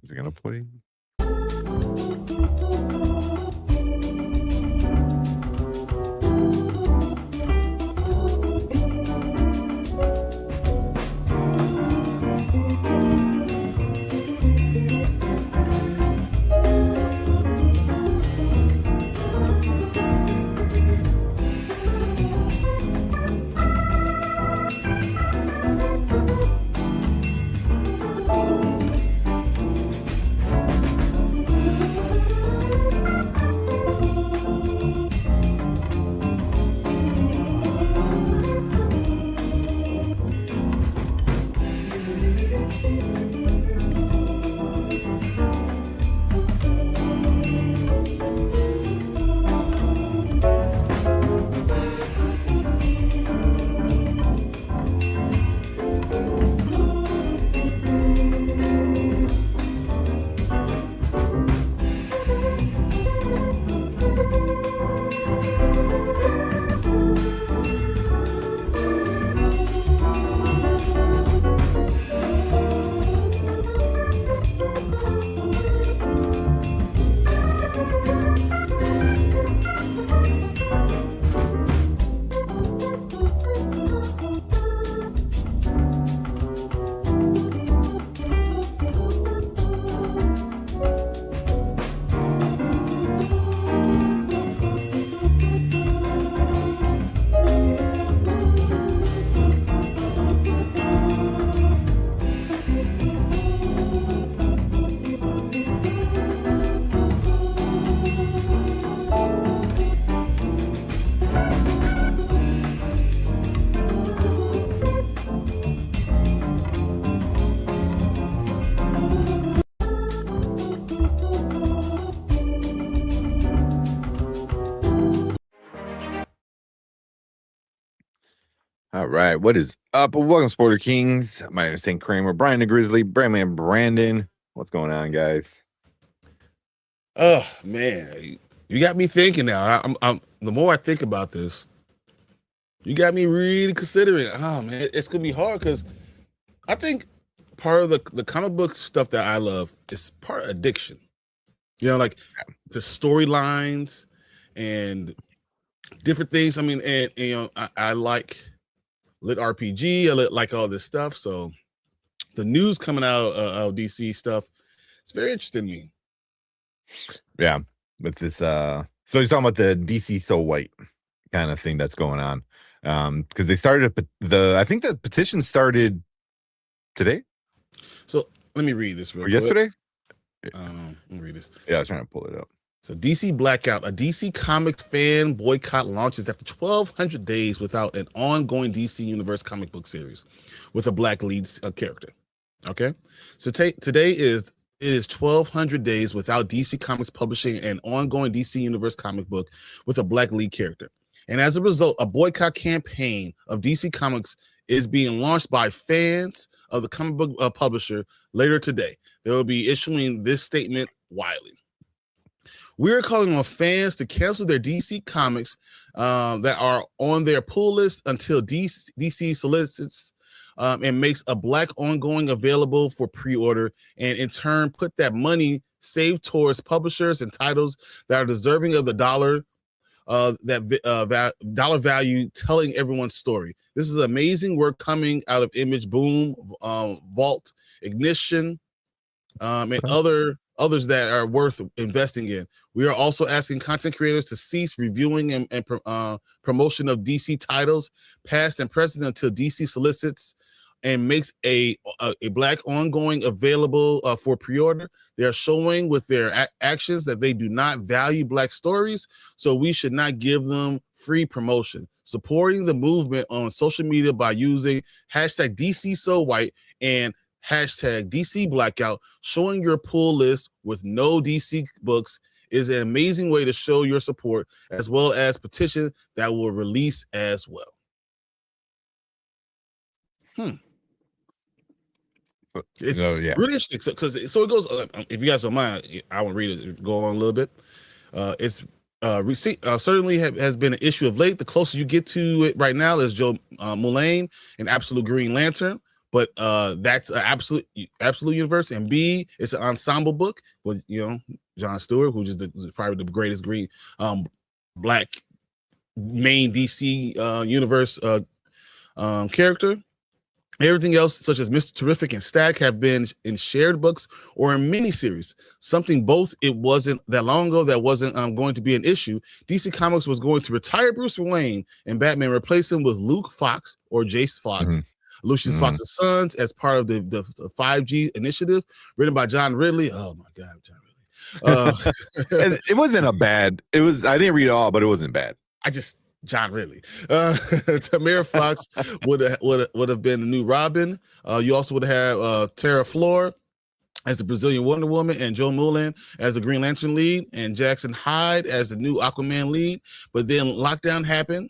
Is it gonna play? All right, what is up? Welcome, Sporter Kings. My name is Tank Kramer, Brian the Grizzly, Brandman Brandon. What's going on, guys? Oh man, you got me thinking now. I'm the more I think about this, you got me really considering. Oh man, it's gonna be hard because I think part of the comic book stuff that I love is part of addiction. You know, like the storylines and different things. I mean, and you know, I like lit RPG. I like all this stuff. So the news coming out of DC stuff, it's very interesting to me. Yeah, with this so he's talking about the DC So White kind of thing that's going on. Because they started I think the petition started today. So let me read this real quick. Yesterday? Let me read this. Yeah, I was trying to pull it up. So DC Blackout, a DC Comics fan boycott launches after 1,200 days without an ongoing DC Universe comic book series with a black lead character. Okay, so today it is 1,200 days without DC Comics publishing an ongoing DC Universe comic book with a black lead character. And as a result, a boycott campaign of DC Comics is being launched by fans of the comic book publisher later today. They will be issuing this statement widely. We're calling on fans to cancel their DC Comics that are on their pull list until DC solicits and makes a black ongoing available for pre-order, and in turn put that money saved towards publishers and titles that are deserving of the dollar dollar value, telling everyone's story. This is amazing work coming out of Image, Boom, Vault, Ignition, and others that are worth investing in. We are also asking content creators to cease reviewing and promotion of DC titles, past and present, until DC solicits and makes a black ongoing available for pre-order. They are showing with their actions that they do not value black stories, so we should not give them free promotion. Supporting the movement on social media by using hashtag DC So White and hashtag DC Blackout, showing your pull list with no DC books, is an amazing way to show your support, as well as petition that will release as well. It's really interesting. So it goes. If you guys don't mind, I will read it. Go on a little bit. It's certainly has been an issue of late. The closer you get to it right now is Joe Mullane in Absolute Green Lantern. but that's an absolute universe. And B, it's an ensemble book with John Stewart, who's just probably the greatest green black main DC universe character. Everything else, such as Mr. Terrific and Stack, have been in shared books or in miniseries. Something both it wasn't that long ago that wasn't going to be an issue. DC Comics was going to retire Bruce Wayne and Batman, replace him with Luke Fox or Jace Fox, Lucius Fox's sons, as part of the 5G initiative, written by John Ridley. Oh my God, John Ridley. It wasn't a bad. It was. I didn't read it all, but it wasn't bad. John Ridley. Tamara Fox would have been the new Robin. You also would have Tara Flor as the Brazilian Wonder Woman, and Joe Mullen as the Green Lantern lead, and Jackson Hyde as the new Aquaman lead. But then lockdown happened,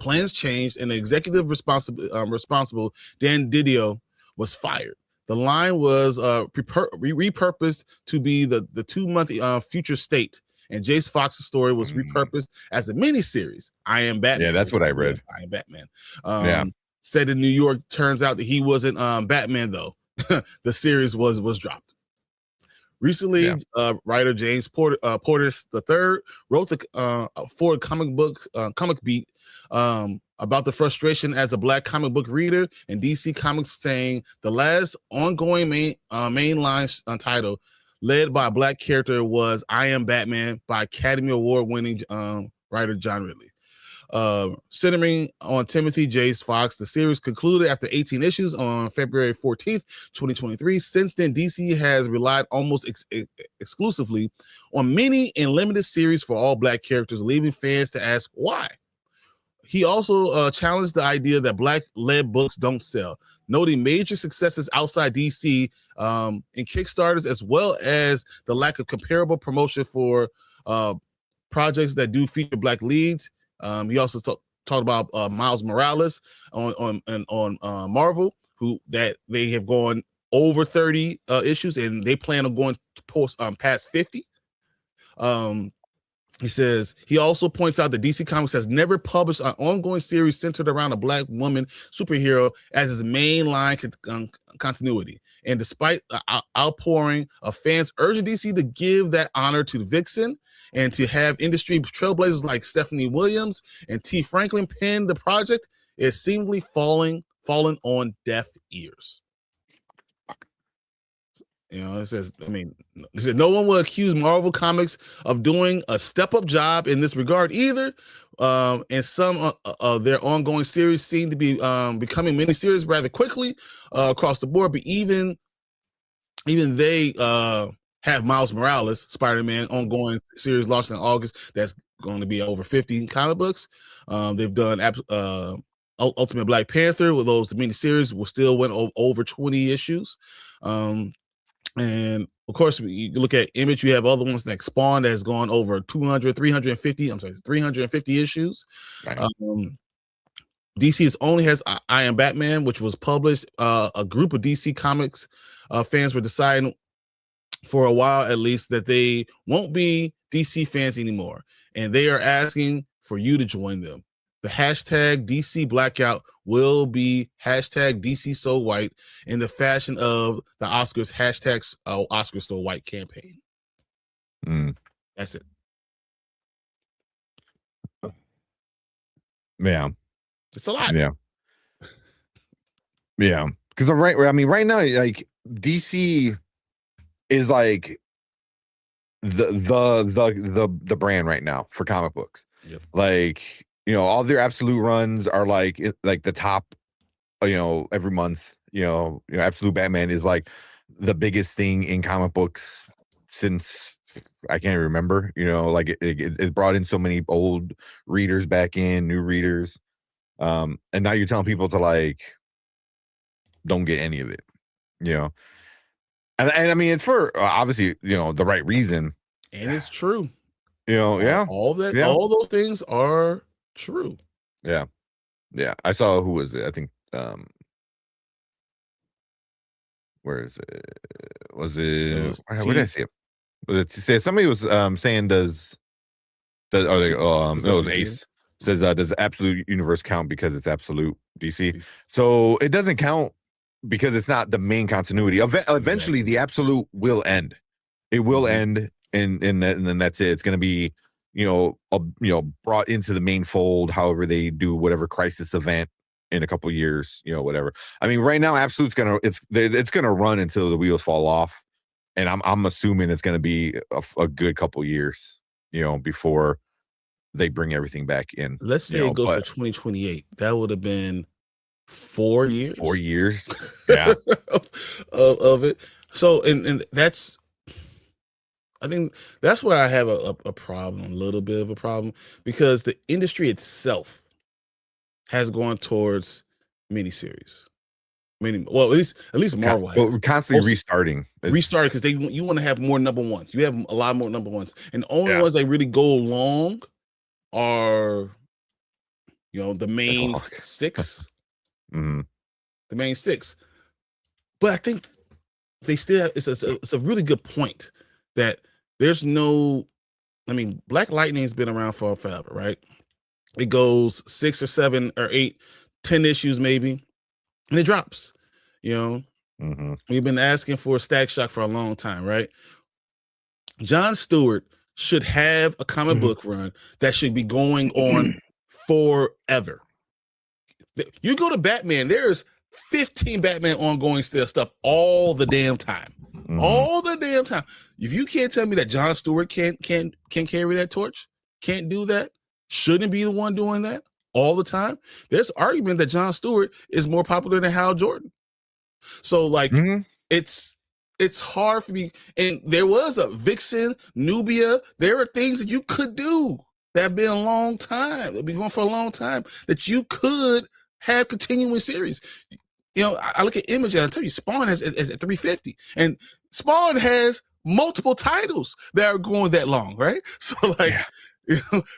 plans changed, and the executive responsible, Dan Didio, was fired. The line was repurposed to be the 2-month future state. And Jace Fox's story was repurposed as a miniseries. I Am Batman. Yeah, that's what I read. I Am Batman. Said in New York, turns out that he wasn't Batman, though. The series was dropped. Recently, writer James Porter III wrote the for Comic Beat about the frustration as a black comic book reader in DC Comics, saying the last ongoing mainline title led by a black character was I Am Batman by Academy Award-winning writer John Ridley. Centering on Timothy Jace Fox, the series concluded after 18 issues on February 14th, 2023. Since then, DC has relied almost exclusively on mini and limited series for all black characters, leaving fans to ask why. He also challenged the idea that black-led books don't sell, noting major successes outside DC in Kickstarters, as well as the lack of comparable promotion for projects that do feature black leads. He also talked about Miles Morales on Marvel, that they have gone over 30 issues, and they plan on going past 50. He says he also points out that DC Comics has never published an ongoing series centered around a black woman superhero as its main line continuity. And despite the outpouring of fans urging DC to give that honor to Vixen and to have industry trailblazers like Stephanie Williams and T. Franklin pen the project, is seemingly fallen on deaf ears. It says, no one will accuse Marvel Comics of doing a step-up job in this regard either. And some of their ongoing series seem to be becoming miniseries rather quickly across the board. But even they have Miles Morales, Spider-Man, ongoing series launched in August. That's going to be over 50 comic books. They've done Ultimate Black Panther, with those miniseries will still went over 20 issues. And of course, you look at Image, you have other ones like Spawn that has gone over 350 issues. Right. DC only has I Am Batman, which was published. A group of DC Comics fans were deciding for a while, at least, that they won't be DC fans anymore. And they are asking for you to join them. The hashtag DC Blackout will be hashtag DC So White in the fashion of the Oscars hashtag Oscars So White campaign. That's it. Yeah. It's a lot. Yeah. Yeah. Because right now, like, DC is like the brand right now for comic books. Yep. Like, all their absolute runs are like the top, every month. Absolute Batman is like the biggest thing in comic books since I can't remember. Like it brought in so many old readers back in, new readers, and now you're telling people to like don't get any of it. And I mean, it's for obviously the right reason, and it's true. All those things are true. Yeah. I saw, who was it? I think where is it? Where did I see it? Somebody was saying it was Ace says does absolute universe count because it's absolute DC? So it doesn't count because it's not the main continuity. Eventually, the Absolute will end. It will end, and then that's it. It's going to be, brought into the main fold. However, they do whatever crisis event in a couple years, whatever. I mean, right now, Absolute's it's gonna run until the wheels fall off, and I'm assuming it's gonna be a good couple years, before they bring everything back in. Let's say it goes to 2028. That would have been 4 years. 4 years, yeah, of it. So, and that's, I think that's where I have a problem, a little bit of a problem, because the industry itself has gone towards miniseries. Well, at least Marvel has. Well, we're constantly restarting because you want to have more number ones. You have a lot more number ones, and the only ones that really go long are, the main 6. Mm-hmm. The main 6. But I think they still have, it's a really good point that there's no, I mean, Black Lightning has been around for forever, right? It goes 6 or 7 or 8, 10 issues maybe, and it drops. We've been asking for a Stack Shock for a long time, right? John Stewart should have a comic book run that should be going on forever. You go to Batman, there's 15 Batman ongoing stuff all the damn time. All the damn time. If you can't tell me that John Stewart can't carry that torch, can't do that, shouldn't be the one doing that all the time, there's argument that John Stewart is more popular than Hal Jordan. So it's hard for me. And there was a Vixen, Nubia. There are things that you could do that have been a long time. They've been going for a long time that you could have continuing series. I look at Image and I tell you, Spawn is at 350, and Spawn has multiple titles that are going that long, right? So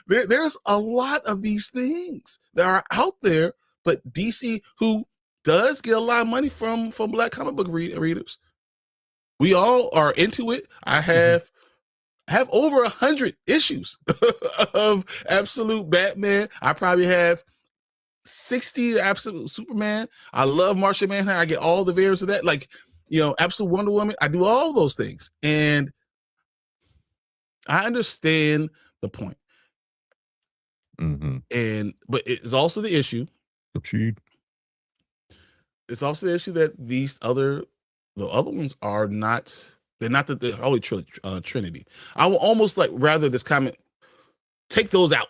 there's a lot of these things that are out there, but DC, who does get a lot of money from Black comic book readers, we all are into it. I have over 100 issues of Absolute Batman. I probably have 60 Absolute Superman. I love Martian Manhunter. I get all the variants of that. Absolute Wonder Woman. I do all those things. And I understand the point. But it's also the issue. It's also the issue that the other ones are not. They're not the Holy Trinity. I will almost rather this comment take those out.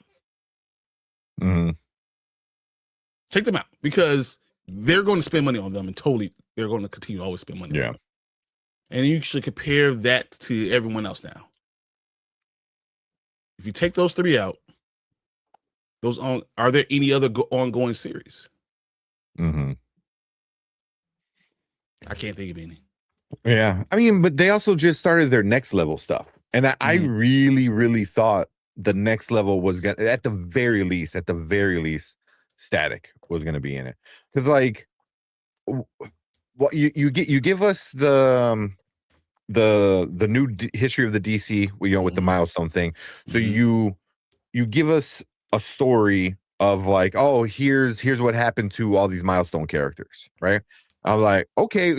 Take them out, because they're going to spend money on them, and they're going to continue to always spend money on them. And you should compare that to everyone else now. If you take those 3 out, are there any other ongoing series? I can't think of any. Yeah, I mean, but they also just started their Next Level stuff, and I really, really thought the Next Level was gonna, at the very least, Static was gonna be in it, because what you give us the new history of the DC, with the milestone thing. So you give us a story of here's what happened to all these milestone characters, right? I'm like, okay,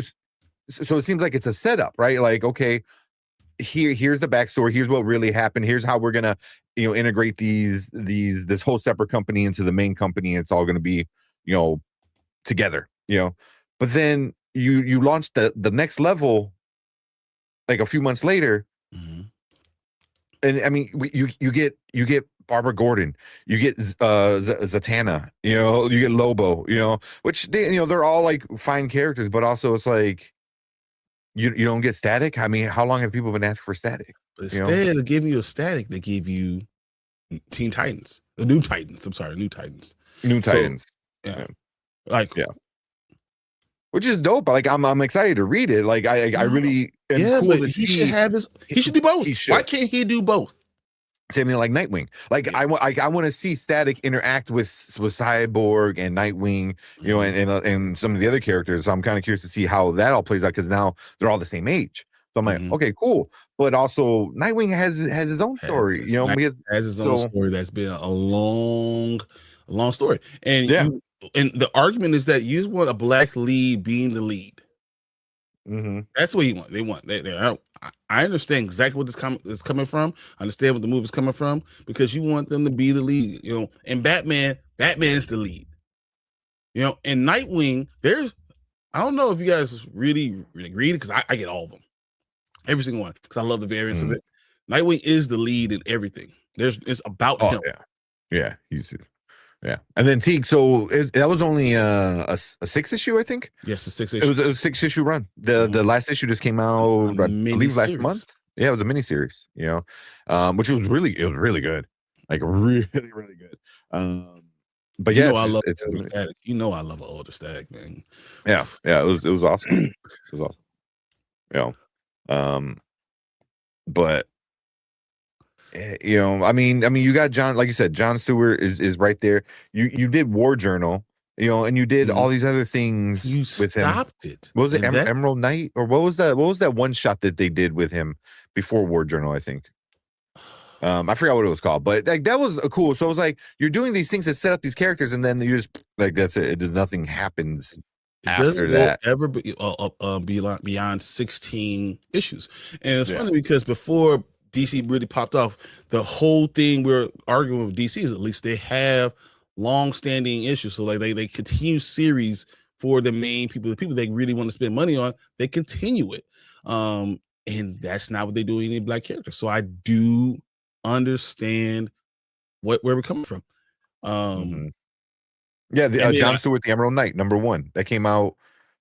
so it seems like it's a setup, right? Okay, here's the backstory, here's what really happened, here's how we're gonna integrate this whole separate company into the main company, and it's all gonna be together, but then you launch the Next Level a few months later, and I mean, you get Barbara Gordon, you get Zatanna, you get Lobo, which they're all fine characters, but also it's you don't get Static. I mean, how long have people been asking for Static? But instead of giving you a Static, they give you Teen Titans, the New Titans. I'm sorry, New Titans. New Titans. Yeah. Which is dope. I'm excited to read it. I really am cool but to he see. should have this. He should do both. Why can't he do both? Same thing like Nightwing. I want to see Static interact with Cyborg and Nightwing, and some of the other characters. So I'm kind of curious to see how that all plays out, because now they're all the same age. So I'm like, okay, cool. But also Nightwing has his own story. Has his own story that's been a long story. And And the argument is that you just want a black lead being the lead. Mm-hmm. That's what you want. They want. I understand exactly what this is coming from. I understand what the movie's coming from because you want them to be the lead. You know, and Batman's the lead. You know, and Nightwing, I don't know if you guys really agree because I get all of them, every single one, because I love the variance of it. Nightwing is the lead in everything. It's about him. Yeah, yeah. And then Teague, so that was only a 6-issue, I think. Yes, a 6-issue. It was a 6-issue run. The last issue just came out, I believe, last month. Yeah, it was a miniseries. You know, which was really good, like really good. But yeah, I love you know I love an older stag, man. Yeah, it was awesome. It was awesome. You know, but you know, I mean, you got John, like you said, John Stewart is right there. You did War Journal, you know, and you did all these other things. You with stopped him. it. What was it, Emerald Knight, or what was that? What was that one shot that they did with him before War Journal? I think. I forgot what it was called, but like that was cool. So it was like you're doing these things to set up these characters, and then you just like that's it. Nothing happens after that. Ever beyond 16 issues, and it's funny because before DC really popped off, the whole thing we're arguing with DC is at least they have long-standing issues. So like they continue series for the main people, the people they really want to spend money on. They continue it, and that's not what they do with any black characters. So I do understand where we're coming from. Yeah, John Stewart, the Emerald Knight, #1 that came out,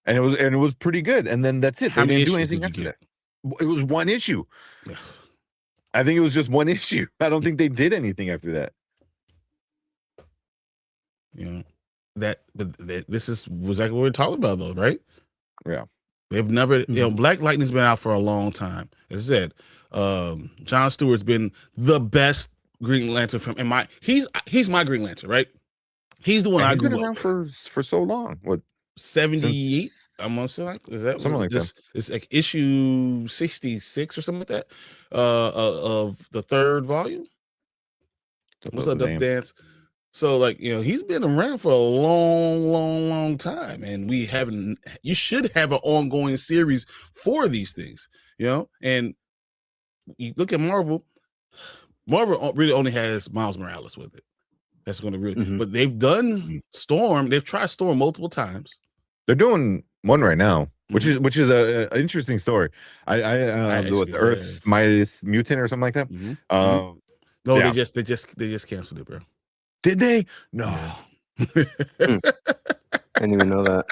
and it was pretty good. And then that's it. How they many didn't do issues anything did you after that. It was one issue. I think it was just one issue. I don't think they did anything after that. You know, this is exactly what we're talking about, though, right? Yeah. They've never, you know, Black Lightning's been out for a long time. As I said, John Stewart's been the best Green Lantern film. And he's my Green Lantern, right? He's the one I grew up around for so long. What, 78? I'm gonna say, like, is that something like that? It's like issue 66 or something like that. Of the 3rd volume. What's up, Dance? So, like, you know, he's been around for a long time, and you should have an ongoing series for these things, you know. And you look at Marvel really only has Miles Morales with it. That's going to really, but they've done Storm. They've tried Storm multiple times. They're doing one right now, which is an interesting story. I the Earth's Mightiest Mutant or something like that. No, they just canceled it, bro. Did they? No. I didn't even know that.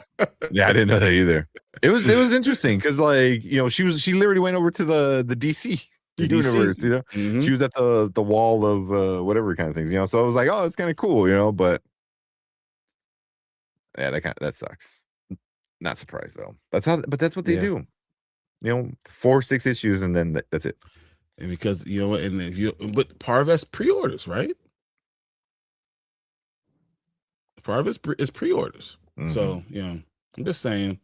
Yeah, I didn't know that either. It was interesting because, like, you know, she literally went over to the DC universe, you know. She was at the wall of whatever kind of things, you know. So I was like, oh, it's kind of cool, you know. But yeah, that sucks. Not surprised though. That's what they do. You know, 4-6 issues and then that's it. And because, you know, but part of that's pre-orders, right? Part of it is pre-orders. So, you know, I'm just saying.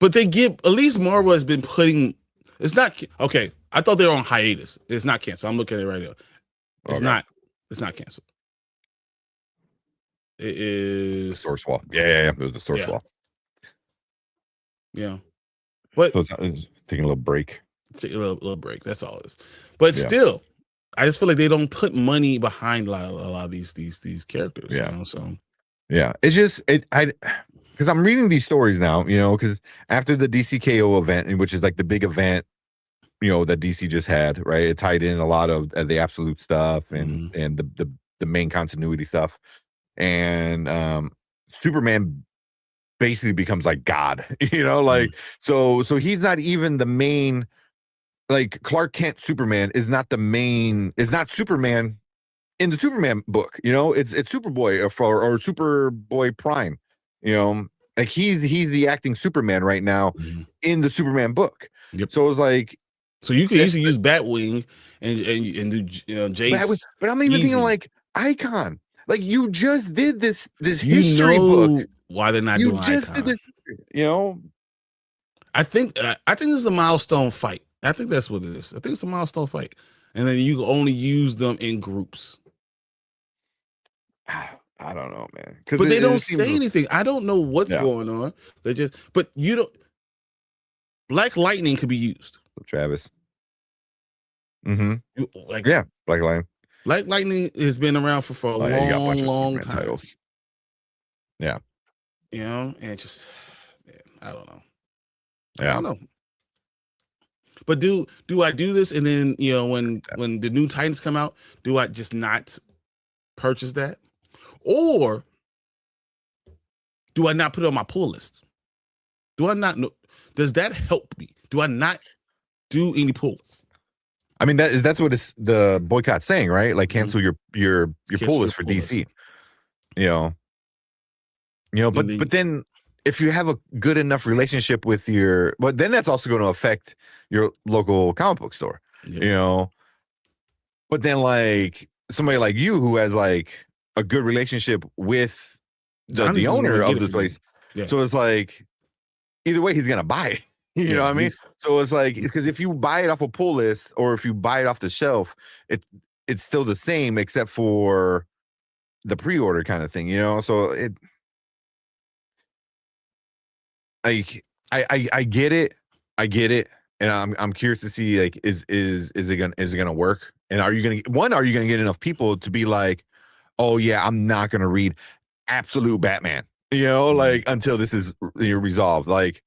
But they at least Marvel has been putting, it's not, okay, I thought they were on hiatus. It's not canceled. I'm looking at it right now. It's not canceled. It is. The Source Wall. Yeah. It was the Source Wall. Yeah. But so it's taking a little break. Take a little break. That's all it is. But still, I just feel like they don't put money behind a lot of these characters. Yeah. You know, so yeah, it's just because I'm reading these stories now, you know, because after the DCKO event, which is like the big event, you know, that DC just had, right? It tied in a lot of the Absolute stuff and the main continuity stuff, and Superman basically becomes like God, you know, like so he's not even the main. Like Clark Kent Superman is not Superman in the Superman book, you know. It's Superboy or Superboy Prime, you know. Like he's the acting Superman right now in the Superman book. So it was like, so you could easily use Batwing and do Jace. But I'm even thinking like Icon. Like you just did this history book. Why they're not doing Icon? You just did this, you know. I think this is a milestone fight. I think that's what it is. I think it's a milestone fight, and then you only use them in groups. I don't know, man. But they don't say anything. I don't know what's going on. They just, but you don't. Black Lightning could be used. Travis. Like, yeah, Black Lightning. Black Lightning has been around for a long time. Titles. Yeah. You know, and just, I don't know. Yeah. I don't know. But do I do this, and then, you know, when the new Titans come out, do I just not purchase that, or do I not put it on my pull list? Do I not know? Does that help me? Do I not do any pull lists? I mean, that's what the boycott's saying, right? Like, cancel your pull list for DC. You know, but then if you have a good enough relationship with then that's also going to affect your local comic book store, you know. But then, like, somebody like you who has like a good relationship with the owner of the place, so it's like either way he's gonna buy it. You know what I mean? So it's like, because if you buy it off a pull list or if you buy it off the shelf, it's still the same except for the pre-order kind of thing, you know. So I get it, and I'm curious to see, like, is it gonna work? And are you gonna get enough people to be like, oh yeah, I'm not gonna read absolute Batman, you know, like, until this is resolved, like.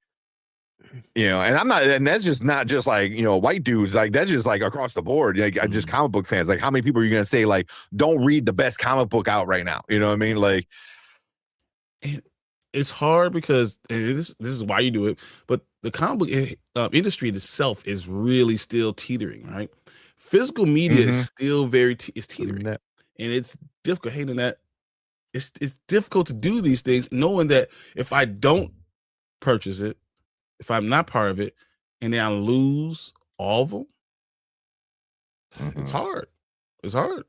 You know, and that's just not just like, you know, white dudes, like, that's just like across the board, like, just comic book fans. Like, how many people are you gonna say, like, don't read the best comic book out right now? You know what I mean? Like, it's hard because, and this is why you do it, but the comic book industry itself is really still teetering, right? Physical media is still is teetering, and it's difficult. Hating that, it's difficult to do these things, knowing that if I don't purchase it, if I'm not part of it, and then I lose all of them, it's hard. It's hard.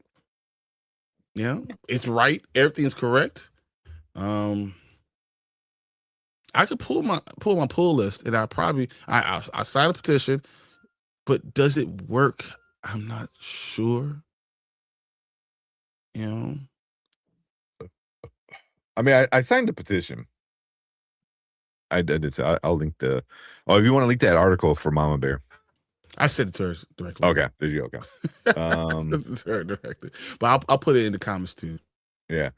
Yeah, it's right. Everything's correct. I could pull my pull list, and I sign a petition, but does it work? I'm not sure. You know, I mean, I signed a petition. I did. I'll link the. Oh, if you want to link that article for Mama Bear, I sent it to her directly. Okay, did you? Okay, to her directly, but I'll put it in the comments too. Yeah.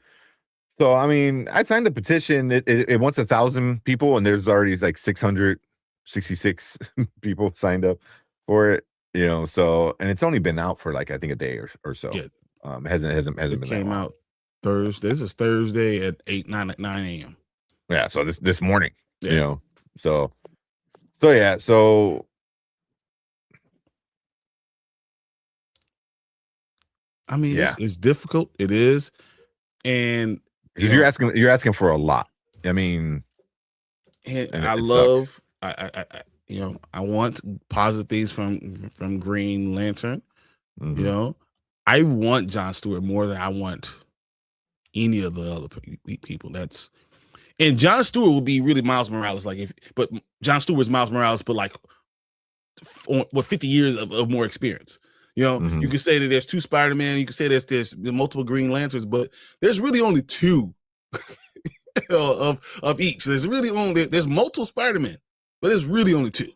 So I mean, I signed a petition. It wants 1,000 people, and there's already like 666 people signed up for it. You know, so, and it's only been out for like, I think, a day or so. Yeah. It hasn't been. It came out Thursday. This is Thursday at 9 a.m. Yeah. So this morning. Yeah. You know, so yeah, so I mean, it's difficult. It is, and because you're asking for a lot. I mean, and I love, you know, I want positive things from Green Lantern. You know, I want John Stewart more than I want any of the other people. And John Stewart will be really Miles Morales, but John Stewart's Miles Morales, but like, with 50 years of more experience. You know, you can say that there's 2 Spider-Man, you can say there's multiple Green Lanterns, but there's really only 2 of each. There's multiple Spider-Man, but there's really only 2.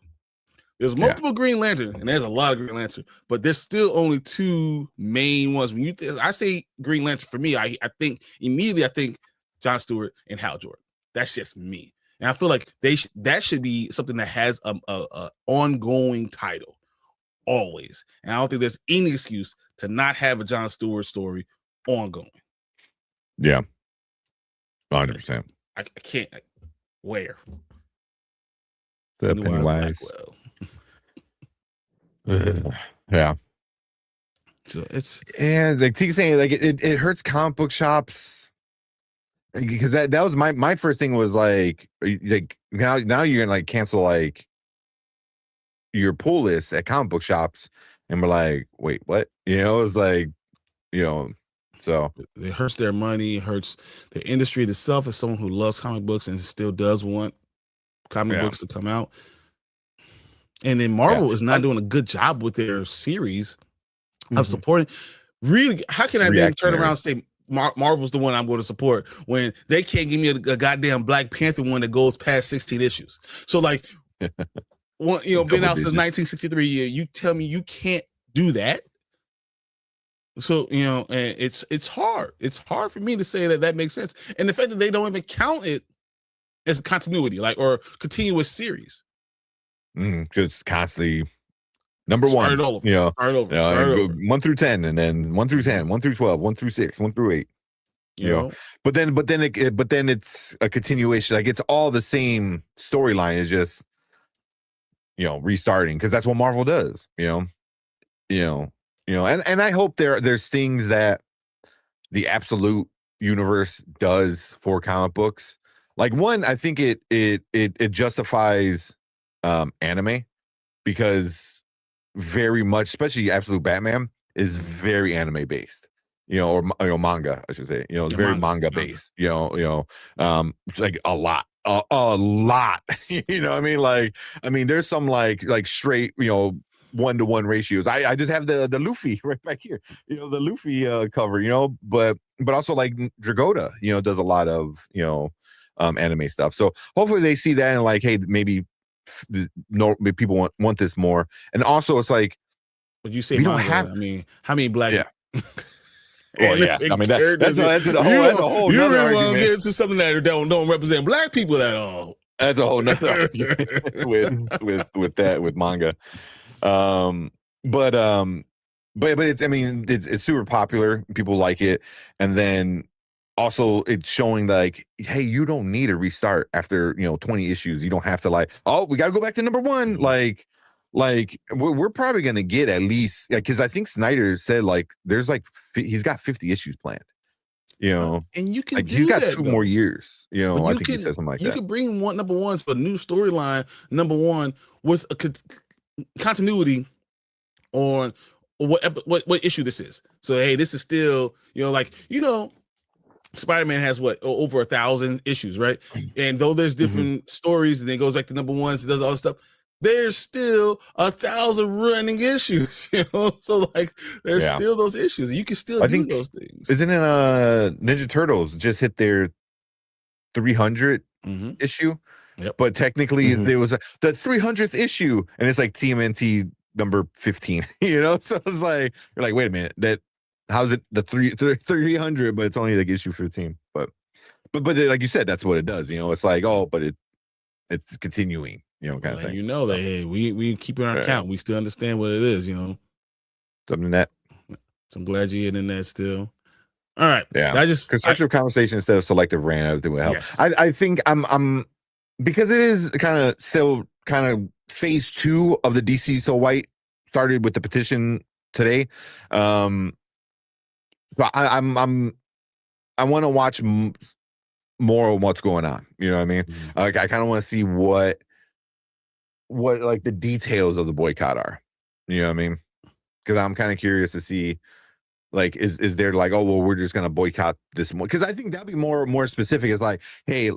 There's multiple Green Lantern, and there's a lot of Green Lantern, but there's still only 2 main ones. When I say Green Lantern, for me, I think John Stewart and Hal Jordan. That's just me, and I feel like that should be something that has a ongoing title always. And I don't think there's any excuse to not have a John Stewart story ongoing. Yeah, 100%. I can't. Where? The Pennywise. Yeah. So it's like Tika's saying, like it hurts comic book shops. Because that was my first thing was like now you're gonna like cancel like your pull list at comic book shops, and we're like, wait, what? You know, it's like, you know, so it hurts their money, it hurts the industry itself. As someone who loves comic books and still does want comic books to come out, and then Marvel is not doing a good job with their series of supporting. Really, how can I then turn around and say Marvel's the one I'm going to support when they can't give me a goddamn Black Panther one that goes past 16 issues. So like, one, been out since 1963. You tell me you can't do that. So and it's hard. It's hard for me to say that makes sense. And the fact that they don't even count it as a continuity, like or continuous series, because constantly. Number Start one, it over. Start over. Start over. 1 through 10, and then 1 through 10, 1 through 12, 1 through 6, 1 through 8. You know, but then it's a continuation. Like it's all the same storyline. It's just restarting because that's what Marvel does. And I hope there's things that the absolute universe does for comic books. Like one, I think it justifies anime because very much, especially Absolute Batman, is very anime based, or manga, I should say. It's very manga based. Like a lot. A lot. What I mean? Like, there's some like straight, 1-to-1 ratios. I just have the Luffy right back here. The Luffy cover. But also like Dragotta, does a lot of anime stuff. So hopefully they see that and like, hey, maybe people want this more. And also it's like, but you say we manga, don't have. How many Black? Yeah. Well, yeah. That's a whole. You really want to get into something that don't represent Black people at all. That's a whole nother argument with manga. But it's it's super popular. People like it, and then also it's showing like, hey, you don't need a restart after 20 issues. You don't have to like, oh, we got to go back to number 1. Like we're probably gonna get at least, because I think Snyder said like there's like he's got 50 issues planned. And you can he's got 2 more years. I think he said something like that. You could bring number ones for a new storyline, number 1 with a continuity on what issue this is. So hey, this is still Spider-Man has over 1,000 issues, right? And though there's different stories, and then it goes back to number 1s, it does all this stuff. There's still 1,000 running issues, So like, there's still those issues. You can still do those things. Isn't it Ninja Turtles just hit their 300 issue? Yep. But technically, there was the 300th issue, and it's like TMNT number 15. So it's like you're like, wait a minute, how's it the 300? But it's only like issue 15. But like you said, that's what it does. It's like, oh, but it's continuing. Kind of thing. That hey, we keep it on our count. We still understand what it is. Something that. So I'm glad you're in that still. All right. Yeah. Constructive conversation instead of selective rant. I think would help. Yes. I think I'm because it is kind of still kind of phase 2 of the DC So White started with the petition today. So I want to watch more of what's going on. You know what I mean? Like I kind of want to see what like the details of the boycott are. You know what I mean? Because I'm kind of curious to see, like, is there like, oh well, we're just gonna boycott this one? Because I think that'd be more specific. It's like, hey,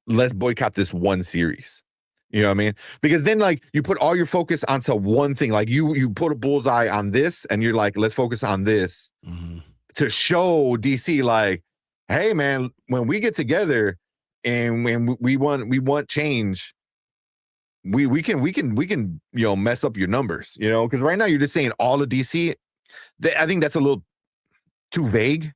let's boycott this one series. You know what I mean? Because then like you put all your focus onto one thing. Like you put a bullseye on this, and you're like, let's focus on this to show DC like, hey man, when we get together and when we want change, we can mess up your numbers, because right now you're just saying all of DC. I think that's a little too vague.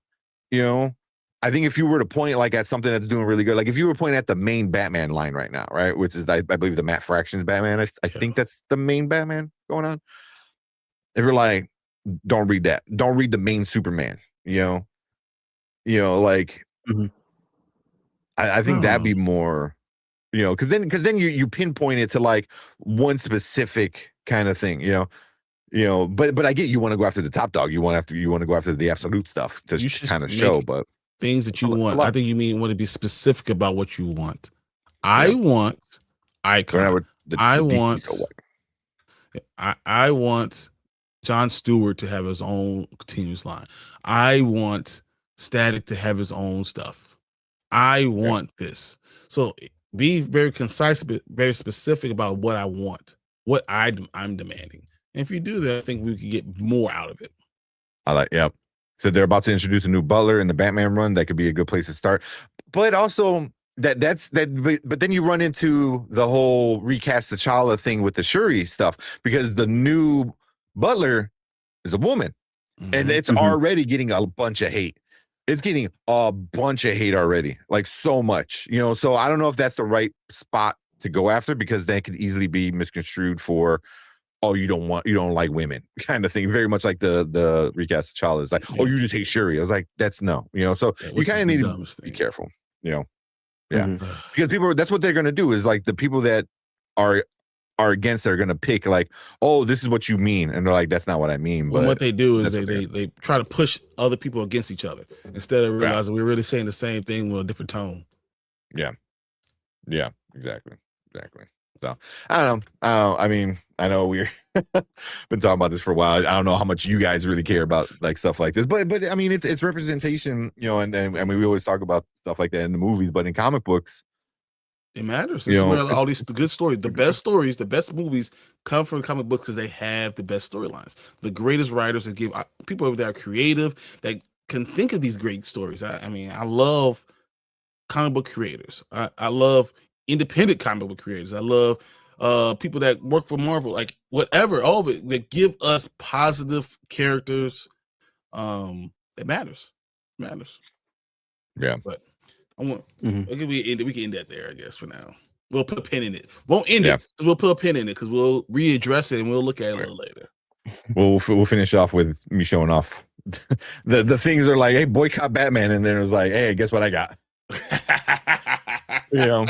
I think if you were to point like at something that's doing really good, like if you were pointing at the main Batman line right now, right, which is I believe the Matt Fractions Batman, I think that's the main Batman going on. If you're like, don't read that, don't read the main Superman, like I think that'd be more, because then you pinpoint it to like one specific kind of thing, but I get you want to go after the top dog, you want to go after the absolute stuff to kind of show, but things that you want. I think you want to be specific about what you want. I want Icon. I want John Stewart to have his own continuous line. I want Static to have his own stuff. I want this. So be very concise, but very specific about what I want, what I'm demanding. And if you do that, I think we can get more out of it. I like, yep. So they're about to introduce a new Butler in the Batman run. That could be a good place to start. But also that's but then you run into the whole recast T'Challa thing with the Shuri stuff, because the new Butler is a woman, and it's already getting a bunch of hate. It's getting a bunch of hate already, like so much, so I don't know if that's the right spot to go after, because that could easily be misconstrued for, oh, you don't like women kind of thing. Very much like the recast T'Challa is like, oh, you just hate Shuri. I was like, that's no, so you kind of need to be careful, yeah. Because that's what they're going to do, is like the people that are against are going to pick like, oh, this is what you mean, and they're like, that's not what I mean. Well, but what they do is they try to push other people against each other instead of realizing we're really saying the same thing with a different tone. Yeah exactly. So I don't know. I mean, I know we're been talking about this for a while. I don't know how much you guys really care about like stuff like this, but I mean, it's representation, and I mean, we always talk about stuff like that in the movies, but in comic books, it matters. This is where all these good stories, the best stories, the best movies come from comic books, because they have the best storylines, the greatest writers that give people that are creative that can think of these great stories. I mean, I love comic book creators. I love independent comic book creators. I love people that work for Marvel, like whatever, all of it, that give us positive characters. It matters. Yeah. But I want we can end that there, I guess, for now. We'll put a pin in it. Won't end it. We'll put a pin in it because we'll readdress it and we'll look at it a little later. We'll finish off with me showing off the things are like, hey, boycott Batman, and then it was like, hey, guess what I got? So,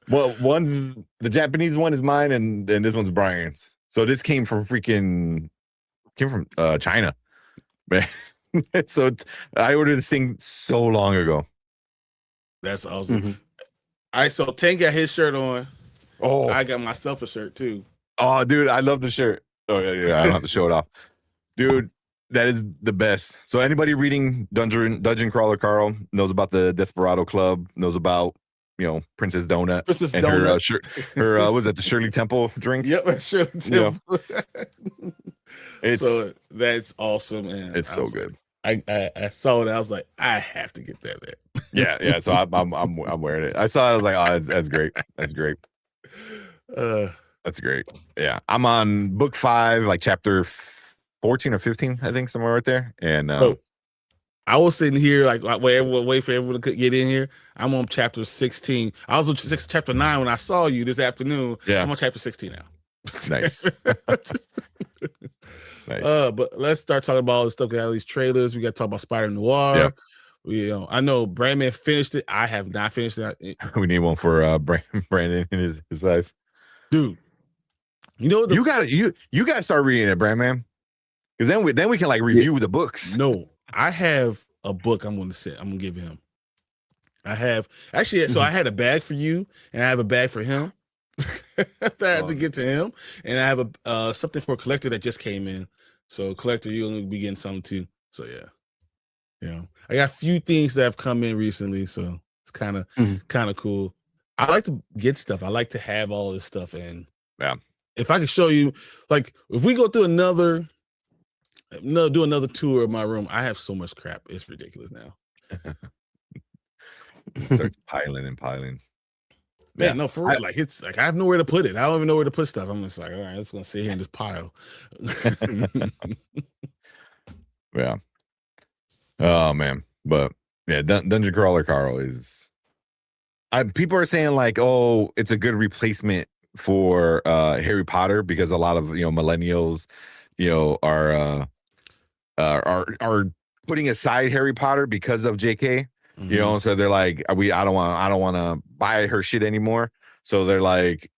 well, the Japanese one is mine, and this one's Brian's. So this came from China, man. So I ordered this thing so long ago. That's awesome. All right, so Tank got his shirt on. Oh, I got myself a shirt too. Oh, dude, I love the shirt. Oh yeah, I don't have to show it off, dude. That is the best. So anybody reading Dungeon Crawler Carl knows about the Desperado Club, knows about Princess Donut, and her was that the Shirley Temple drink? Yep, Shirley Temple. So that's awesome, and it's so good. I saw it. I was like, I have to get that. Yeah. So I'm wearing it. I saw it. I was like, oh, that's great. That's great. That's great. Yeah, I'm on book 5, like chapter 14 or 15, I think, somewhere right there. And I was sitting here like wait for everyone to get in here. I'm on chapter 16. I was on chapter 9 when I saw you this afternoon. Yeah, I'm on chapter 16 now. Nice. Nice. But let's start talking about all the stuff. We got all these trailers. We got to talk about Spider Noir. Yeah. I know Brandman finished it. I have not finished it. We need one for Brandon in his size. Dude, you gotta start reading it, Brandman. Because then we can like review the books. No, I have a book I'm going to give him. I have actually, so I had a bag for you, and I have a bag for him. that I had to get to him, and I have a something for a collector that just came in. So collector, you'll be getting something too. So yeah, I got a few things that have come in recently, so it's kind of cool. I like to get stuff. I like to have all this stuff, and if I can show you, like, if we go through do another tour of my room, I have so much crap. It's ridiculous now. It starts piling. Man, no, for real. Like, it's like I have nowhere to put it. I don't even know where to put stuff. I'm just like, all right, I'm just gonna sit here and just pile. Yeah. Oh man, but yeah, Dungeon Crawler Carl is. People are saying like, oh, it's a good replacement for Harry Potter, because a lot of millennials, are putting aside Harry Potter because of JK. So they're like, I don't want to buy her shit anymore. So they're like,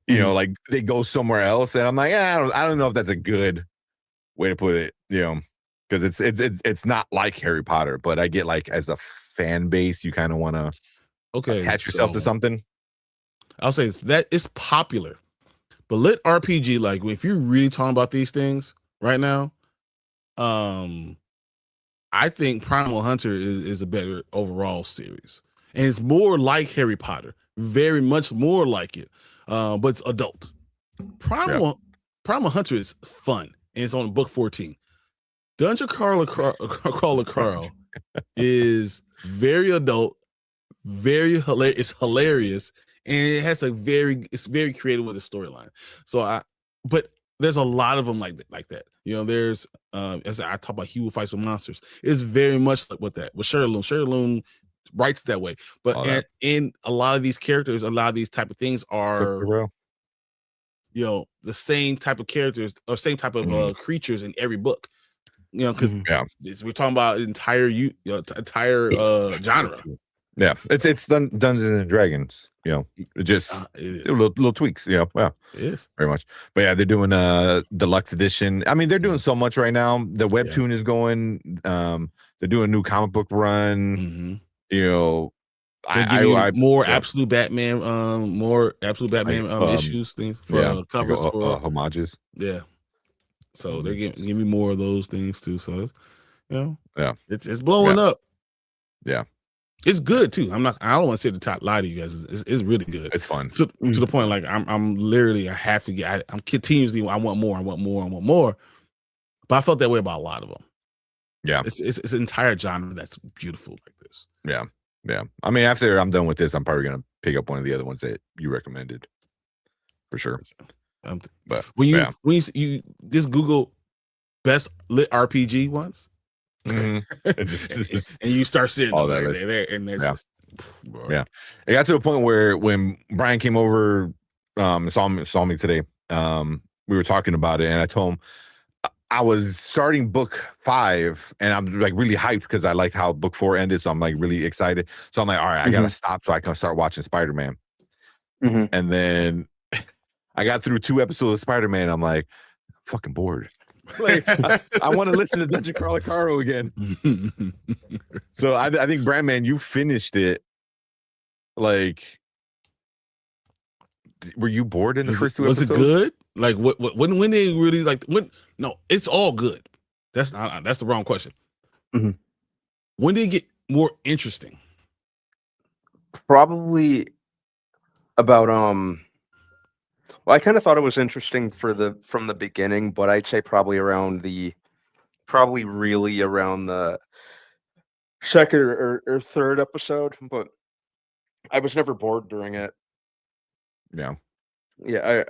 like they go somewhere else, and I'm like, I don't know if that's a good way to put it, because it's not like Harry Potter, but I get like as a fan base, you kind of want to attach yourself to something. I'll say it's popular, but lit RPG, like if you're really talking about these things right now, I think Primal Hunter is a better overall series, and it's more like Harry Potter, very much more like it, but it's adult. Primal Hunter is fun, and it's on book 14. Dungeon Crawler Carl is very adult, very hilarious. It's hilarious, and it has it's very creative with the storyline. So but there's a lot of them like that. You know, there's as I talk about He Who Fights with Monsters, it's very much like with that with Sherlock. Sherlock writes that way, but in a lot of these characters, a lot of these type of things are, you know, the same type of characters or same type of creatures in every book. You know, because we're talking about entire genre. Yeah, it's Dungeons and Dragons. You know, just little tweaks. You know, well, it is very much. But yeah, they're doing a deluxe edition. I mean, they're doing so much right now. The webtoon is going. They're doing a new comic book run. Mm-hmm. You know, more Absolute Batman, issues, things for covers for homages. Yeah. So they're giving me more of those things too. So it's, you know, it's blowing up. Yeah. It's good too. I don't want to say the top lie to you guys. It's really good. It's fun to the point like I'm literally I have to get. I'm continuously. I want more. But I felt that way about a lot of them. Yeah, it's an entire genre that's beautiful like this. Yeah. I mean, after I'm done with this, I'm probably gonna pick up one of the other ones that you recommended for sure. But when you just Google best lit RPG ones. Mm-hmm. and you start seeing all that there, and there's it got to the point where when Brian came over, saw me today, we were talking about it, and I told him I was starting book 5, and I'm like really hyped because I liked how book 4 ended, so I'm like really excited. So I'm like, all right, I gotta stop so I can start watching Spider-Man. And then I got through 2 episodes of Spider-Man. I'm like, I'm fucking bored. Like, I want to listen to Dungeon Crawler Caro again. So I think Brandman, you finished it. Like, were you bored in the first 2 episodes? Was it good? Like when they really like when? No, it's all good. That's the wrong question. When did it get more interesting? Probably about well, I kind of thought it was interesting from the beginning, but I'd say probably really around the second or third episode. But I was never bored during it. Yeah,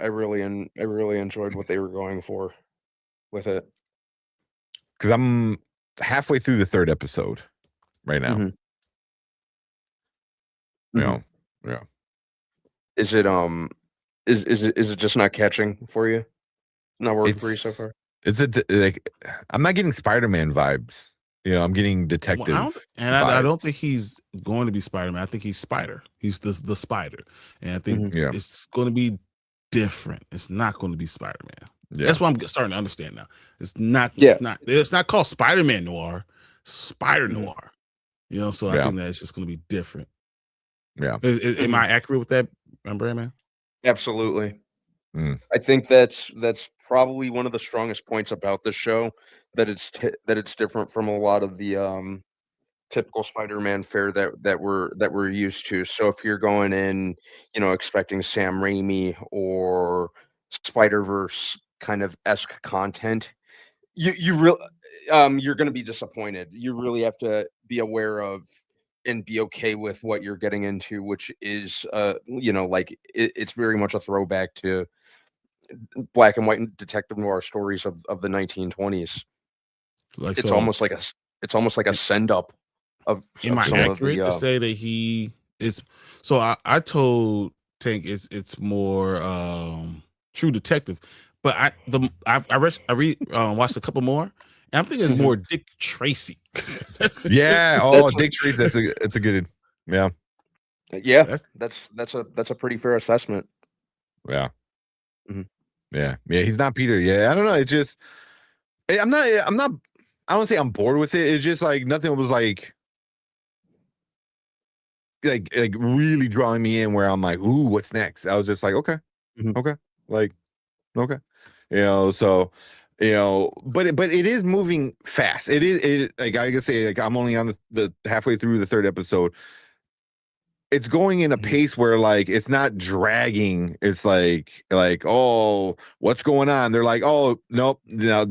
I really enjoyed what they were going for with it. Because I'm halfway through the 3rd episode right now. You know, yeah. Is it Is it just not catching for you? Not working for you so far? I'm not getting Spider-Man vibes. You know, I'm getting detective. I don't think he's going to be Spider-Man. I think he's Spider. He's the Spider. And I think it's going to be different. It's not going to be Spider-Man. Yeah. That's what I'm starting to understand now. It's not. It's not called Spider-Man Noir. Spider Noir. You know, so I think that it's just going to be different. Yeah. Am I accurate with that, Brandman? Absolutely. I think that's probably one of the strongest points about the show, that it's different from a lot of the typical Spider-Man fare that we're used to. So if you're going in, you know, expecting Sam Raimi or Spider-Verse kind of esque content, you're going to be disappointed. You really have to be aware of and be okay with what you're getting into, which is you know, like it's very much a throwback to black and white detective noir stories of the 1920s. It's almost like a send up of. Am I accurate to say that he is? So I told Tank it's more True Detective, but I watched a couple more, and I'm thinking it's more Dick Tracy. Dick Tracy. That's a good. Yeah. That's a pretty fair assessment. Yeah. Yeah. He's not Peter. Yeah, I don't know. It's just I'm not. I don't say I'm bored with it. It's just like nothing was like really drawing me in where I'm like, ooh, what's next? I was just like, okay, like, okay, you know. So, you know, but it is moving fast. It like I can say, like I'm only on the halfway through the 3rd episode. it's going in a pace where like it's not dragging. It's like oh, what's going on? They're like, oh nope, now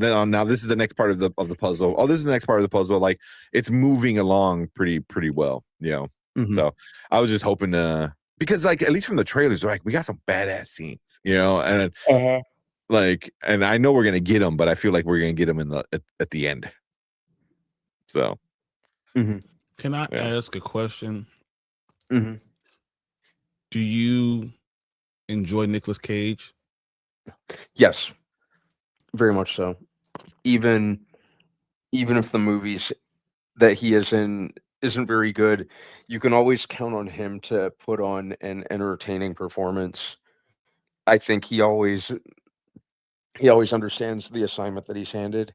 this is the next part of the puzzle. Oh, this is the next part of the puzzle. Like it's moving along pretty well, you know. So I was just hoping to, because like at least from the trailers, like we got some badass scenes, you know, and like, and I know we're gonna get them, but I feel like we're gonna get them at the end. So, can I ask a question? Do you enjoy Nicolas Cage? Yes, very much so. Even if the movies that he is in isn't very good, you can always count on him to put on an entertaining performance. I think he always understands the assignment that he's handed.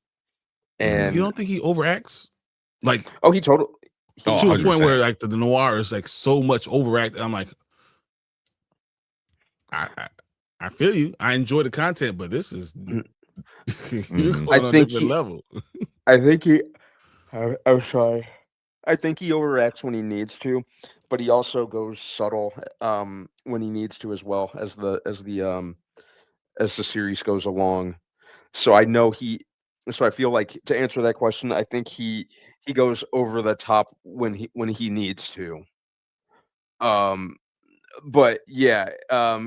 And you don't think he overacts? Like, he totally to a point where like the noir is like so much overact. I'm like, I feel you. I enjoy the content, but this is you're going on a different level. I think he. I'm sorry. I think he overacts when he needs to, but he also goes subtle when he needs to as well as the series goes along. So I know so I feel like, to answer that question, I think he goes over the top when he needs to. But yeah,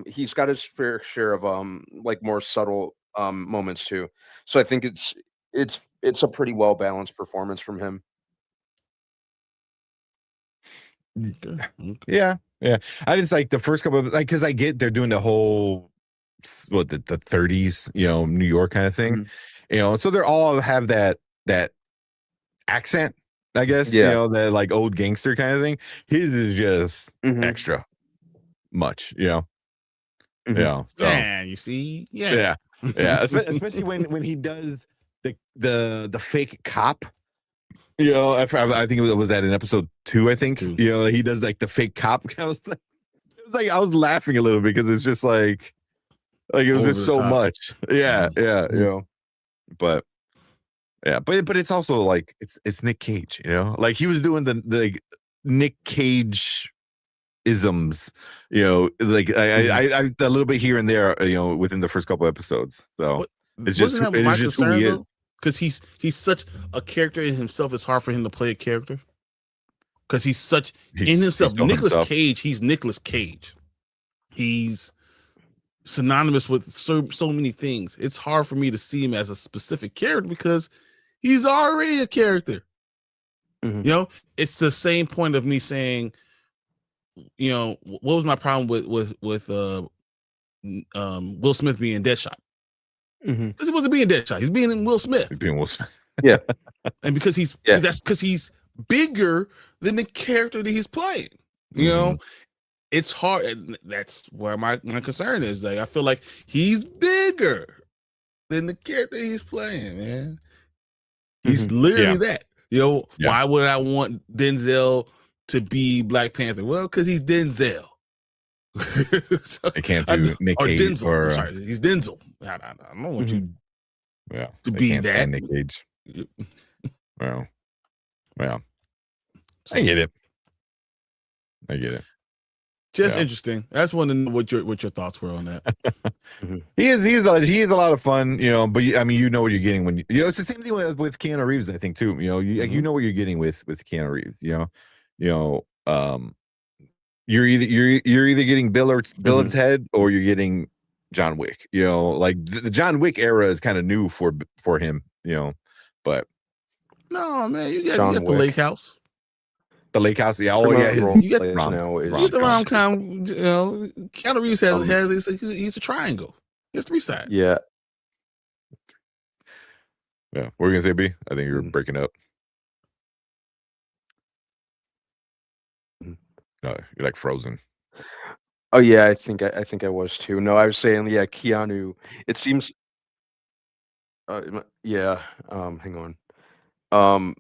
he's got his fair share of like more subtle moments too. So I think it's a pretty well balanced performance from him. Yeah. I just like the first couple of, like, because I get they're doing the whole the 30s, you know, New York kind of thing, you know, so they're all have that accent, I guess, you know, that like old gangster kind of thing. His is just extra much, you know. Yeah. So, yeah, you see, yeah. Especially when he does the fake cop. You know, I think it was that in episode 2. I think you know he does like the fake cop. I was like I was laughing a little bit because it's just like it was just so much. Yeah, you know. But yeah, but it's also like it's Nick Cage. You know, like he was doing the Nick Cage isms. You know, like I a little bit here and there. You know, within the first couple episoins. So it's just who he is. Because he's such a character in himself, it's hard for him to play a character. Because he's such in himself. Nicolas Cage, he's Nicolas Cage. He's synonymous with so many things. It's hard for me to see him as a specific character because he's already a character. You know, it's the same point of me saying, you know, what was my problem with Will Smith being Deadshot? Because he wasn't being Deadshot. He's being Will Smith. He's being Will Smith. Yeah. And because that's because he's bigger than the character that he's playing. You know, it's hard. And that's where my concern is. Like, I feel like he's bigger than the character he's playing, man. He's literally that. You know, why would I want Denzel to be Black Panther? Well, because he's Denzel. So, I can't do Nick Cage Denzel. I'm sorry, he's Denzel. I don't want you to be that. Nick Cage. Well, I get it. Just interesting. I just want to know what your thoughts were on that. He is a lot of fun, you know. But I mean, you know what you're getting when you know. It's the same thing with Keanu Reeves, I think too. You know, you know what you're getting with Keanu Reeves. You know, you're either getting Bill and Ted, or you're getting John Wick. You know, like the John Wick era is kind of new for him. You know, but no, man, you got the Lake House. The Lake House, yeah. Oh yeah, you get the rom-com. You know, Keanu Reeves has he's a triangle. He has 3 sides. Yeah. What were you gonna say, B? I think you're breaking up. No, you're like frozen. Oh yeah, I think I was too. No, I was saying, yeah, Keanu. It seems. Yeah. Hang on.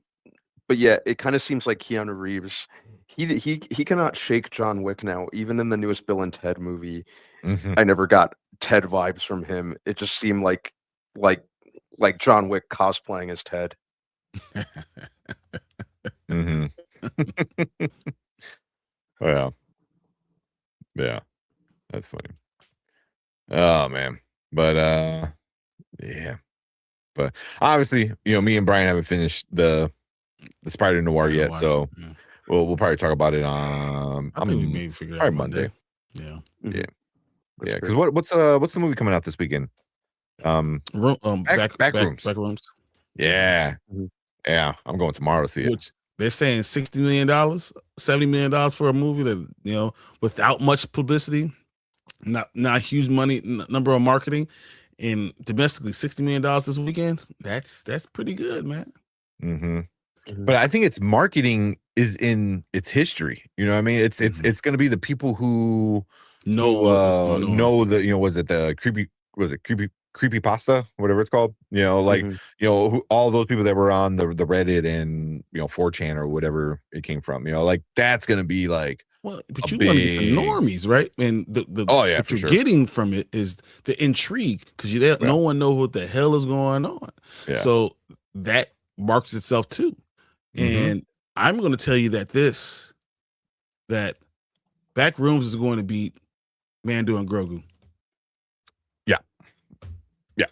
But yeah, it kind of seems like Keanu Reeves. He cannot shake John Wick now. Even in the newest Bill and Ted movie, I never got Ted vibes from him. It just seemed like John Wick cosplaying as Ted. Yeah. Yeah, that's funny. Oh man, but yeah, but obviously, me and Brian haven't finished the Spider Noir yet, so we'll probably talk about it on. I think we maybe figure it out probably Monday. Yeah, yeah. Because what's the movie coming out this weekend? Backrooms. Yeah, yeah. I'm going tomorrow to see it. Which they're saying $60 million, $70 million for a movie that without much publicity, not a huge money number of marketing, and domestically $60 million this weekend. That's pretty good, man. But I think its marketing is in its history. You know what I mean? It's going to be the people who know the was it the creepy pasta, whatever it's called, who, all those people that were on the Reddit and 4chan or whatever it came from, like that's gonna be like, well, but you want to get the normies, right? And what you're getting from it is the intrigue, because no one knows what the hell is going on. So that marks itself too. And I'm going to tell you that Backrooms is going to beat Mando and Grogu. Yeah,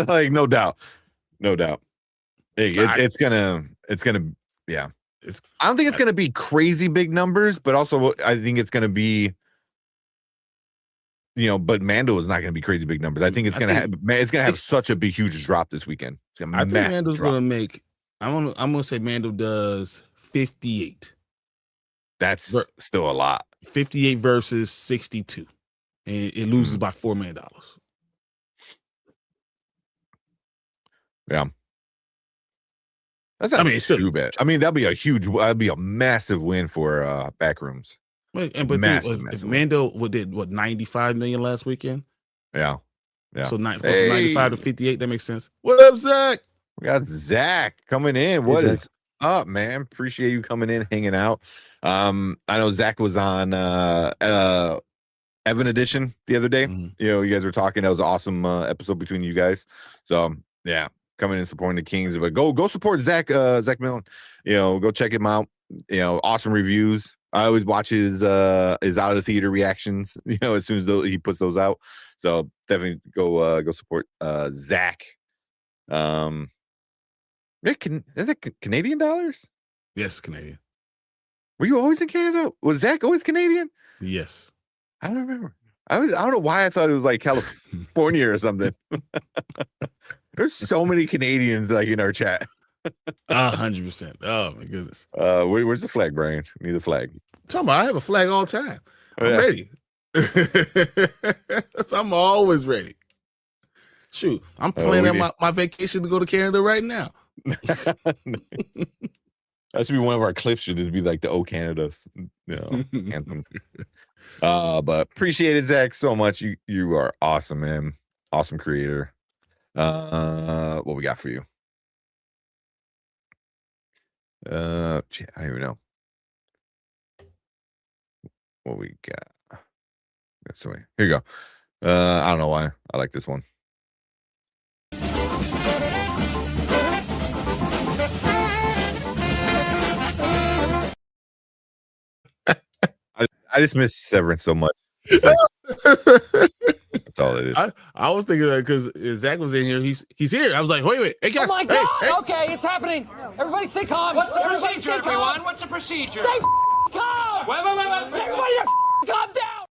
like no doubt. It's gonna. Yeah, I don't think it's gonna be crazy big numbers, but also I think it's gonna be. But Mando is not gonna be crazy big numbers. I think it's gonna have such a big huge drop this weekend. I think Mando's gonna make. I'm gonna say Mando does 58. That's still a lot. 58 versus 62, and it loses by $4 million. Yeah, that's not it's too bad. I mean, that'd be a massive win for Backrooms. But massive Mando did 95 million last weekend. Yeah. So 95 to 58. That makes sense. What up, Zach? We got Zach coming in. What is up, man? Appreciate you coming in, hanging out. I know Zach was on Evan Edition the other day. You guys were talking. That was an awesome episode between you guys. So yeah, coming in supporting the Kings. But go support Zach Millen. Go check him out. Awesome reviews. I always watch his out of theater reactions, as soon as he puts those out. So definitely go support Zach. Is that Canadian dollars? Yes, Canadian. Were you always in Canada? Was Zach always Canadian? Yes. I don't remember. I don't know why I thought it was like California or something. There's so many Canadians like in our chat. 100%. Oh my goodness. Where's the flag, Brian? Need the flag. Talking about, I have a flag all the time. I'm ready. I'm always ready. Shoot, I'm planning my vacation to go to Canada right now. That should be one of our clips. Should just be like the "Oh Canada" anthem. But appreciate it, Zach, so much. You are awesome, man. Awesome creator. What we got for you? I don't even know what we got. Here you go. I don't know why I like this one. I just miss Severance so much. That's all it is. I was thinking that because Zach was in here. He's here. I was like, wait. Hey, guys. Oh my God. Hey. Okay, it's happening. Everybody stay calm. What's the procedure, everyone? What's the procedure? Stay calm. Wait. Everybody calm down.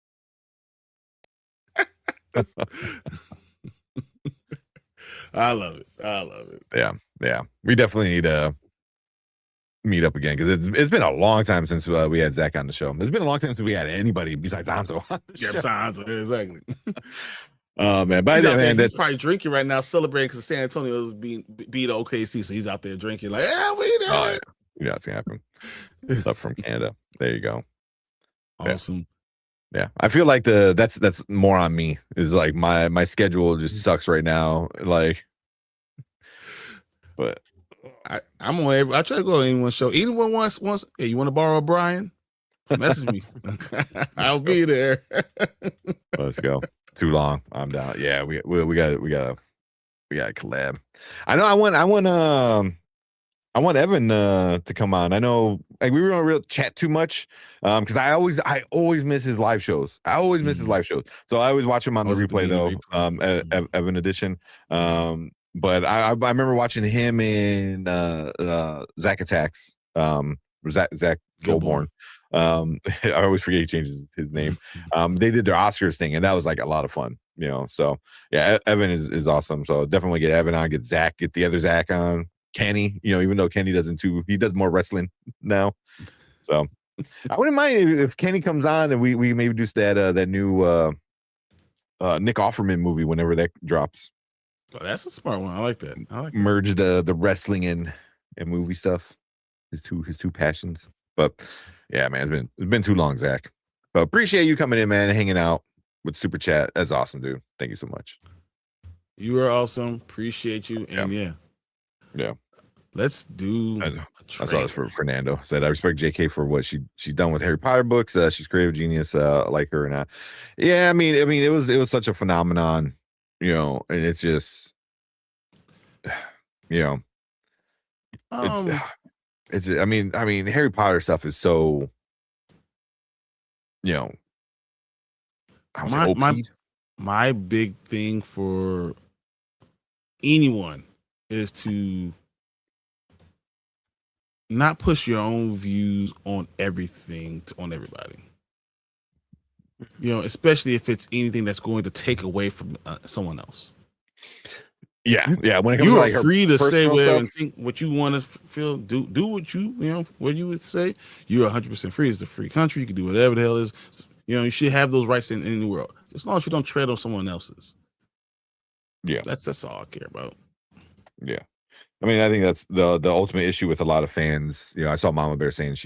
I love it. Yeah. We definitely need to meet up again, because it's been a long time since we had Zach on the show. It's been a long time since we had anybody besides Hanzo on the show. Hanzo, exactly. Oh man, by the man, he's probably drinking right now, celebrating because San Antonio is beat OKC, so he's out there drinking like, yeah, we know it. You know what's gonna happen. Stuff from Canada. There you go. Awesome. Yeah, I feel like that's more on me. Is like my schedule just sucks right now. Like, but I'm on I try to go to anyone's show. Anyone wants. Hey, you want to borrow a Brian? Message me. I'll be there. Let's go. Too long. I'm down. Yeah, we got a collab. I know. I want I want Evan to come on. I know like we don't really chat too much because I always miss his live shows. I always miss his live shows, so I always watch him on the replay though. Evan edition. But I remember watching him in Zach Attacks. Zach Goldborn. I always forget he changes his name. They did their Oscars thing, and that was like a lot of fun. You know, so yeah, Evan is awesome. So definitely get Evan on, get Zach, get the other Zach on. Kenny, you know, even though Kenny he does more wrestling now. So I wouldn't mind if Kenny comes on and we maybe do that new Nick Offerman movie whenever that drops. Oh, that's a smart one. I like that. Merge the wrestling and movie stuff. His two passions. But yeah, man, it's been too long, Zach. But appreciate you coming in, man, and hanging out with Super Chat. That's awesome, dude. Thank you so much. You are awesome. Appreciate you. And yeah. Let's do. That's all for Fernando. Said I respect JK for what she's done with Harry Potter books. She's creative genius. I like her and yeah. I mean, it was such a phenomenon, you know, and it's just, you know, it's. I mean, Harry Potter stuff is so, you know, my big thing for anyone is to not push your own views on everything on everybody. You know, especially if it's anything that's going to take away from someone else. Yeah. When it comes you to are like free to say whatever and stuff, think what you want to feel. Do what what you would say. You're 100% free. It's a free country. You can do whatever the hell it is. You know, you should have those rights in the world, as long as you don't tread on someone else's. Yeah, that's all I care about. Yeah. I mean, I think that's the ultimate issue with a lot of fans. You know, I saw Mama Bear saying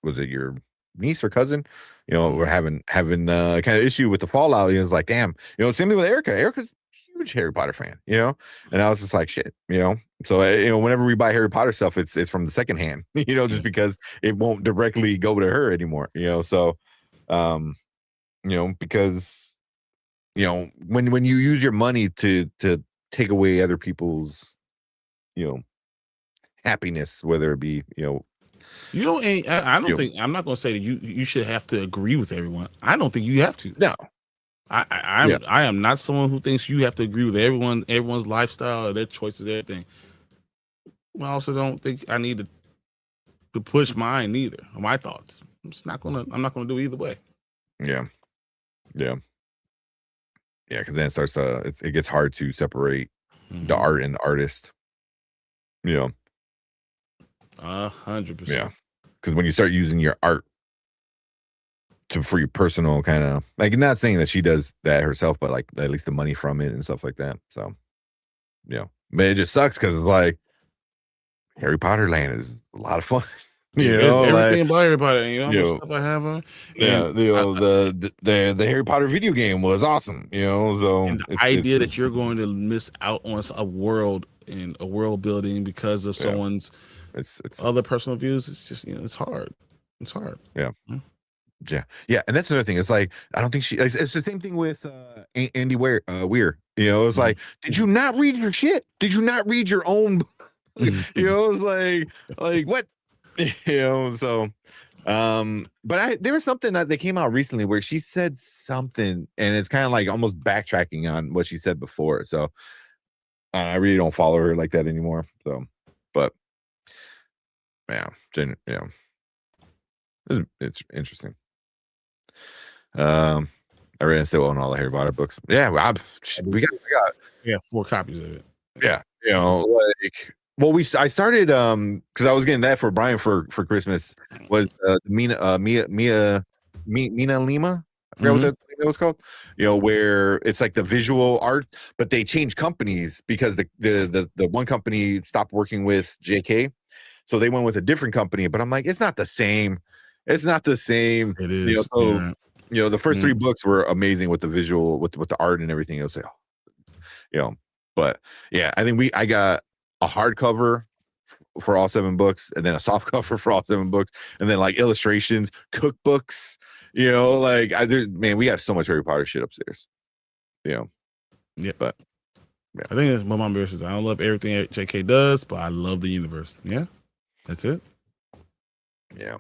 was it your niece or cousin? You know, we're having kind of issue with the Fallout. He was like, damn, you know, same thing with Erica. Erica's a huge Harry Potter fan, you know, and I was just like, shit, you know. So you know, whenever we buy Harry Potter stuff, it's from the second hand, you know, just because it won't directly go to her anymore, you know. So, you know, because you know, when you use your money to take away other people's, you know, happiness, whether it be, you know, I don't think, I'm not going to say that you should have to agree with everyone. I don't think you have to. No, I am not someone who thinks you have to agree with everyone's lifestyle or their choices, everything. Well, I also don't think I need to push mine either, or my thoughts. I'm not gonna do either way. Yeah. Because then it gets hard to separate the art and the artist. You know, 100%. Yeah, because when you start using your art for your personal kind of, like, not saying that she does that herself, but like at least the money from it and stuff like that. So, yeah, but it just sucks because it's like Harry Potter Land is a lot of fun. You know, everything about Harry Potter. You know, stuff I have on. The Harry Potter video game was awesome. You know, so and the idea that you're going to miss out on a world and a world building because of someone's other personal views, it's just, you know, it's hard. It's hard. Yeah. And that's another thing. It's like, I don't think it's the same thing with Andy Weir. You know, it's like, did you not read your shit? Did you not read your own? You know, it's like what? You know, so but there was something that came out recently where she said something, and it's kind of like almost backtracking on what she said before. So I really don't follow her like that anymore. So, but yeah, it's interesting. I read still own all the Harry Potter books. Yeah, we got 4 copies of it. Yeah, you know, like. Well, I started because I was getting that for Brian for Christmas, was Mina Lima. I forgot what that was called. You know, where it's like the visual art, but they changed companies because the one company stopped working with JK, so they went with a different company. But I'm like, it's not the same. It's not the same. It is. You know, so, you know, the first 3 books were amazing with the visual, with the art and everything. It was like, you know, but yeah, I think I got a hardcover for all 7 books, and then a soft cover for all 7 books, and then like illustrations, cookbooks, you know, like we have so much Harry Potter shit upstairs, you know. Yeah, but I think that's what my beer says. I don't love everything JK does, but I love the universe. Yeah, that's it. Yeah.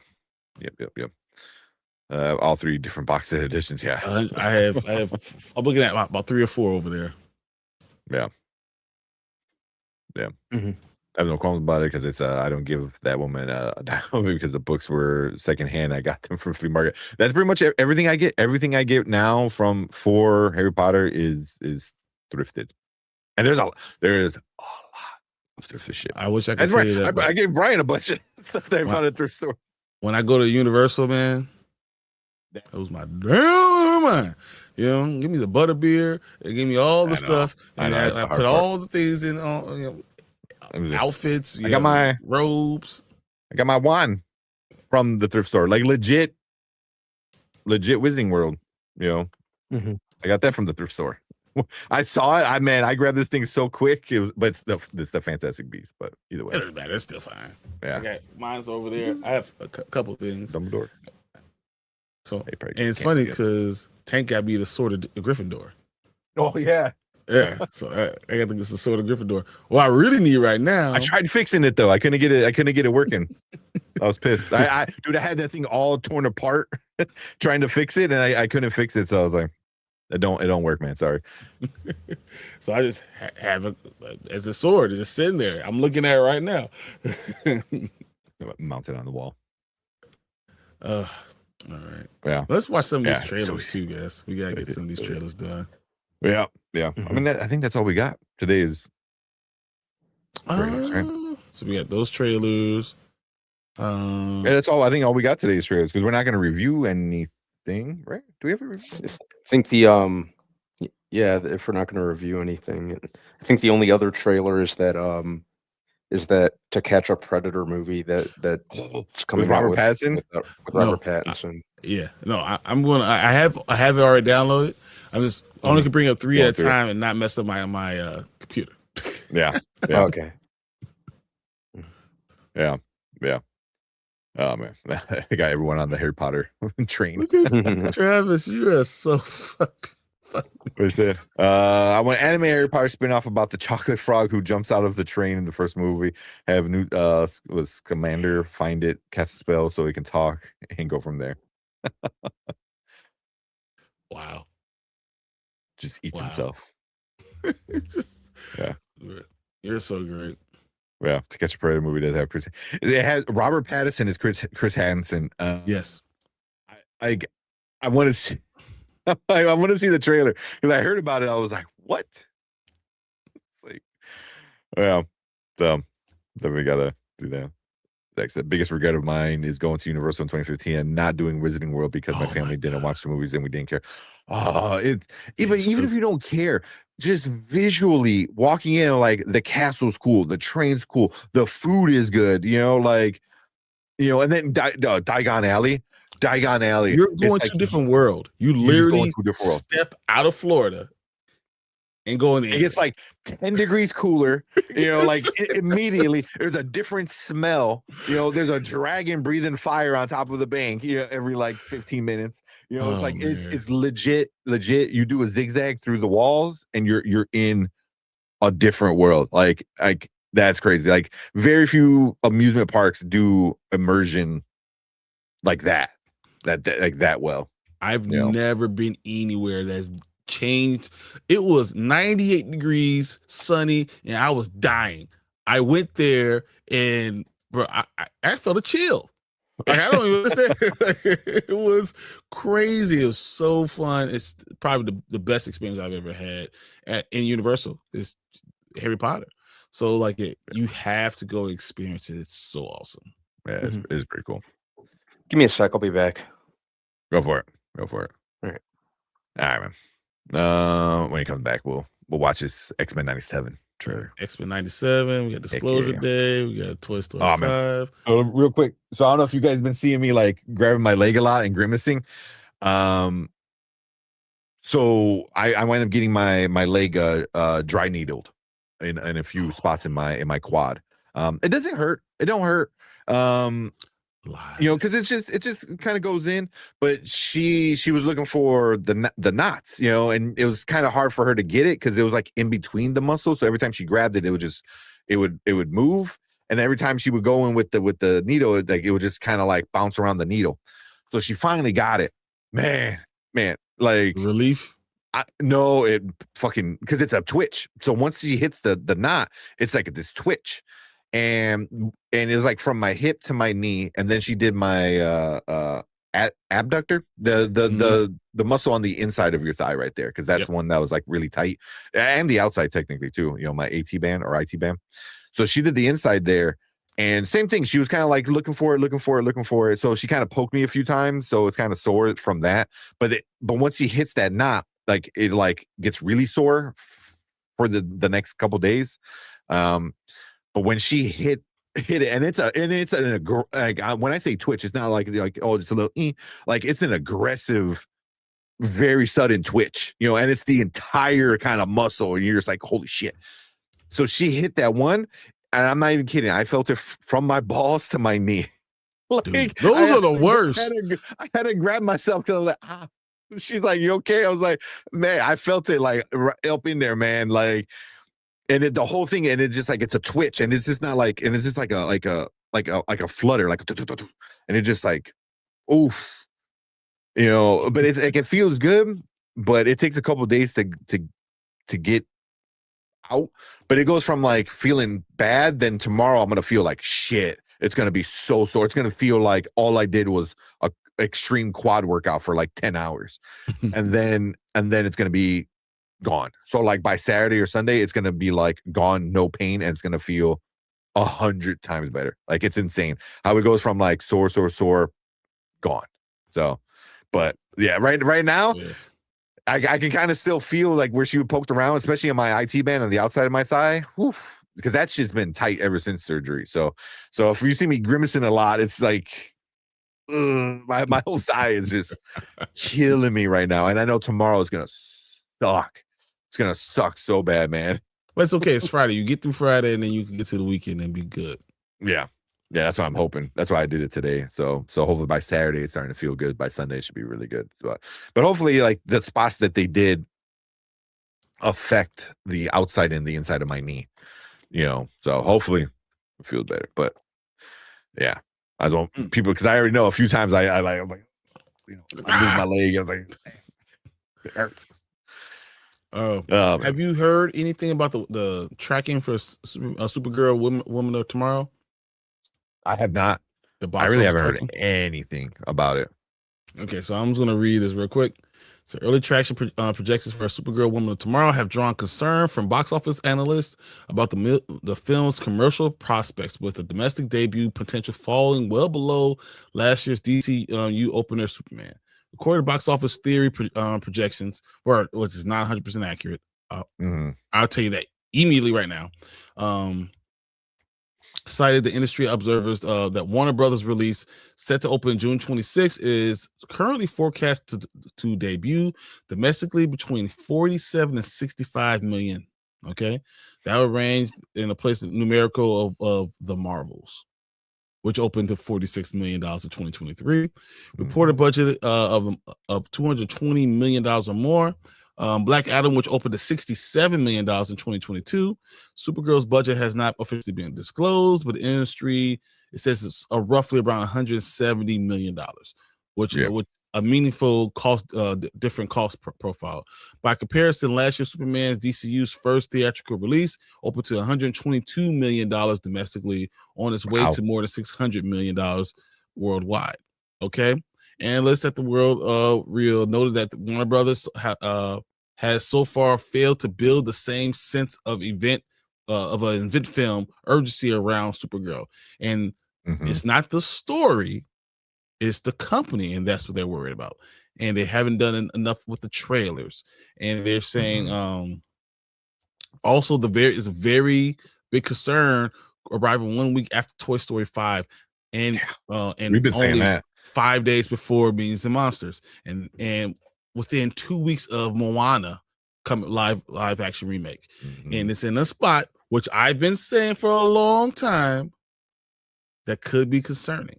Yep. All 3 different box set editions. Yeah. I have. I'm looking at about 3 or 4 over there. Yeah. Mm-hmm. I have no qualms about it because it's I don't give that woman a dime because the books were secondhand. I got them from flea market. That's pretty much everything I get. Everything I get now for Harry Potter is thrifted, and there is a lot of thrifted shit. I wish I could That's tell right. you that. I gave Brian a bunch of stuff that I found at thrift store. When I go to Universal, man, that was my damn mind. You know, give me the butter beer, and give me all the stuff, and I put all the things in. Outfits. I got my robes. I got my wine from the thrift store, like legit Wizarding World. You know, I got that from the thrift store. I saw it. I grabbed this thing so quick. But it's the Fantastic Beast. But either way, it doesn't matter. It's still fine. Yeah, okay, mine's over there. I have a couple things. Dumbledore. So, and it's funny because Tank got me the Sword of Gryffindor. Oh yeah. Yeah, so I got to get the Sword of Gryffindor. What I really need right now. I tried fixing it though. I couldn't get it working. I was pissed. I had that thing all torn apart trying to fix it, and I couldn't fix it. So I was like, it don't work, man. Sorry. So I just have it as a sword. It's just sitting there. I'm looking at it right now. Mounted on the wall. All right. Yeah. Let's watch some of these trailers too, guys. We gotta get some of these trailers done. Yeah. I mean, I think that's all we got today. Is right? So we got those trailers. Yeah, that's all. I think all we got today is trailers because we're not going to review anything, right? Do we ever review? I think if we're not going to review anything, I think the only other trailer is that To Catch a Predator movie that's coming with Robert Pattinson. With Robert Pattinson. I'm going. I have it already downloaded. I'm just only can bring up 3 at a time and not mess up my computer. Yeah. Okay. Yeah. Oh man, I got everyone on the Harry Potter train. Travis, you are so fucking funny. What's it? I want an anime Harry Potter spinoff about the chocolate frog who jumps out of the train in the first movie. Have new was Commander find it, cast a spell so he can talk and go from there. Wow. Just eats himself. You're so great. Yeah, To Catch a Predator movie does have Chris. It has Robert Pattinson as Chris Hansen. Yes, I want to see. I want to see the trailer because I heard about it. I was like, "What?" It's like, well, so then we gotta do that. That's the biggest regret of mine is going to Universal in 2015 and not doing Wizarding World because my family didn't watch the movies and we didn't care. Even if you don't care, just visually walking in, like the castle's cool, the train's cool, the food is good, and then Diagon Alley. You're going to a different world. You literally step out of Florida and go in there. It gets like 10 degrees cooler, immediately there's a different smell. There's a dragon breathing fire on top of the bank, every like 15 minutes. It's legit. You do a zigzag through the walls and you're in a different world. Like that's crazy. Like very few amusement parks do immersion like that well. I've never been anywhere that's changed. It was 98 degrees, sunny, and I was dying. I went there and bro, I felt a chill. Like, I don't even understand. It was crazy. It was so fun. It's probably the best experience I've ever had in Universal. It's Harry Potter. So like you have to go experience it. It's so awesome. Yeah, it's pretty cool. Give me a sec. I'll be back. Go for it. All right, man. When he comes back, we'll watch his X-Men 97 trailer. X-Men 97. We got Disclosure Day. We got Toy Story 5. Man. Real quick. So I don't know if you guys been seeing me like grabbing my leg a lot and grimacing. So I wind up getting my leg dry needled in a few spots in my quad. It doesn't hurt. It don't hurt. Lies. You know, because it just kind of goes in. But she was looking for the knots, you know, and it was kind of hard for her to get it because it was like in between the muscles. So every time she grabbed it, it would move, and every time she would go in with the needle, it would just kind of like bounce around the needle. So she finally got it, man, like relief. No, it fucking because it's a twitch. So once she hits the knot, it's like this twitch. And it was like from my hip to my knee, and then she did my abductor, the muscle on the inside of your thigh right there, because that's one that was like really tight, and the outside technically too. You know, my AT band or IT band. So she did the inside there, and same thing. She was kind of like looking for it. So she kind of poked me a few times, so it's kind of sore from that. But once he hits that knot, like it like gets really sore for the next couple days. But when she hit it, and when I say twitch, it's not like oh, just a little like it's an aggressive, very sudden twitch, you know, and it's the entire kind of muscle, and you're just like, holy shit. So she hit that one, and I'm not even kidding. I felt it from my balls to my knee. Like, dude, those are the worst. I had to grab myself because I was like, ah. She's like, you okay? I was like, man, I felt it like up in there, man, like. And the whole thing, and it's just like it's a twitch, and it's just not like, and it's just like a flutter, like, and it just like, oof, you know. But it's like it feels good, but it takes a couple of days to get out. But it goes from like feeling bad, then tomorrow I'm gonna feel like shit. It's gonna be so sore. It's gonna feel like all I did was a extreme quad workout for like 10 hours, and then it's gonna be gone. So like by Saturday or Sunday, it's gonna be like gone, no pain, and it's gonna feel 100 times better. Like it's insane how it goes from like sore, gone. So, but yeah, right now, I can kind of still feel like where she poked around, especially on my IT band on the outside of my thigh, because that's just been tight ever since surgery. So if you see me grimacing a lot, it's like my whole thigh is just killing me right now, and I know tomorrow is gonna suck. It's gonna suck so bad, man. But it's okay. It's Friday. You get through Friday, and then you can get to the weekend and be good. Yeah, that's what I'm hoping. That's why I did it today. So hopefully by Saturday it's starting to feel good. By Sunday it should be really good. But hopefully, like the spots that they did affect the outside and the inside of my knee. You know, so hopefully it feels better. But yeah, I don't people because I already know a few times I'm like, you know, I move my leg. I was like, it hurts. Have you heard anything about the tracking for Supergirl Woman of Tomorrow? I have not. I really haven't heard anything about it. Okay, so I'm just going to read this real quick. So early traction projections for Supergirl Woman of Tomorrow have drawn concern from box office analysts about the film's commercial prospects, with the domestic debut potential falling well below last year's DCU opener Superman. According to box office theory projections, which is not 100% accurate, I'll tell you that immediately right now. Cited the industry observers that Warner Brothers release set to open June 26 is currently forecast to debut domestically between 47 and 65 million. Okay, that would range in a place numerical of the Marvels, which opened to $46 million in 2023. Reported budget of $220 million or more. Black Adam, which opened to $67 million in 2022. Supergirl's budget has not officially been disclosed, but the industry, it says it's roughly around $170 million, which a meaningful cost, different cost profile. By comparison, last year Superman's DCU's first theatrical release opened to $122 million domestically, on its way to more than $600 million worldwide. Okay, analysts at the World Reel noted that Warner Brothers has so far failed to build the same sense of an event film urgency around Supergirl, and it's not the story. It's the company, and that's what they're worried about. And they haven't done enough with the trailers. And they're saying also is a very big concern arriving 1 week after Toy Story 5. And we've been saying that 5 days before Beings and Monsters. And within 2 weeks of Moana coming live action remake. And it's in a spot which I've been saying for a long time that could be concerning.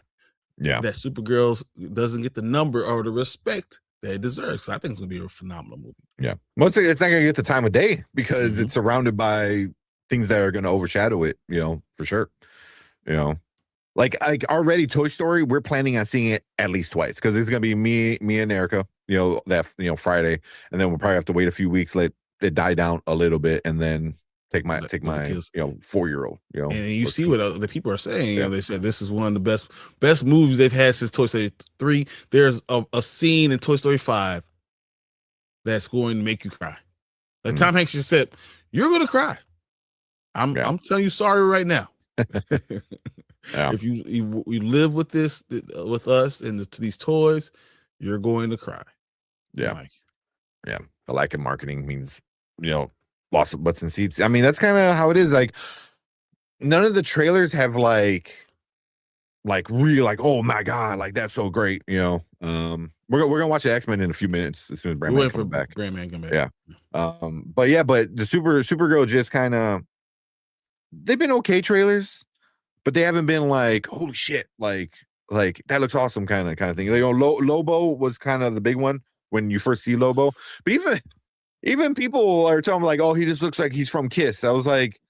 Yeah. that Supergirl doesn't get the number or the respect that it deserves. I think it's gonna be a phenomenal movie. Yeah. Well, it's not gonna get the time of day because Mhm. it's surrounded by things that are gonna overshadow it, for sure. Like already Toy Story, we're planning on seeing it at least twice because it's gonna be me and Erica, that Friday, and then we'll probably have to wait a few weeks, let it die down a little bit, and then take my Let the kids- 4-year-old, And you let's see what the people are saying. Yeah. They said this is one of the best movies they've had since Toy Story 3. There's a scene in Toy Story 5 that's going to make you cry. Like Tom Hanks just said, "You're going to cry." I'm telling you, sorry right now. Yeah. If you live with this with us and these toys, you're going to cry. Yeah. Like, Yeah. The lack of marketing means, loss of butts and seats. I mean, that's kind of how it is. Like, none of the trailers have like really like, oh my God, like that's so great. We're gonna watch the X-Men in a few minutes as soon as Brandman comes back. Brandman come back. Yeah. But the Supergirl just kind of, they've been okay trailers, but they haven't been like, holy shit, like that looks awesome kind of thing. Lobo was kind of the big one when you first see Lobo, but even people are telling me like, oh, he just looks like he's from Kiss. I was like,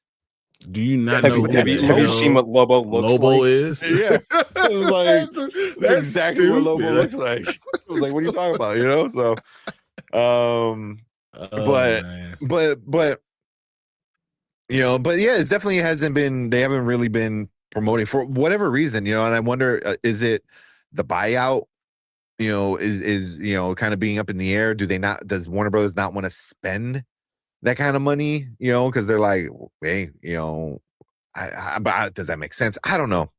do you not Have know? you seen what Lobo looks Lobo like? is? Yeah, it was like that's exactly what Lobo stupid. looks like. I was like, what are you talking about? So, Man. but yeah, it definitely hasn't been. They haven't really been promoting for whatever reason, and I wonder, is it the buyout? Is kind of being up in the air? Does Warner Brothers not want to spend that kind of money? Because they're like, hey, does that make sense? I don't know.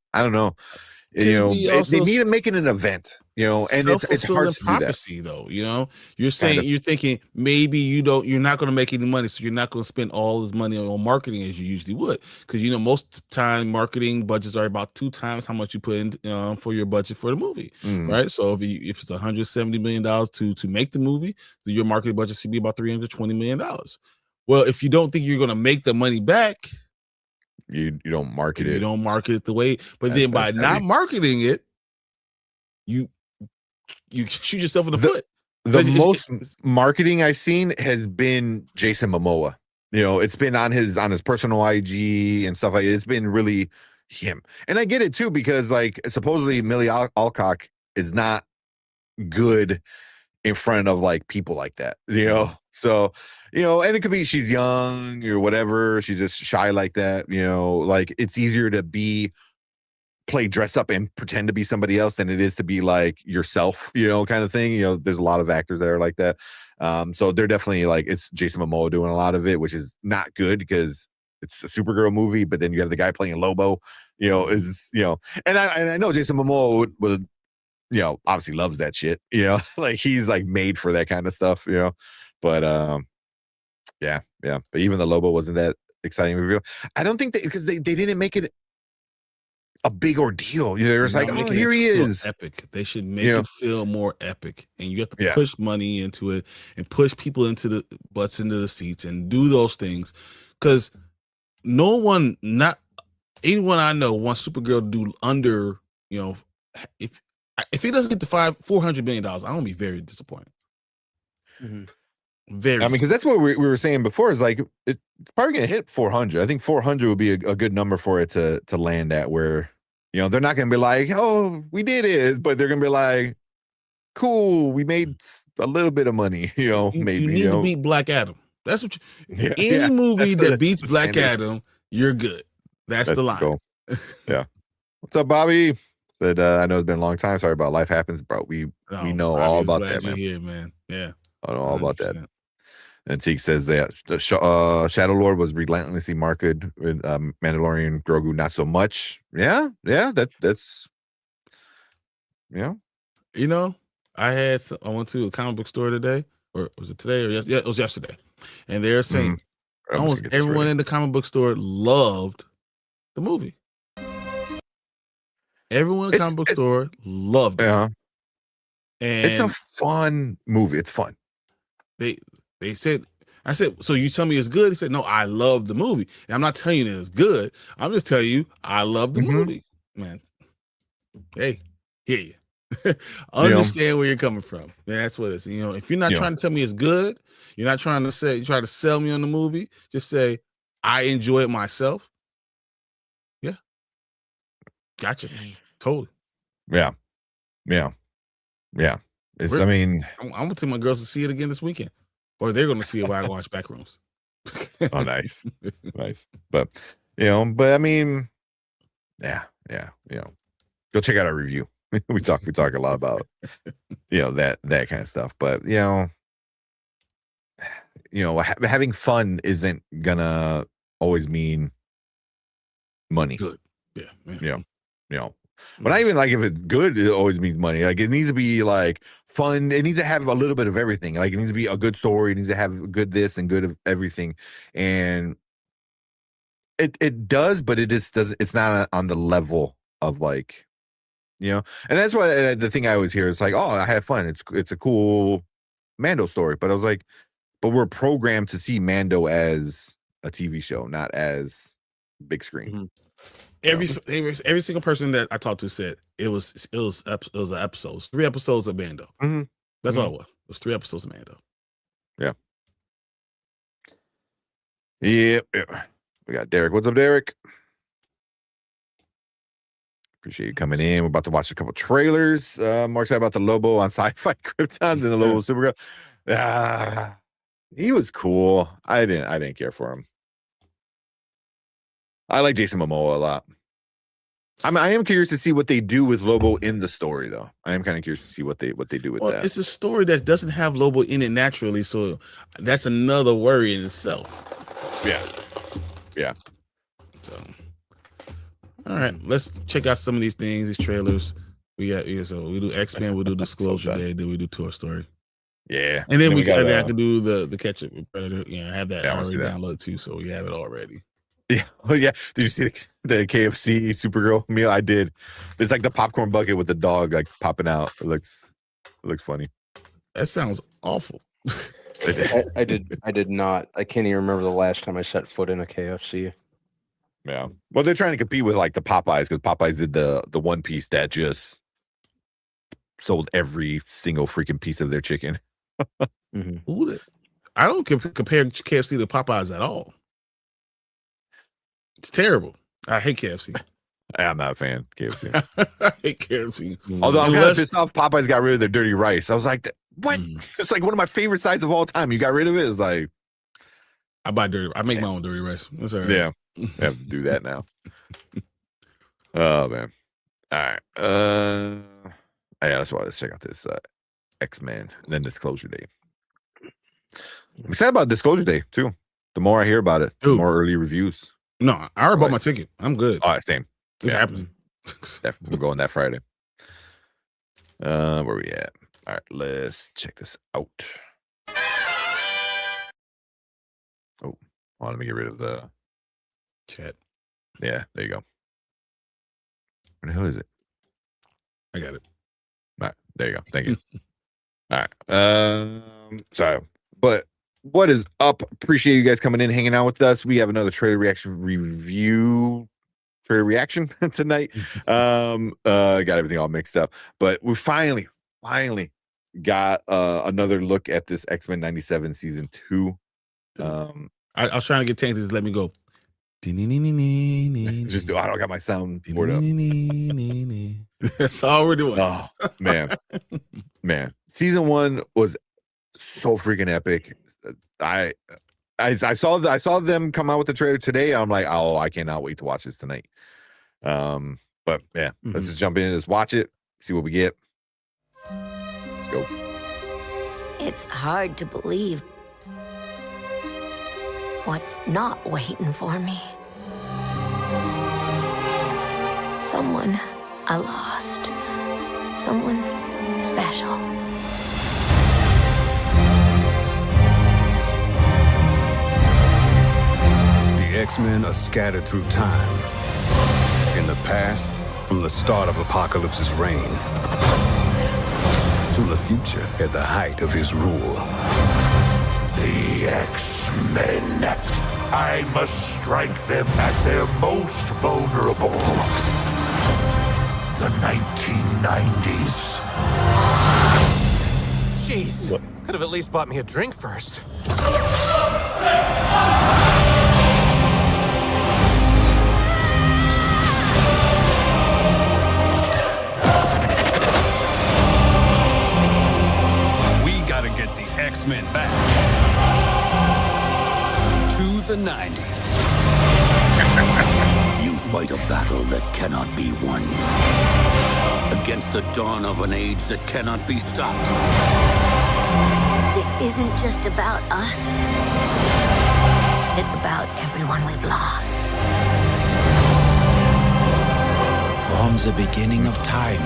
They need to make it an event, and it's hard to prophecy, do that. though. You're saying you're thinking maybe you're not going to make any money, so you're not going to spend all this money on marketing as you usually would, because most time marketing budgets are about 2 times how much you put in for your budget for the movie, right? So if it's $170 million to make the movie, then your marketing budget should be about $320 million. Well, if you don't think you're going to make the money back, you don't market it. You don't market it the way, but then by not marketing it, you shoot yourself in the foot. The most marketing I've seen has been Jason Momoa. It's been on his personal IG and stuff like that. It's been really him, and I get it too because like supposedly Millie Alcock is not good in front of like people like that. So. And it could be she's young or whatever. She's just shy like that. Like it's easier to play dress up and pretend to be somebody else than it is to be like yourself, kind of thing. There's a lot of actors that are like that. So they're definitely like, it's Jason Momoa doing a lot of it, which is not good because it's a Supergirl movie, but then you have the guy playing Lobo, and I know Jason Momoa would obviously loves that shit, like he's like made for that kind of stuff, but yeah. But even the Lobo wasn't that exciting reveal. I don't think because they didn't make it a big ordeal. There's like, oh, here he is. Epic. They should make it feel more epic, and you have to push money into it and push people into the butts into the seats and do those things, because not anyone I know wants Supergirl to do under. If he doesn't get to $400 million, I'm gonna be very disappointed. Mm-hmm. Because that's what we were saying before, is like it's probably gonna hit 400. I think 400 would be a good number for it to land at, where they're not gonna be like, oh, we did it, but they're gonna be like, cool, we made a little bit of money. Maybe you need to beat Black Adam. That's what any movie that beats Black Adam, you're good. That's the line. Cool. Yeah. What's up, Bobby? Said I know it's been a long time. Sorry about life happens, bro. We know all about that, man. Here, man. Yeah, I know all about that. And Teague says that Shadow Lord was relentlessly marketed with Mandalorian Grogu, not so much. Yeah, that's I went to a comic book store today, or was it today? Or it was yesterday, and they're saying almost everyone in the comic book store loved the movie. Everyone in the comic book store loved it. Yeah, and it's a fun movie. It's fun. They said, I said, so you tell me it's good? He said, no, I love the movie. And I'm not telling you that it's good. I'm just telling you I love the movie, man. Hey, hear you. Understand where you're coming from. And that's what it is. If you're not trying to tell me it's good, you're not trying to try to sell me on the movie, just say, I enjoy it myself. Yeah. Gotcha. Totally. Yeah. I'm gonna tell my girls to see it again this weekend. Or they're gonna see it while I watch Backrooms. Oh, nice. But I mean, yeah. Go check out our review. we talk a lot about that kind of stuff. But having fun isn't gonna always mean money. Good. Yeah. But not even like if it's good, it always means money. Like it needs to be like fun. It needs to have a little bit of everything. Like it needs to be a good story. It needs to have good this and good of everything. And it does, but it just doesn't. It's not on the level of like, and that's why the thing I always hear is like, oh, I had fun. It's a cool Mando story. But I was like, but we're programmed to see Mando as a TV show, not as big screen. Mm-hmm. Every single person that I talked to said it was an episode. 3 episodes of Mando. Mm-hmm. That's all it was. It was 3 episodes of Mando. Yeah. We got Derek. What's up, Derek? Appreciate you coming in. We're about to watch a couple trailers. Mark's about the Lobo on Sci-Fi Krypton and the Lobo Supergirl. He was cool. I didn't care for him. I like Jason Momoa a lot. I am curious to see what they do with Lobo in the story, though. I am kind of curious to see what they do with that. It's a story that doesn't have Lobo in it naturally, so that's another worry in itself. Yeah. So, all right, let's check out some of these things, these trailers. We do X-Men, we'll do Disclosure Day, then we do Toy Story. Yeah, and then I can do the Catch Up with Predator. I have that already downloaded too, so we have it already. Yeah. Oh, yeah. Did you see the KFC Supergirl meal? I did. It's like the popcorn bucket with the dog like popping out. It looks funny. That sounds awful. I did not. I can't even remember the last time I set foot in a KFC. Yeah. Well, they're trying to compete with like the Popeyes because Popeyes did the one piece that just sold every single freaking piece of their chicken. Mm-hmm. Ooh, I don't compare KFC to Popeyes at all. It's terrible. I hate KFC. I'm not a fan of KFC. I hate KFC. Although I'm kind of pissed off Popeyes got rid of their dirty rice. I was like, what? It's like one of my favorite sides of all time. You got rid of it? It's like I make my own dirty rice. That's all right. Yeah. I have to do that now. Oh man. All right. Yeah, that's why let's check out this X-Men and then Disclosure Day. I'm excited about Disclosure Day too. The more I hear about it, the more early reviews. No, I already bought my ticket. I'm good. All right, same. It's happening. We're going that Friday. Where we at? All right, let's check this out. Oh, let me get rid of the chat. Yeah, there you go. Where the hell is it? I got it. All right, there you go. Thank you. All right. Sorry, but what is up? Appreciate you guys coming in, hanging out with us. We have another trailer reaction tonight. Got everything all mixed up, but we finally got another look at this X-Men 97 season 2. I was trying to get Tank to just let me go. Just I don't got my sound board up. That's all we're doing. Oh man, season 1 was so freaking epic. I saw them come out with the trailer today. I'm like, oh, I cannot wait to watch this tonight. But yeah, let's just jump in, let's watch it, see what we get. Let's go. It's hard to believe what's not waiting for me. Someone I lost. Someone special. The X-Men are scattered through time. In the past, from the start of Apocalypse's reign, to the future at the height of his rule. The X-Men. I must strike them at their most vulnerable. the 1990s. Jeez. Could have at least bought me a drink first. We gotta get the X-Men back to the 90s. You fight a battle that cannot be won. Against the dawn of an age that cannot be stopped. This isn't just about us. It's about everyone we've lost. From the beginning of time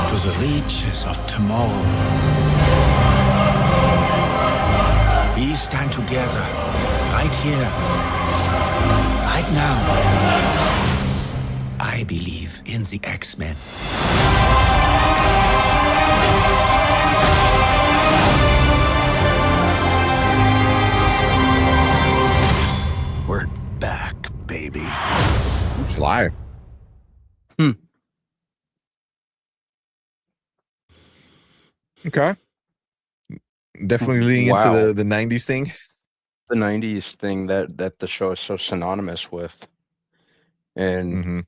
to the reaches of tomorrow, we stand together right here, right now. I believe in the X-Men. We're back, baby. July. Okay. Definitely leaning into the 90s thing. The 90s thing that the show is so synonymous with. And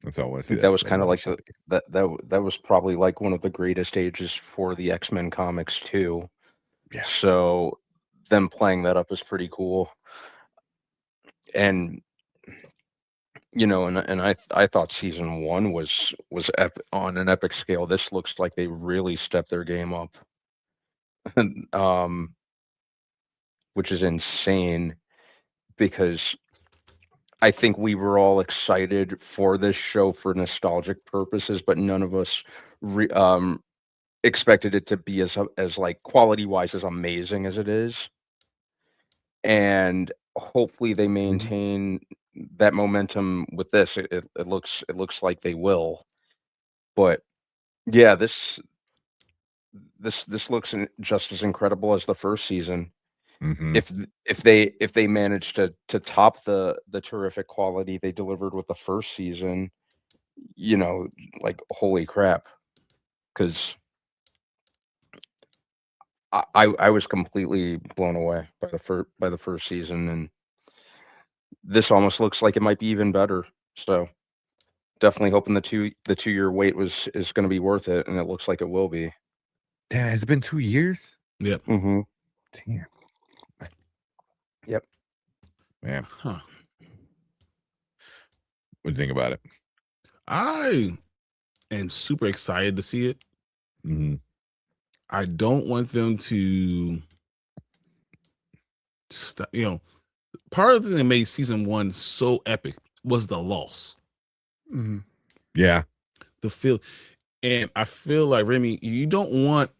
that's always that was kind of like that was probably like one of the greatest ages for the X-Men comics too. Yeah. So them playing that up is pretty cool. And and I thought season 1 was on an epic scale. This looks like they really stepped their game up. Which is insane because I think we were all excited for this show for nostalgic purposes, but none of us expected it to be as like quality wise as amazing as it is. And hopefully they maintain that momentum with this. It looks like they will. But yeah, this looks just as incredible as the first season. If they manage to top the terrific quality they delivered with the first season, like holy crap. Because I was completely blown away by the first season, and this almost looks like it might be even better. So definitely hoping the 2-year wait is going to be worth it, and it looks like it will be. Damn, has it been 2 years? Yep. Damn. Yep. Man. Huh. What do you think about it? I am super excited to see it. I don't want them to stop. Part of the thing that made season 1 so epic was the loss. Yeah. The feel, and I feel like Remy, you don't want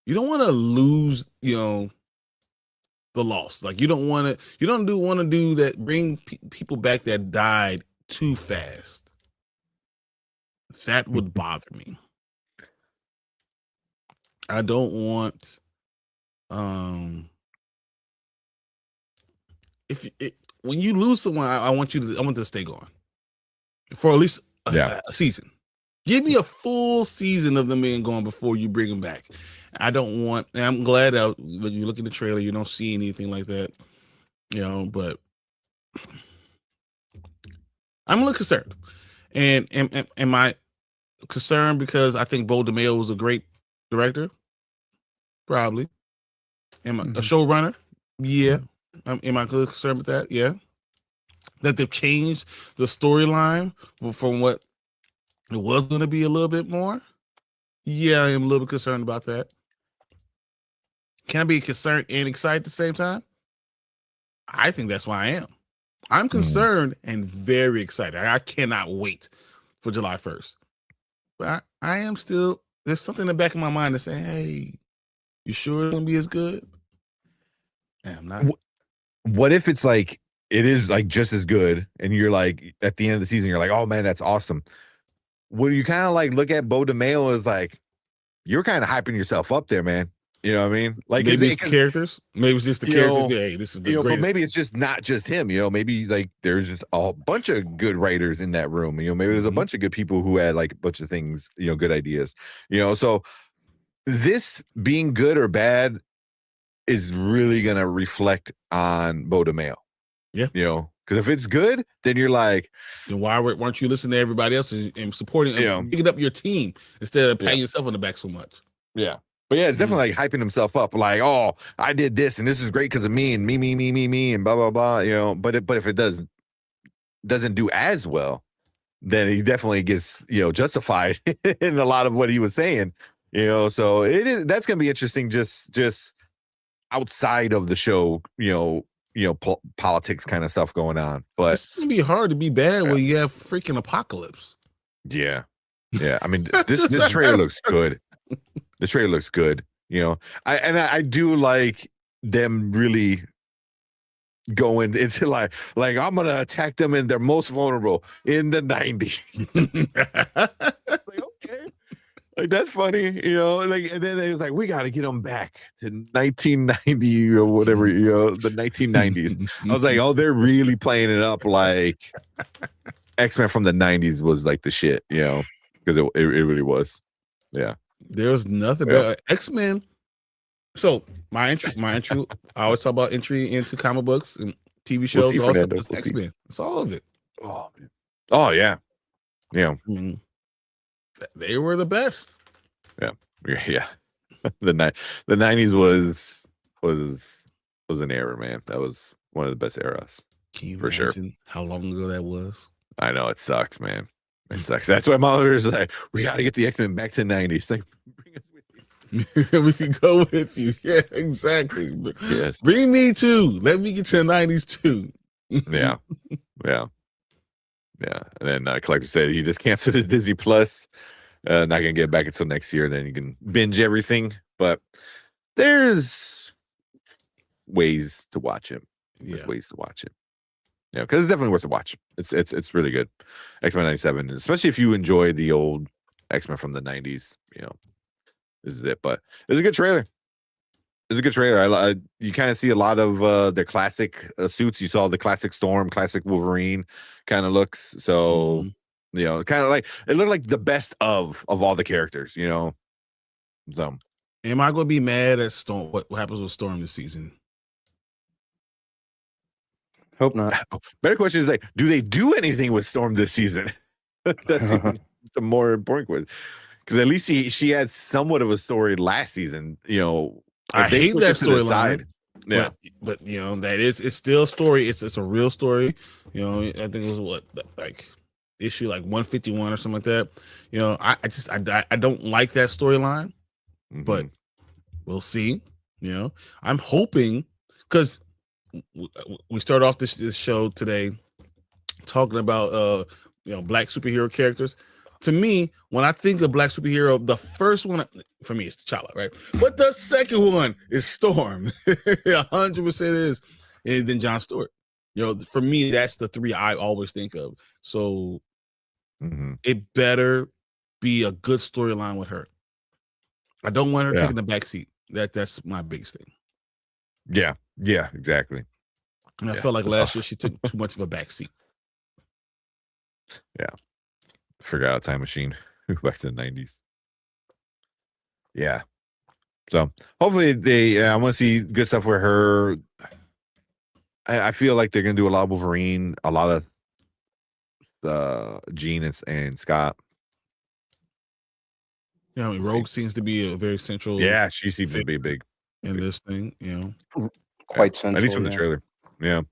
to lose, the loss. Like you don't want to do that. Bring people back that died too fast. That would bother me. I don't want. When you lose someone, I want them to stay gone for at least a season. Give me a full season of them being gone before you bring them back. I don't want, and I'm glad that when you look at the trailer, you don't see anything like that, but I'm a little concerned. And am I concerned because I think Bo DeMeo was a great director? Probably. Am I a showrunner? Yeah. Am I concerned with that? Yeah. That they've changed the storyline from what it was going to be a little bit more? Yeah, I am a little bit concerned about that. Can I be concerned and excited at the same time? I think that's why I am. I'm concerned and very excited. I cannot wait for July 1st. But I am still, there's something in the back of my mind that's saying, hey, you sure it's going to be as good? I'm not. What if it's like, it is like just as good, and you're like, at the end of the season, you're like, oh man, that's awesome. Will you kind of like look at Bo DeMeo as like, you're kind of hyping yourself up there, man? You know what I mean? Like maybe it's the characters. Maybe it's just the characters. Hey, this is the greatest. But maybe it's just not just him. Maybe like there's just a bunch of good writers in that room. Maybe there's a bunch of good people who had like a bunch of things. Good ideas. So this being good or bad is really gonna reflect on Bo DeMayo. Yeah. Because if it's good, then you're like, then why weren't you listening to everybody else and supporting, picking up your team instead of patting yourself on the back so much? Yeah. But yeah, it's definitely like hyping himself up, like, oh, I did this and this is great because of me and me and blah blah blah. But if it doesn't do as well, then he definitely gets justified in a lot of what he was saying. So that's gonna be interesting. Just outside of the show, politics kind of stuff going on. But it's gonna be hard to be bad when you have freaking apocalypse. Yeah. I mean, this trailer looks good. The trailer looks good. I do like them really going into like I'm gonna attack them in their most vulnerable in the 90s. Like, okay. Like that's funny, and then it was like we got to get them back to 1990 or whatever, the 1990s. I was like, oh, they're really playing it up like X-Men from the 90s was like the shit, because it really was. Yeah. There's nothing but X-Men. So my entry, I always talk about entry into comic books and TV shows. X-Men. It's all of it. Oh, man. Oh yeah. Yeah. I mean, they were the best. Yeah. The 90s was an era, man. That was one of the best eras. Can you for imagine sure. how long ago that was? I know it sucks, man. It sucks. That's why my mother is like, we got to get the X-Men back to the 90s. Like, bring us with you. We can go with you. Yeah, exactly. Yes. Bring me too. Let me get to the 90s too. Yeah. And then Collector said he just canceled his Disney Plus. Not gonna get back until next year. Then you can binge everything. But there's ways to watch it. There's ways to watch it. Because it's definitely worth a watch. It's really good. X-Men 97, especially if you enjoy the old X-Men from the 90s. This is it. But it's a good trailer. It's a good trailer. You kind of see a lot of their classic suits. You saw the classic Storm, classic Wolverine kind of looks. So, kind of like it looked like the best of all the characters. So, am I going to be mad at Storm? What happens with Storm this season? Hope not. Better question is like, do they do anything with Storm this season? That's a more important question. Because at least she had somewhat of a story last season. I hate that storyline. Yeah, but it's still a story. It's a real story. I think it was like issue like 151 or something like that. I don't like that storyline, but we'll see. I'm hoping because we start off this show today talking about black superhero characters. To me, when I think of black superhero, the first one for me is T'Challa, right? But the second one is Storm. 100% is, and then John Stewart. For me, that's the three I always think of. So it better be a good storyline with her. I don't want her taking the back seat. That's my biggest thing. Yeah, exactly. And I felt like last year she took too much of a back seat. Yeah. Figure out a time machine back to the 90s. Yeah. So hopefully I want to see good stuff with her. I feel like they're gonna do a lot of Wolverine, a lot of Jean and Scott. I mean, Rogue seems to be a very central. Yeah, she seems to be big in this thing. Quite central. At least from the trailer. Yeah.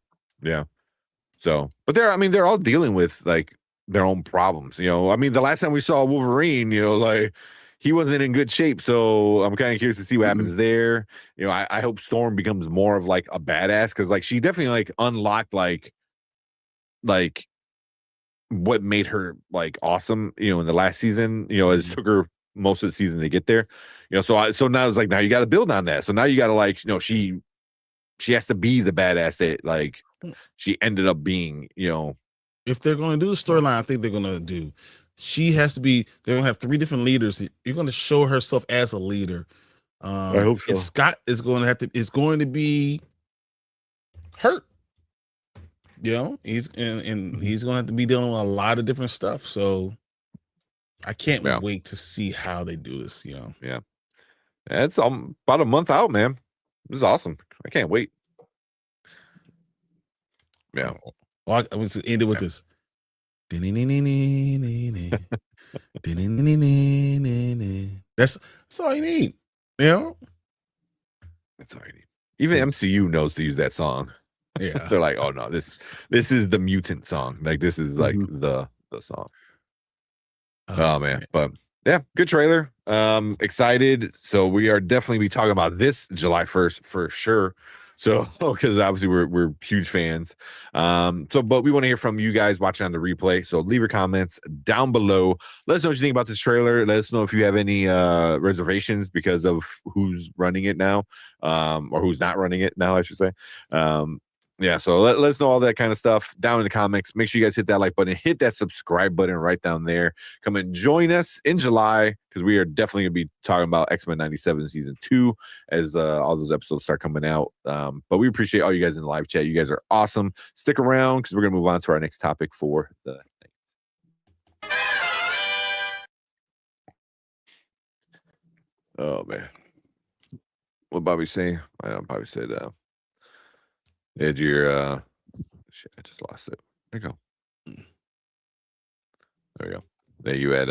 So, but they're all dealing with like their own problems. I mean, the last time we saw Wolverine, like he wasn't in good shape. So I'm kind of curious to see what happens there. I hope Storm becomes more of like a badass because like she definitely like unlocked like what made her like awesome. In the last season, it took her most of the season to get there. So now it's like now you got to build on that. So now you got to like she has to be the badass that like she ended up being. If they're going to do the storyline, I think they're going to do. She has to be. They're going to have three different leaders. You're going to show herself as a leader, I hope so. Scott is going to be hurt. You know, he's going to have to be dealing with a lot of different stuff. So I can't wait to see how they do this. You know, yeah, it's about a month out, man. This is awesome. I can't wait. Yeah. Well, I was ended with this. That's all you need. You know, that's all you need. Even MCU knows to use that song. Yeah, they're like, oh no, this is the mutant song. Like this is like the song. Oh man, but yeah, good trailer. Excited. So we are definitely be talking about this July 1st for sure. So because obviously we're huge fans. But we want to hear from you guys watching on the replay. So leave your comments down below. Let us know what you think about this trailer. Let us know if you have any reservations because of who's running it now, or who's not running it now, I should say. Yeah, so let us know all that kind of stuff down in the comments. Make sure you guys hit that like button, hit that subscribe button right down there. Come and join us in July because we are definitely going to be talking about X-Men 97 Season 2 as all those episodes start coming out. But we appreciate all you guys in the live chat. You guys are awesome. Stick around because we're going to move on to our next topic for the night. Oh, man. What Bobby say? I know Bobby said... Ed, your shit, I just lost it. There you go. There we go. There you had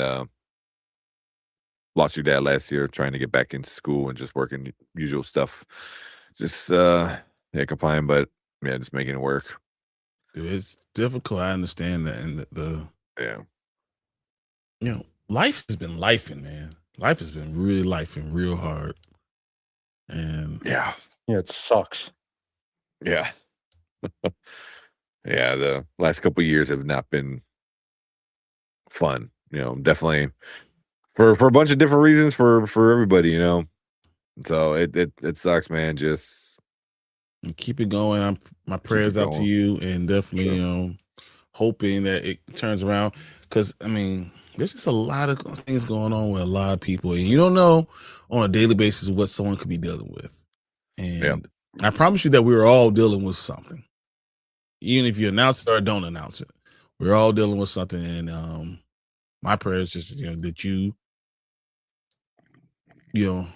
lost your dad last year trying to get back into school and just working usual stuff. Just complying, but yeah, just making it work. Dude, it's difficult. I understand that, and you know, life has been lifing, man. Life has been really lifing real hard. And yeah, it sucks. Yeah. Yeah, the last couple of years have not been fun. You know, definitely for a bunch of different reasons for everybody, you know. So it sucks, man. Just keep it going. My prayers out to you, and definitely, you know, hoping that it turns around. Because I mean, there's just a lot of things going on with a lot of people, and you don't know on a daily basis what someone could be dealing with. And I promise you that we're all dealing with something. Even if you announce it or don't announce it, we're all dealing with something. And my prayer is just, you know, that you know,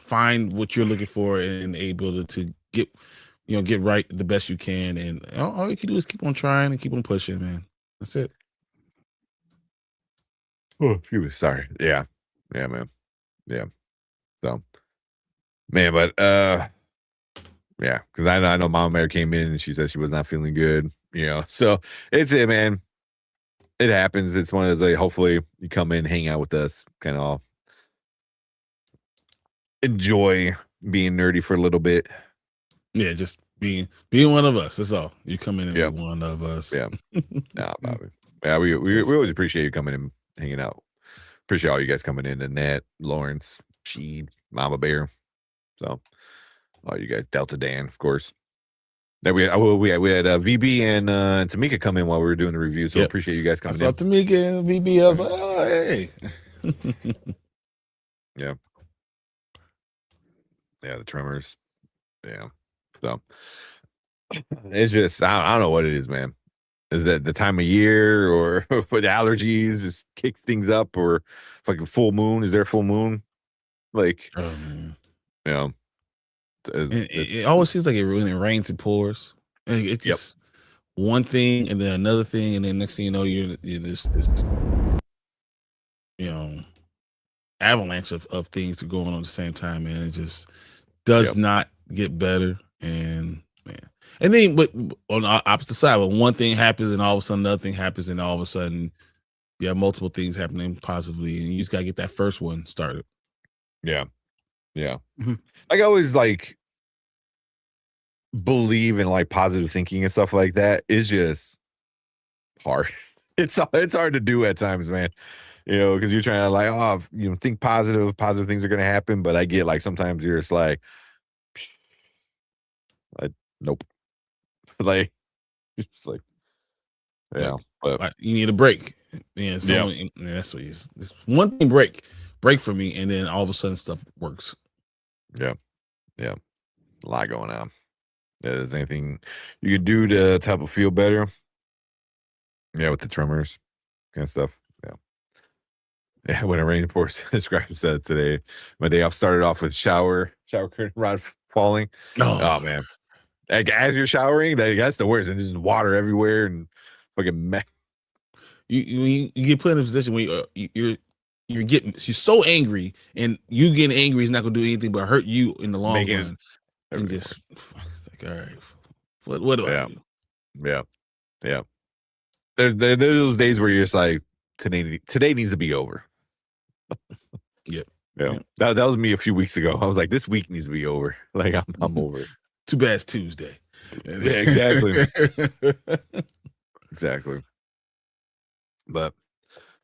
find what you're looking for and able to get right the best you can. And all you can do is keep on trying and keep on pushing, man. That's it. Oh, sorry. Yeah, man. Yeah. So, man, but yeah, because I know Mama Mary came in and she said she was not feeling good, you know. So it's it, man. It happens. It's one of those, like, hopefully you come in, hang out with us, kind of all enjoy being nerdy for a little bit. Yeah, just being one of us. That's all. You come in and be one of us. Yeah. Nah, Bobby. Yeah, we always appreciate you coming in, hanging out. Appreciate all you guys coming in. Annette, Lawrence, Sheed, Mama Bear. So all you guys, Delta Dan, of course. Then we had VB and Tamika come in while we were doing the review. So appreciate you guys coming in. I saw Tamika and VB. I was like, oh, hey. Yeah. Yeah, the tremors. Yeah. So it's just, I don't know what it is, man. Is that the time of year or for the allergies just kick things up, or fucking full moon? Is there a full moon? Like, you know. It always seems like when it rains, it pours. And it's just one thing and then another thing, and then next thing you know, you're this you know, avalanche of things are going on at the same time, man. It just does not get better. And man, and then but on the opposite side, when one thing happens and all of a sudden another thing happens, and all of a sudden you have multiple things happening positively, and you just gotta get that first one started. Yeah. Mm-hmm. Like I always believe in like positive thinking and stuff like that. It's just hard. It's hard to do at times, man. You know, because you're trying to like, think positive things are gonna happen. But I get like sometimes you're just like, nope. Like it's like, yeah. But you need a break. Yeah, that's what it's one thing break for me, and then all of a sudden stuff works. Yeah. Yeah. A lot going on. Is anything you can do to help it feel better? Yeah, with the tremors kind of stuff. Yeah. Yeah, when it rained, poor Scribe said today, my day off started off with shower curtain rod falling. Oh man. Like, as you're showering, that's the worst. And there's water everywhere and fucking mess. You get put in a position where you're so angry, and you getting angry is not gonna do anything but hurt you in the long run. And just it's like, all right, what do I do? Yeah. There's those days where you're just like, today needs to be over. Yeah. That was me a few weeks ago. I was like, this week needs to be over. Like I'm over it. Too bad it's Tuesday. Yeah, exactly. Exactly. But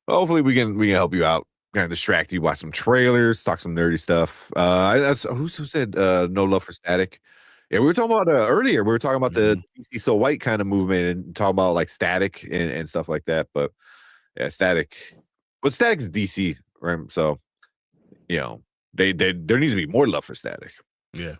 hopefully we can help you out, kind of distract you, watch some trailers, talk some nerdy stuff. That's who said no love for Static. Yeah, we were talking about earlier. We were talking about the DC So White kind of movement and talking about like Static and stuff like that. But yeah, Static is DC, right? So there needs to be more love for Static. Yeah.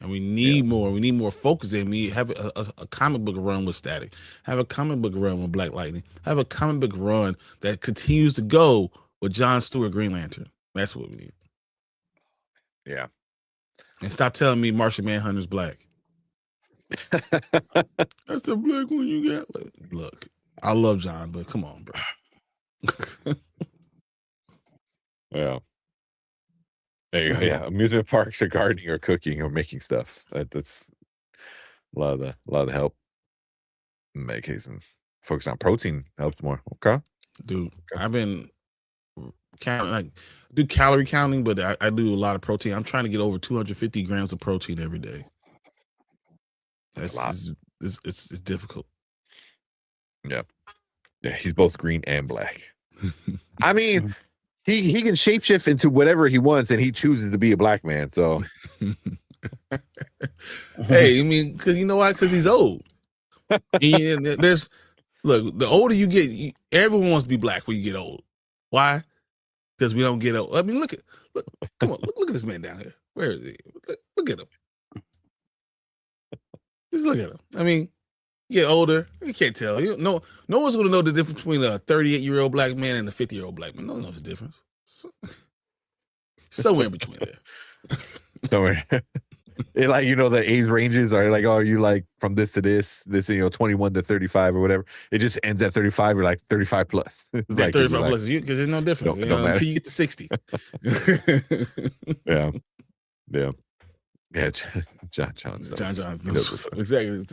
And we need more. We need more focus in. We have a comic book run with Static. Have a comic book run with Black Lightning. Have a comic book run that continues to go with John Stewart Green Lantern. That's what we need. Yeah. And stop telling me Martian Manhunter's black. That's the black one you got. Look, I love John, but come on, bro. Yeah. There you go. Yeah, amusement parks or gardening or cooking or making stuff. That's a lot of the help. Medication, focus on protein helps more. Okay, dude. I've been do calorie counting, but I do a lot of protein. I'm trying to get over 250 grams of protein every day. That's a lot. It's difficult. Yeah, he's both green and black. I mean. He can shapeshift into whatever he wants, and he chooses to be a black man. So, hey, I mean, because you know why? Because he's old. And look, the older you get, everyone wants to be black when you get old. Why? Because we don't get old. I mean, look, come on, look at this man down here. Where is he? Look at him. Just look at him. I mean, you get older, you can't tell. No one's going to know the difference between a 38-year-old black man and a 50-year-old black man. No one knows the difference. Somewhere in between there. Somewhere. Like, the age ranges are like, oh, you like from this to this, 21 to 35 or whatever. It just ends at 35. You're like 35 plus. Like 35 plus, because there's no difference until you get to 60. Yeah. John stuff. John knows exactly.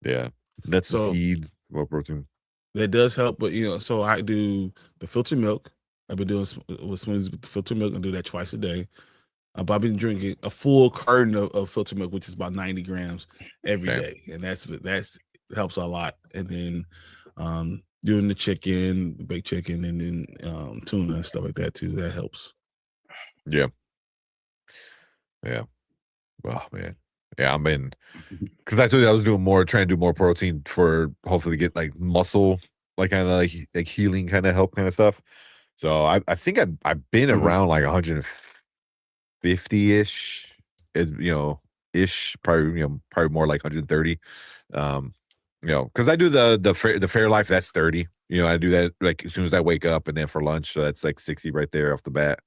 Yeah, nuts and seeds, more protein. That does help, but so I do the filtered milk. I've been doing with smoothies with the filtered milk. I do that twice a day. But I've been drinking a full carton of filtered milk, which is about 90 grams every day, and that's helps a lot. And then doing the baked chicken, and then tuna and stuff like that too. That helps. Yeah. Well, man. Yeah, I'm in because I told you I was trying to do more protein for hopefully get like muscle, like kind of like healing kind of help kind of stuff. So I think I've been around like 150-ish, ish, probably more like 130. Because I do the Fairlife, that's 30. I do that like as soon as I wake up, and then for lunch, so that's like 60 right there off the bat.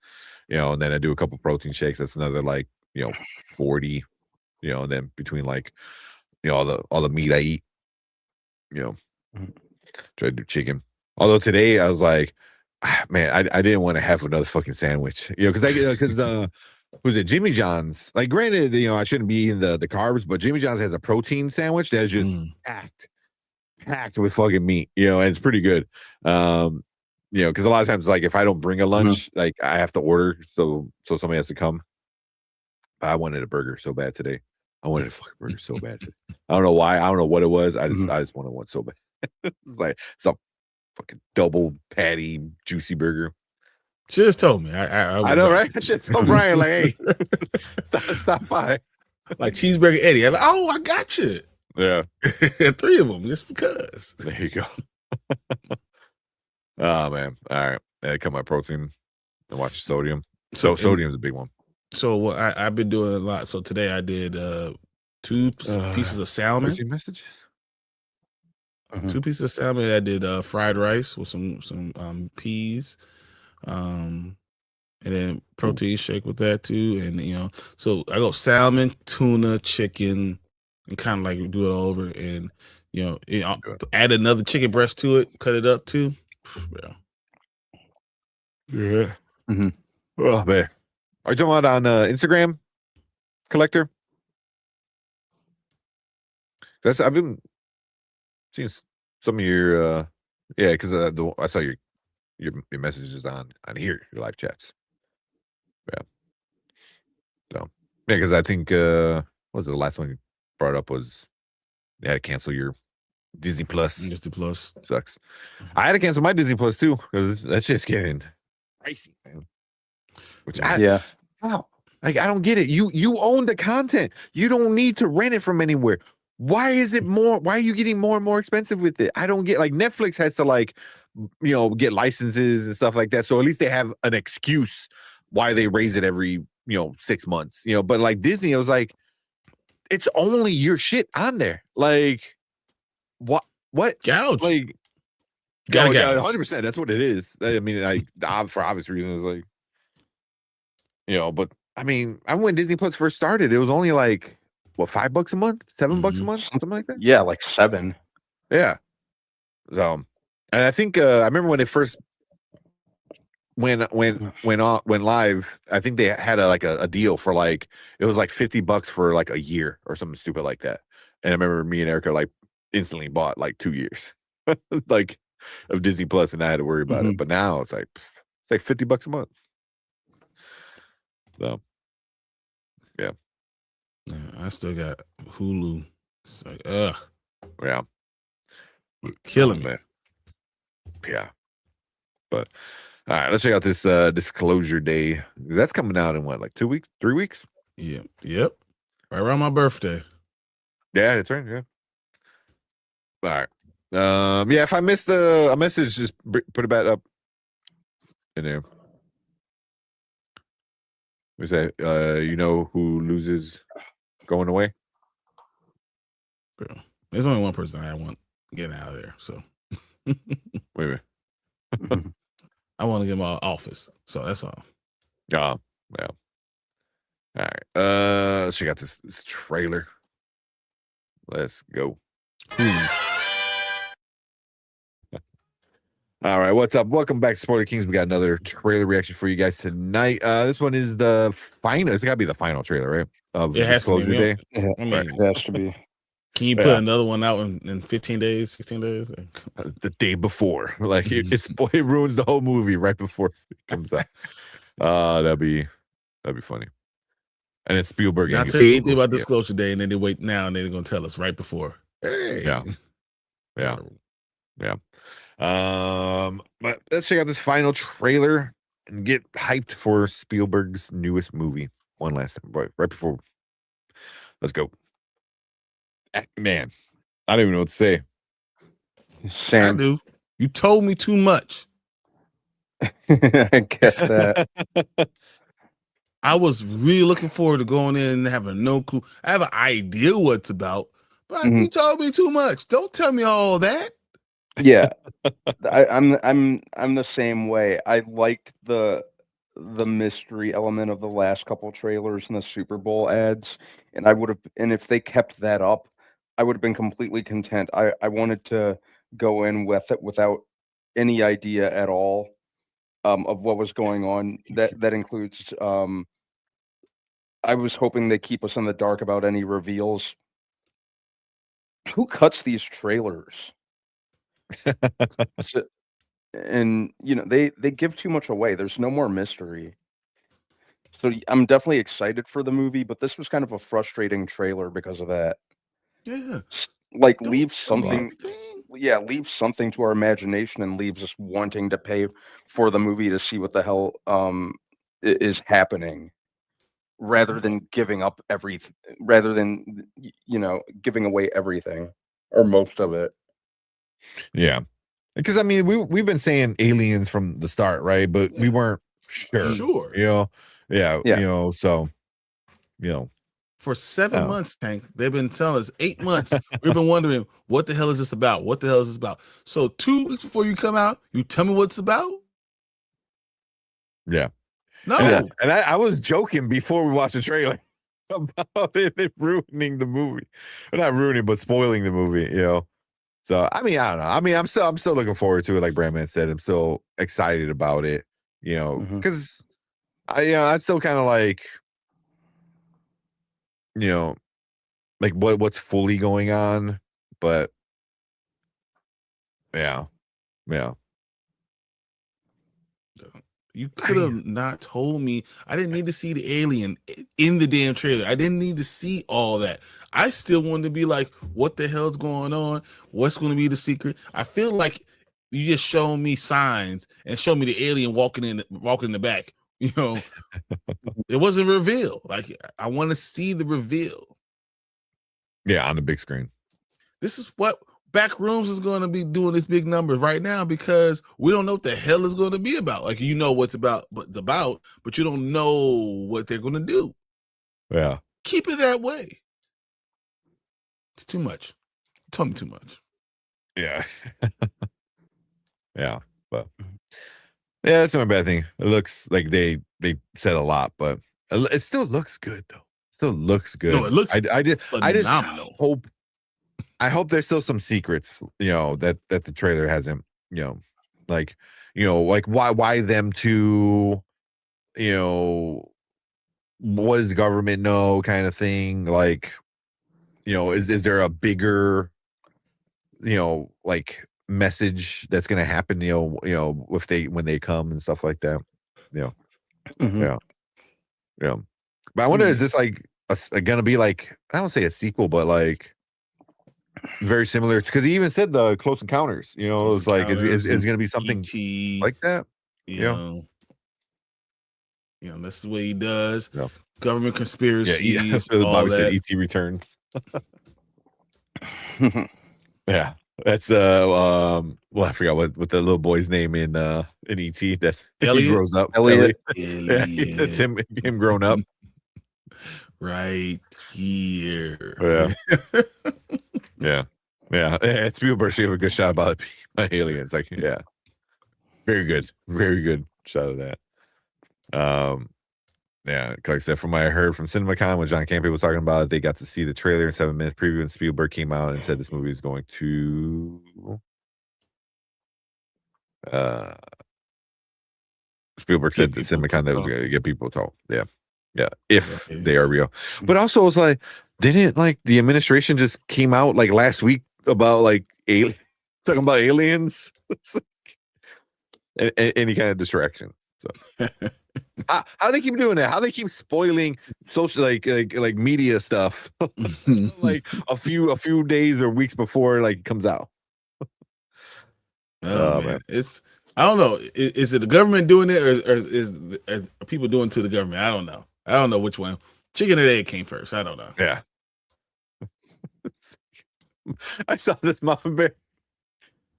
And then I do a couple protein shakes. That's another like 40. And then between like, all the meat I eat, try to do chicken. Although today I was like, man, I didn't want to have another fucking sandwich, because who's it? Jimmy John's. Like, granted, I shouldn't be eating the carbs, but Jimmy John's has a protein sandwich that's just packed with fucking meat, and it's pretty good. Because a lot of times, like, if I don't bring a lunch, like I have to order, so somebody has to come. I wanted a burger so bad today. I wanted a fucking burger so bad today. I don't know why. I don't know what it was. I just wanted one so bad. It's like some fucking double patty juicy burger. Just told me. I know, right? I should tell Brian, like, hey, stop by. Like Cheeseburger Eddie. I'm like, oh, I got you. Yeah. 3 of them just because. There you go. Oh man. All right. I cut my protein and watch sodium. So sodium's a big one. So what I've been doing a lot. So today I did 2 pieces of salmon. Emergency message. 2 pieces of salmon. I did fried rice with some peas, and then protein shake with that too. And so I go salmon, tuna, chicken, and kind of like do it all over. And I'll add another chicken breast to it, cut it up too. Yeah. Oh man, are you talking about on Instagram, Collector? I've been seeing some of your because I saw your messages on here, your live chats. Yeah. So yeah, because I think what was it, the last one you brought up was they had to cancel your Disney Plus. Disney Plus sucks. I had to cancel my Disney Plus too because that shit's getting pricey, man. Which wow, like I don't get it. You own the content. You don't need to rent it from anywhere. Why is it more? Why are you getting more and more expensive with it? I don't get. Like Netflix has to get licenses and stuff like that. So at least they have an excuse why they raise it every 6 months. But like Disney, I was like, it's only your shit on there. Like what gouge? Like gouge. 100%. That's what it is. I mean, for obvious reasons, like but I mean, I when Disney Plus first started, it was only like what, $5 a month, $7 a month, something like that. Yeah, like 7. Yeah. So, and I think I remember when it first went live. I think they had a deal for it was like $50 for like a year or something stupid like that. And I remember me and Erica instantly bought like 2 years like of Disney Plus, and I had to worry about it. But now it's like $50 a month. So, yeah. I still got Hulu. It's like, yeah, killing me. Yeah, but all right, let's check out this Disclosure Day. That's coming out in what, like 2 weeks, 3 weeks? Yeah, yep, right around my birthday. Yeah, that's right. Yeah. All right. Yeah. If I missed a message, just put it back up in there. We say, who loses going away? Bro, there's only one person I want getting out of there. So wait a minute. I want to get my office. So that's all. Yeah. All right. Let's check out this trailer. Let's go. All right, what's up? Welcome back to Spoiler Kings. We got another trailer reaction for you guys tonight. This one is the final. It's got to be the final trailer, right? Of it has Disclosure to be, Day. Yeah, I mean, it has to be. Can you put another one out in 15 days, 16 days? The day before. Like it ruins the whole movie right before it comes out. That'd be funny. And it's Spielberg. I'll tell you anything about Disclosure Day, and then they wait now, and they're gonna tell us right before. Hey. Yeah. But let's check out this final trailer and get hyped for Spielberg's newest movie one last time, right before. Let's go. Man, I don't even know what to say. I do. You told me too much. I get that. I was really looking forward to going in and having no clue. I have an idea what it's about, but you told me too much. Don't tell me all that. Yeah, I'm the same way. I liked the mystery element of the last couple trailers and the Super Bowl ads, and if they kept that up, I would have been completely content. I wanted to go in with it without any idea at all of what was going on. That includes I was hoping they keep us in the dark about any reveals. Who cuts these trailers? And they give too much away. There's no more mystery. So I'm definitely excited for the movie, but this was kind of a frustrating trailer because of that. Yeah. Like leaves something to our imagination and leaves us wanting to pay for the movie to see what the hell is happening, rather than giving up giving away everything or most of it. Yeah. Because I mean, we've been saying aliens from the start, right? But we weren't sure. Yeah, Yeah. you know, so you know, For 7 Oh. months, Tank, they've been telling us 8 months. We've been wondering, what the hell is this about? What the hell is this about? So 2 weeks before you come out, you tell me what it's about? yeah. No. And I was joking before we watched the trailer about it ruining the movie. Well, not ruining, but spoiling the movie, you know. So I mean, I don't know. I mean, I'm still looking forward to it, like Brandman said. I'm still excited about it, you know, because I'm still kind of like, you know, like what's fully going on, but yeah. You could have not told me. I didn't need to see the alien in the damn trailer. I didn't need to see all that. I still wanted to be like, what the hell's going on? What's going to be the secret? I feel like you just showed me signs and showed me the alien walking in the back. You know, it wasn't revealed. Like, I want to see the reveal. Yeah, on the big screen. This is what Backrooms is going to be doing this big numbers right now, because we don't know what the hell it's going to be about. Like, you know what's about, but you don't know what they're going to do. Yeah. Keep it that way. It's too much. You told me too much. Yeah. Yeah. But yeah, that's not a bad thing. It looks like they said a lot, but it still looks good though. Still looks good. No, it looks I just phenomenal. I hope there's still some secrets, you know, that the trailer hasn't, you know, like why them to, you know, what does the government know kind of thing? Like, you know, is there a bigger, you know, like message that's going to happen, you know, when they come and stuff like that, you know. Yeah. But I wonder, is this like going to be like, I don't say a sequel, but like very similar, because he even said the Close Encounters, you know, it's like, is going to be something E.T., like that? You know, that's the way he does. Yeah. Government conspiracies, So all Bobby that. said E.T. returns. Yeah. That's well, I forgot what the little boy's name in E.T. that Elliot? he grows up. Elliot. Yeah, it's him grown up. Right here. Yeah. Yeah. Spielberg gave a good shot about aliens. Like, yeah. Very good shot of that. Yeah, like I said, from what I heard from CinemaCon when John Campbell was talking about it, they got to see the trailer in 7 minutes preview, and Spielberg came out and said this movie is going to Spielberg said that CinemaCon that was going to get people to talk. Yeah, if they are real. But also, it was like, didn't like the administration just came out like last week about like talking about aliens? It's like, any kind of distraction. So. How they keep doing that? How they keep spoiling social like media stuff like a few days or weeks before like it comes out. Man. It's, I don't know. Is it the government doing it, or are people doing it to the government? I don't know. I don't know which one. Chicken and egg came first. I don't know. Yeah. I saw this Mama Bear,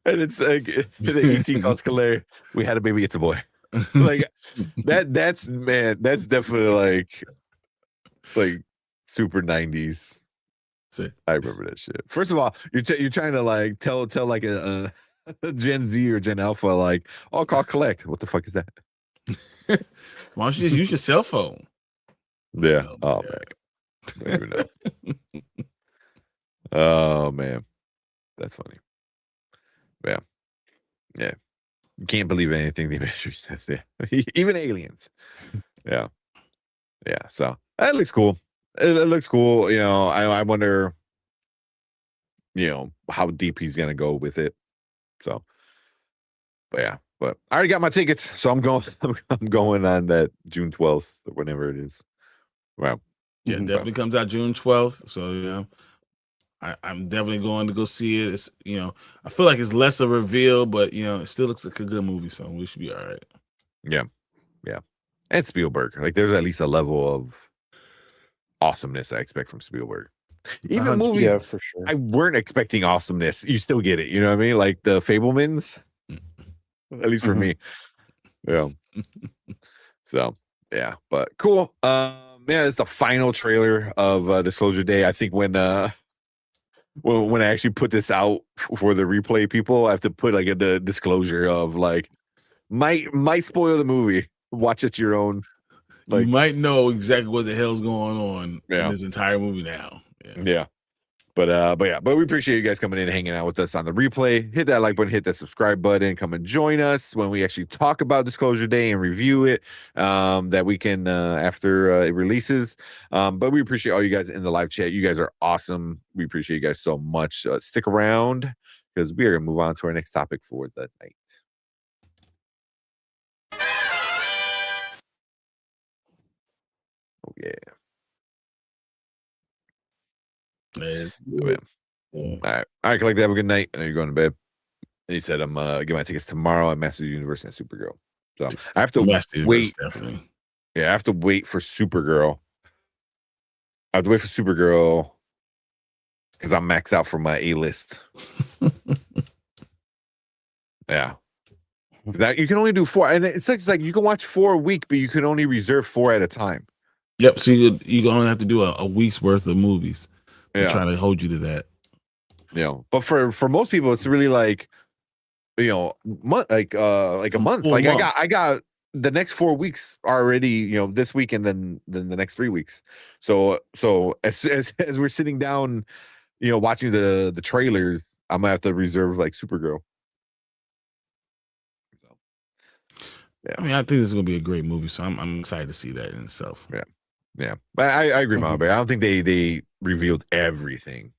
and it's like the ET calls Calais. We had a baby. It's a boy. Like that's definitely like super 90s. I remember that shit. First of all, you're trying to like tell like a Gen Z or Gen Alpha like, oh, call collect. What the fuck is that? Why don't you just use your cell phone? Yeah. Oh man. I don't even know. Oh man, that's funny. Yeah. You can't believe anything the industry says. Yeah, even aliens. Yeah. So that looks cool. It looks cool. You know, I wonder, you know, how deep he's gonna go with it. So, but I already got my tickets, so I'm going. I'm going on that June 12th or whenever it is. Wow. Yeah, it definitely comes out June 12th. So I'm definitely going to go see it. It's, you know, I feel like it's less a reveal, but you know, it still looks like a good movie, so we should be all right. Yeah. And Spielberg, like there's at least a level of awesomeness I expect from Spielberg. Even movies, yeah, for sure. I weren't expecting awesomeness. You still get it. You know what I mean? Like the Fablemans, at least for me. Yeah. So Yeah, but cool. Yeah, it's the final trailer of Disclosure Day. I think when I actually put this out for the replay people, I have to put like the disclosure of like might spoil the movie. Watch at your own. You Like, might know exactly what the hell's going on in Yeah. this entire movie now. yeah. But we appreciate you guys coming in and hanging out with us on the replay. Hit that like button, hit that subscribe button, come and join us when we actually talk about Disclosure Day and review it that weekend after it releases. But we appreciate all you guys in the live chat. You guys are awesome. We appreciate you guys so much. Stick around because we are gonna move on to our next topic for the night. Oh yeah. All right, Collective, have a good night. I know you're going to bed. And he said I'm getting my tickets tomorrow at Masters Universe and Supergirl. So I have to wait. Definitely. Yeah, I have to wait for Supergirl. I have to wait for Supergirl because I'm maxed out for my A-list. Yeah. That you can only do 4, and it's like you can watch 4 a week, but you can only reserve 4 at a time. Yep. So you only have to do a week's worth of movies. They're Yeah. trying to hold you to that. You know, but for most people, it's really like, you know, like a month. Full Like month. I got the next 4 weeks already, you know, this week and then the next 3 weeks. So as we're sitting down, you know, watching the trailers, I'm gonna have to reserve like Supergirl. So, yeah. I mean, I think this is gonna be a great movie, so I'm excited to see that in itself. Yeah. Yeah. But I agree, Mom, but I don't think they revealed everything.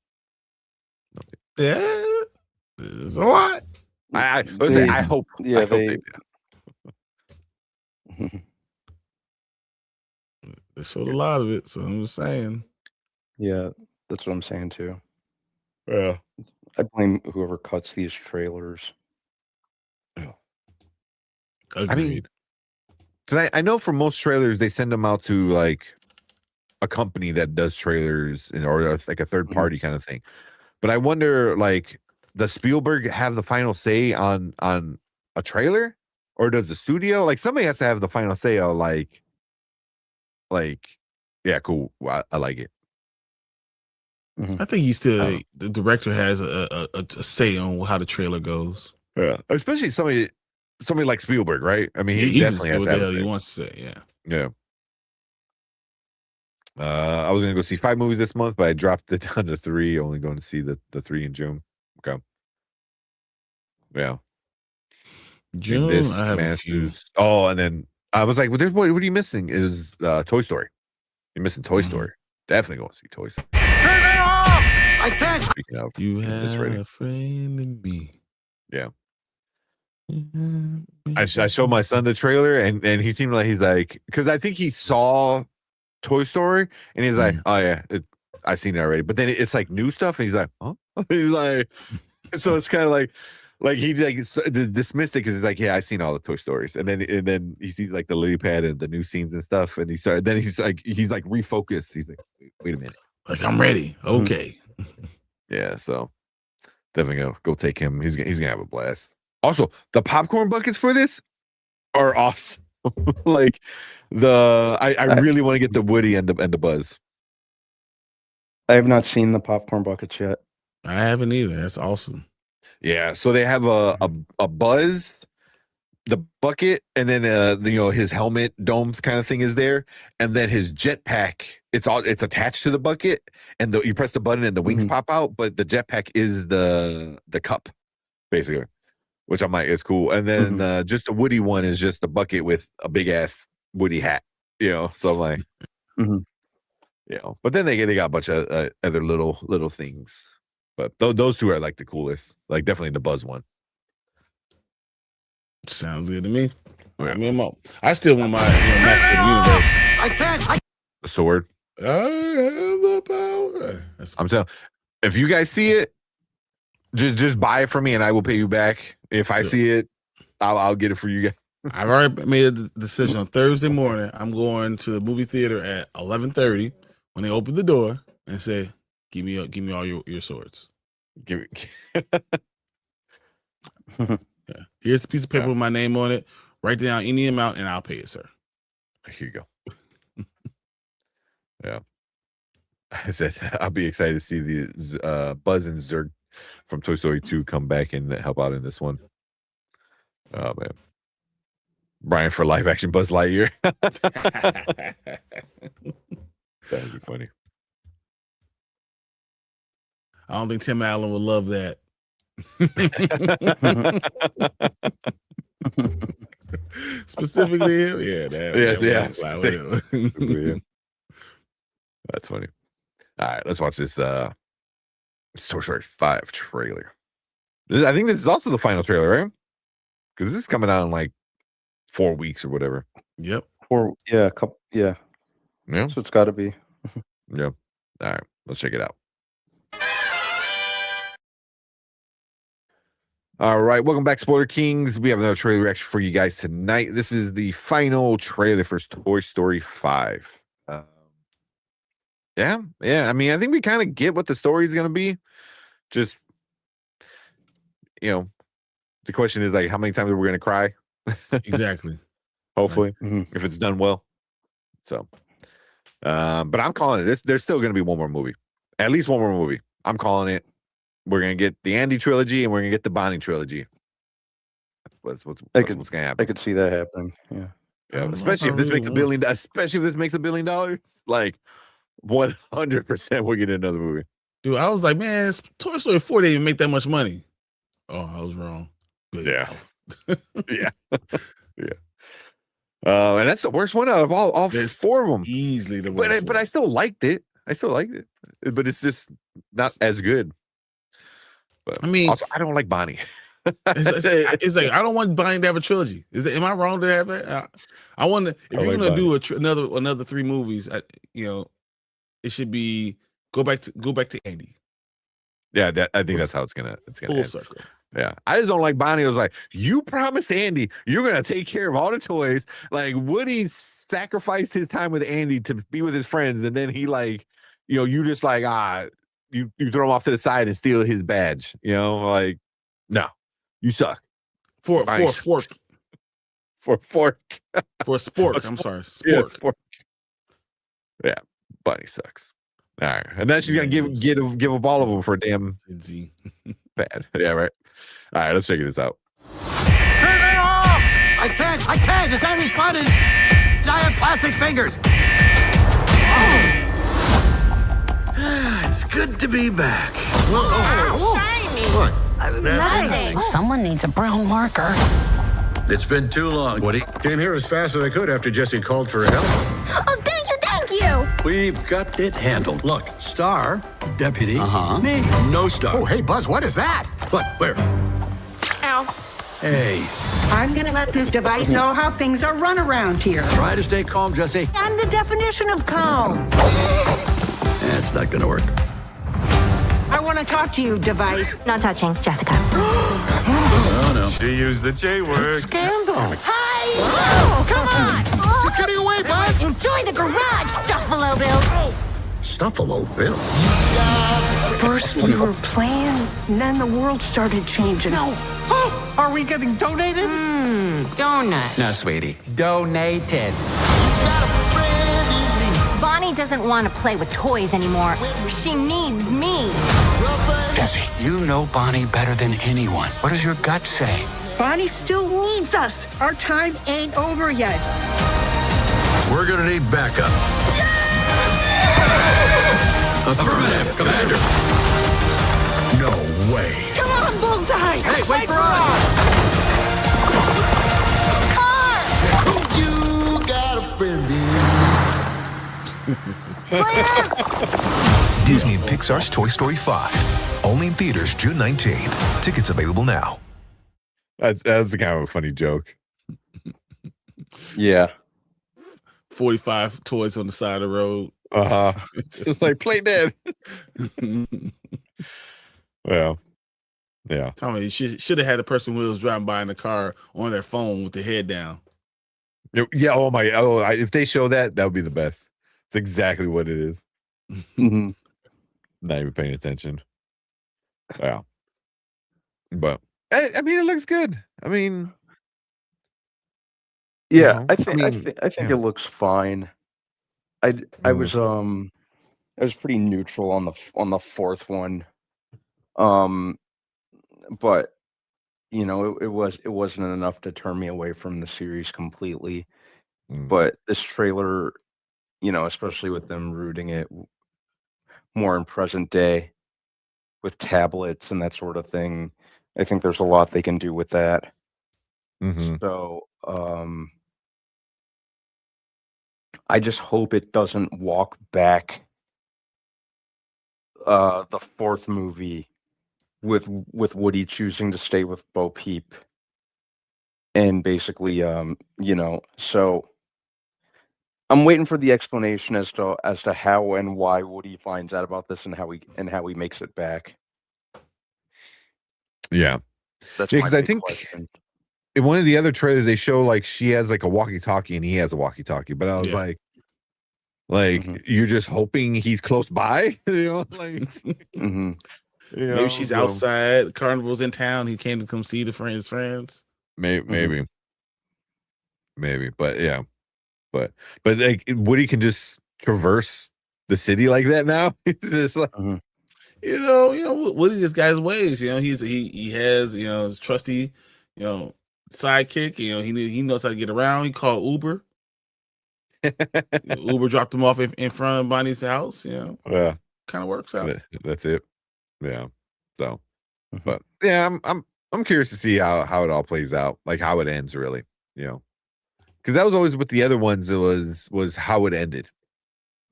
Yeah, there's a lot. I hope. Yeah, I hope they They showed a lot of it, so I'm just saying. Yeah, that's what I'm saying too. Yeah. I blame whoever cuts these trailers. Agreed. I mean, tonight I know for most trailers they send them out to like a company that does trailers or it's like a third party kind of thing. But I wonder, like, does Spielberg have the final say on a trailer, or does the studio? Like, somebody has to have the final say on like, yeah, cool, I like it. I think the director has a say on how the trailer goes. Yeah, especially somebody like Spielberg, right? I mean, he just definitely say has what to the have a hell he say. wants to say. Yeah. Yeah. I was gonna go see 5 movies this month, but I dropped it down to 3. Only going to see the 3 in June. Okay. Yeah. June. This I have a few. Masters. Oh, and then I was like, "Well, what are you missing?" Is Toy Story? You're missing Toy Story. Definitely going to see Toy Story. Turn it off! I can't. Speaking of, You get this have ready. a friend in me. Yeah. I showed my son the trailer, and he seemed like he's like, because I think he saw Toy Story, and he's like, "Oh yeah, I've seen it already." But then it's like new stuff, and he's like, "Huh?" He's like, so it's kind of like he like dismissed it because he's like, "Yeah, I've seen all the Toy Stories," and then he sees like the lily pad and the new scenes and stuff, and he's like refocused. He's like, "Wait a minute, Like, I'm ready. Okay. yeah." So definitely go take him. He's gonna have a blast. Also, the popcorn buckets for this are awesome. Like I really want to get the Woody and the Buzz. I have not seen the popcorn buckets yet. I haven't either. That's awesome. Yeah, so they have a Buzz, the bucket, and then his helmet dome kind of thing is there, and then his jetpack. It's attached to the bucket, and you press the button and the wings pop out, but the jetpack is the cup, basically. Which I'm like, it's cool. And then just the Woody one is just the bucket with a big ass Woody hat, So I'm like, But then they got a bunch of other little things. But those two are like the coolest. Like definitely the Buzz one. Sounds good to me. Yeah. I mean, I still want my Master of the Universe. I can't. The sword. I have the power. I'm telling. If you guys see it, just buy it from me and I will pay you back. If I see it, I'll get it for you guys. I've already made a decision on Thursday morning. I'm going to the movie theater at 11:30 when they open the door and say, "Give me all your swords." Yeah. Here's a piece of paper with my name on it. Write down any amount and I'll pay it, sir. Here you go. Yeah. I said I'll be excited to see the Buzz and Zurg from Toy Story 2 come back and help out in this one. Oh man. Brian for live action Buzz Lightyear. That'd be funny. I don't think Tim Allen would love that. Specifically him? Yeah, yeah. That's funny. All right, let's watch this Toy Story 5 trailer. I think this is also the final trailer, right? Because this is coming out in like 4 weeks or whatever. Yep. A couple. Yeah. Yeah. So it's got to be. Yep. All right, let's check it out. All right, welcome back, Spoiler Kings. We have another trailer reaction for you guys tonight. This is the final trailer for Toy Story 5. Yeah. I mean, I think we kind of get what the story is going to be. Just, the question is like, how many times are we going to cry? Exactly. Hopefully, if it's done well. So, but I'm calling it. There's still going to be one more movie, at least one more movie. I'm calling it. We're going to get the Andy trilogy and we're going to get the Bonnie trilogy. That's what's going to happen. I could see that happening. Yeah. Especially if this makes $1 billion. Especially if this makes $1 billion. Like 100%, we'll get another movie. Dude, I was like, man, Toy Story 4 didn't even make that much money. Oh, I was wrong. Yeah. Yeah. And that's the worst one out of all 4 of them. Easily the worst. But I still liked it. But it's just not as good. But I mean, also, I don't like Bonnie. It's like I don't want Bonnie to have a trilogy. Am I wrong to have that? I want to. If you're gonna do another 3 movies, it should be go back to Andy. Yeah, I think that's how it's gonna full end. circle. Yeah, I just don't like Bonnie. I was like, you promised Andy you're gonna take care of all the toys. Like, Woody sacrificed his time with Andy to be with his friends, and then he you just like you throw him off to the side and steal his badge. Like, no, you suck. For sport. I'm sorry, sport. Yeah, sport. Yeah, Bonnie sucks. All right, and then she's gonna give up all of them for a damn bad. Yeah, right. All right, let's check this out. Turn it off! I can't. It's Andy's spotted. I have plastic fingers. It's good to be back. What? Nothing. Someone needs a brown marker. It's been too long, Woody. Came here as fast as I could after Jesse called for help. Oh, thank you. We've got it handled. Look, Star, Deputy, me, no Star. Oh, hey, Buzz, what is that? What? Where? Ow. Hey, I'm gonna let this device know how things are run around here. try to stay calm, Jesse. I'm the definition of calm. That's not gonna work. I want to talk to you, device. Not touching, Jessica. Oh, no. She used the J word. Scandal. Hi! Oh, come on! She's getting away, Buzz! Enjoy the garage, Stuffalo Bill. Stuffalo Bill. First we were playing, and then the world started changing. No. Oh, are we getting donated? Donut. No, sweetie. Donated. Bonnie doesn't want to play with toys anymore. She needs me. Jesse, you know Bonnie better than anyone. What does your gut say? Bonnie still needs us. Our time ain't over yet. We're gonna need backup. Affirmative, Commander. No way. Come on, Bullseye. Hey, wait for us! You got a friend in Disney and Pixar's Toy Story 5. Only in theaters June 19th. Tickets available now. That's the kind of a funny joke. Yeah. 45 toys on the side of the road. Just like play dead. Well, yeah. Tell me, you should have had the person who was driving by in the car on their phone with their head down. Yeah. If they show that would be the best. It's exactly what it is. Not even paying attention. Yeah. But I mean, it looks good. I mean, Yeah, know? I think yeah. it looks fine. I Mm. I was pretty neutral on the fourth one. Um, but it wasn't enough to turn me away from the series completely. Mm. But this trailer, especially with them rooting it more in present day with tablets and that sort of thing, I think there's a lot they can do with that. Mhm. So, I just hope it doesn't walk back the fourth movie with Woody choosing to stay with Bo Peep and basically so I'm waiting for the explanation as to how and why Woody finds out about this and how he makes it back. Yeah. That's Yeah, my because I big think question. in one of the other trailers they show like she has like a walkie-talkie and he has a walkie-talkie, but I was Yeah. like you're just hoping he's close by, like Maybe she's so outside. Carnival's in town. He came to come see his friends. maybe, but yeah, but like Woody can just traverse the city like that now. It's just like Woody just got his ways. He has his trusty sidekick. He knows how to get around. He called Uber. Uber dropped him off in front of Bonnie's house. yeah, Kind of works out. that's it. Yeah. So, but yeah, I'm curious to see how it all plays out, like how it ends, really. Because that was always with the other ones. It was how it ended.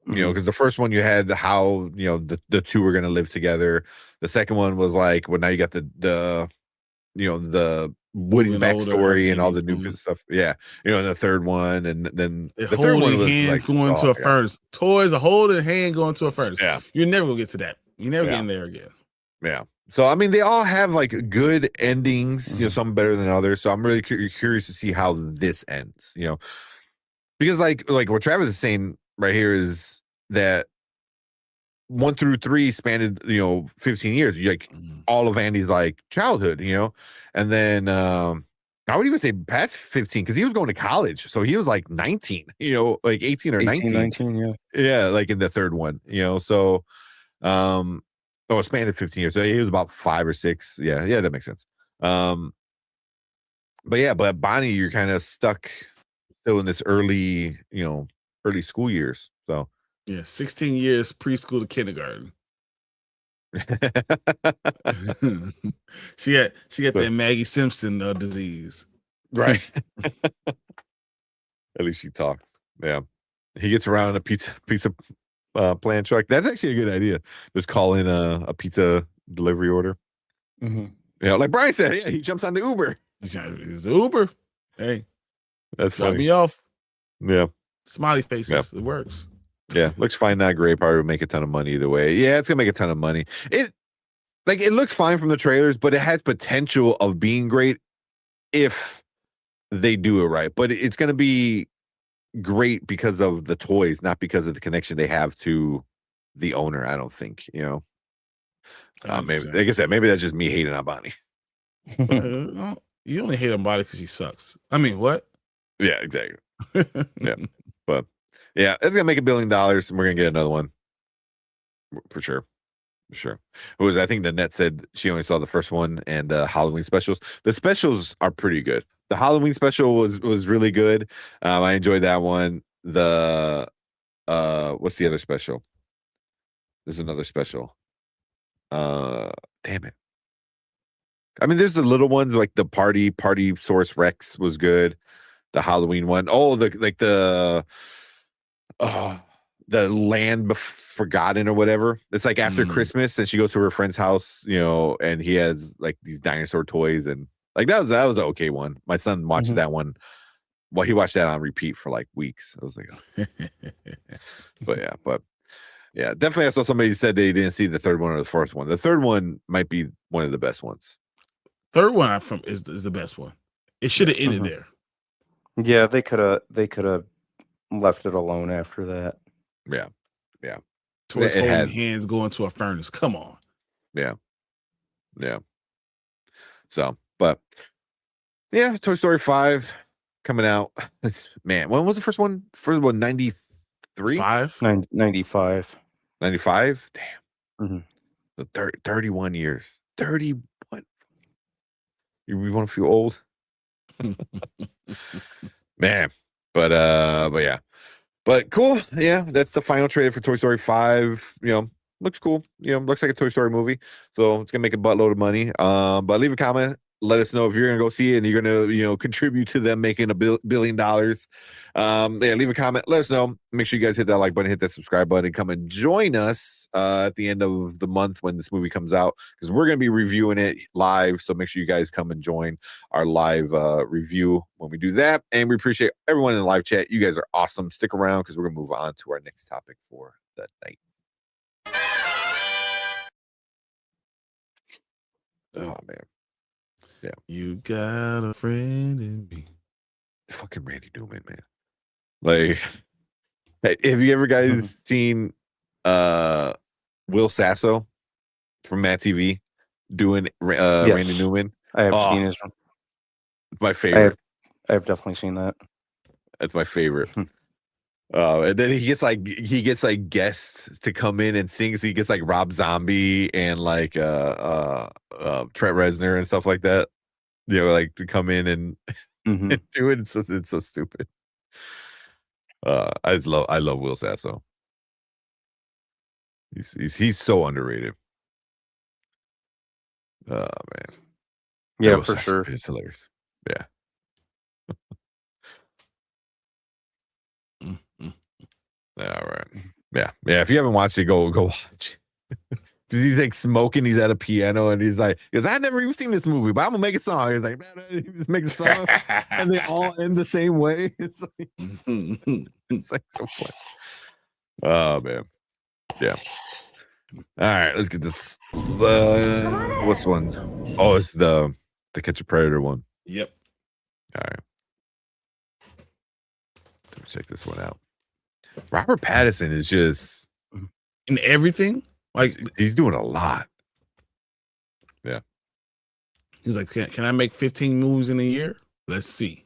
Because the first one you had how the two were gonna live together. The second one was like, well, now you got the Woody's Moving older, backstory and all everything the is new moving. stuff. Yeah, and the third one, and then They're the third one holding was hands like, going to oh a my God. furnace. Toys are holding a hand going to a furnace. Yeah. You're never gonna get to that. You're never Yeah. getting there again. Yeah. So I mean, they all have like good endings. Some better than others. So I'm really curious to see how this ends. Because like what Travis is saying right here is that 1 through 3 spanned 15 years. Like all of Andy's like childhood. And then I would even say past 15 because he was going to college, so he was like 19. Like 18 or 18, 19. 19, yeah. Yeah, like in the third one. So it spanned 15 years. So he was about 5 or 6. Yeah, that makes sense. But Bonnie, you're kind of stuck still in this early school years. So Yeah, 16 years preschool to kindergarten. she got that Maggie Simpson disease. Right. At least she talks. Yeah. He gets around in a pizza plant truck. That's actually a good idea. Just call in a pizza delivery order. Like Brian said, yeah, he jumps on the Uber. It's Uber. Hey, that's drop funny. me off. Yeah. Smiley faces. Yeah. It works. Yeah. Looks fine, not great. Probably would make a ton of money either way. Yeah, it's gonna make a ton of money. It looks fine from the trailers, but it has potential of being great if they do it right. But it's gonna be great because of the toys, not because of the connection they have to the owner. I don't think, maybe, like I said, maybe that's just me hating on Bonnie. You only hate on Bonnie because she sucks. I mean, what? Yeah, exactly. Yeah, but yeah, it's gonna make $1 billion, and we're gonna get another one for sure. I think the net said she only saw the first one and Halloween specials. The specials are pretty good. The Halloween special was really good. I enjoyed that one. The what's the other special? There's another special. Damn it. I mean, there's the little ones like the Party Source Rex was good. The Halloween one. Oh, the Land Forgotten or whatever. It's like after Christmas, and she goes to her friend's house, and he has like these dinosaur toys, and like that was an okay one. My son watched that one. Well, he watched that on repeat for like weeks. I was like, oh. but yeah, definitely. I saw somebody said they didn't see the third one or the fourth one. The third one might be one of the best ones. Third one is the best one. It should have ended there. Yeah, they could have left it alone after that. Yeah. Toys holding hands going to a furnace. Come on. Yeah. So, but yeah, Toy Story 5. coming out. Man, when was the first one? First one, 93? 95. 95? Damn. Mm-hmm. So 31 years. 31. We want to feel old. Man. But yeah. But cool. Yeah, that's the final trailer for Toy Story 5. Looks cool. Looks like a Toy Story movie. So it's gonna make a buttload of money. But leave a comment. Let us know if you're gonna go see it and you're gonna, contribute to them making $1 billion. Yeah, leave a comment. Let us know. Make sure you guys hit that like button, hit that subscribe button, and come and join us at the end of the month when this movie comes out, because we're gonna be reviewing it live. So make sure you guys come and join our live review when we do that. And we appreciate everyone in the live chat. You guys are awesome. Stick around because we're gonna move on to our next topic for the night. Oh man. Yeah. You got a friend in me. Fucking Randy Newman, man. Like, have you ever guys seen Will Sasso from Matt TV doing Yes. Randy Newman? I have seen his one. It's my favorite. I have definitely seen that. That's my favorite. And then he gets like guests to come in and sing. So he gets like Rob Zombie and like Trent Reznor and stuff like that. Like to come in and, and do it. It's so stupid. I love Will Sasso. He's so underrated. Oh man. Yeah, for sure. It's hilarious. Yeah. All right. Yeah. If you haven't watched it, go watch. He's like smoking. He's at a piano, and he goes, "I never even seen this movie, but I'm gonna make a song." He's like, "Man, just make a song," and they all end the same way. It's like so fun. Oh man. Yeah. All right, let's get this. What's the one? Oh, it's the Catch a Predator one. Yep. All right. Let me check this one out. Robert Pattinson is just in everything. Like he's doing a lot. Yeah. He's like, can I make 15 movies in a year? Let's see.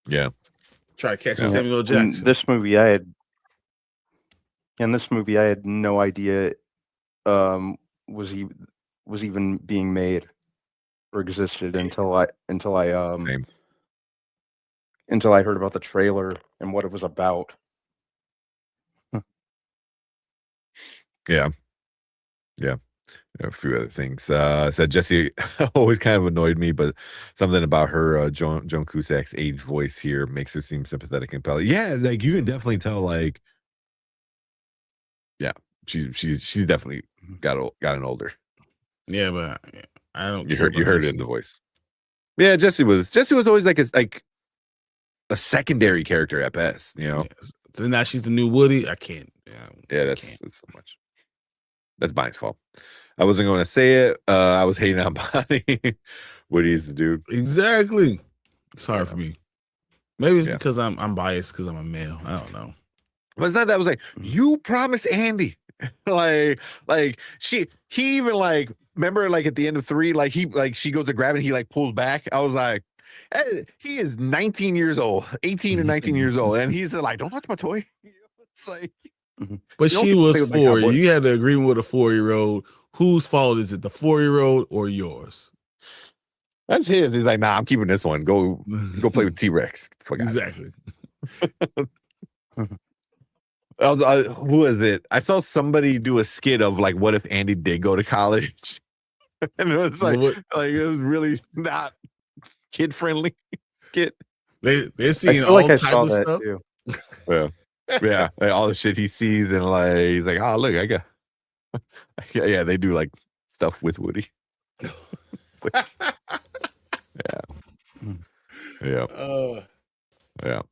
Yeah. Try to catch Samuel Jackson. In this movie, I had no idea was even being made or existed until I heard about the trailer and what it was about. Yeah. A few other things. Said Jesse always kind of annoyed me, but something about her Joan Cusack's age voice here makes her seem sympathetic and compelling. Yeah, like you can definitely tell. Like, yeah, she's definitely gotten older. Yeah, but I don't. You heard it in the voice. Yeah, Jesse was always like a secondary character at best. Yeah, so now she's the new Woody. I can't. Yeah, that's so much. That's Bonnie's fault. I wasn't going to say it. I was hating on Bonnie. Woody's the dude. Exactly. It's hard for me. Maybe it's because I'm biased because I'm a male. I don't know. But it's not that. I was like, you promised Andy. like he even like remember like at the end of 3, like she goes to grab it, and he like pulls back. I was like, hey, he is 19 years old, 18 or 19 years old, and he's like, don't touch my toy. It's like. But she was 4. You had to agree with a 4-year-old. Whose fault is it, the 4-year-old or yours? That's his. He's like, nah, I'm keeping this one. Go play with T-Rex. Exactly. Who is it? I saw somebody do a skit of like, what if Andy did go to college? And it was like it was really not kid friendly skit. They're seeing all types of stuff. Too. Yeah, like all the shit he sees, and like he's like, oh look, I got. Yeah, they do like stuff with Woody. Yeah. Oh man.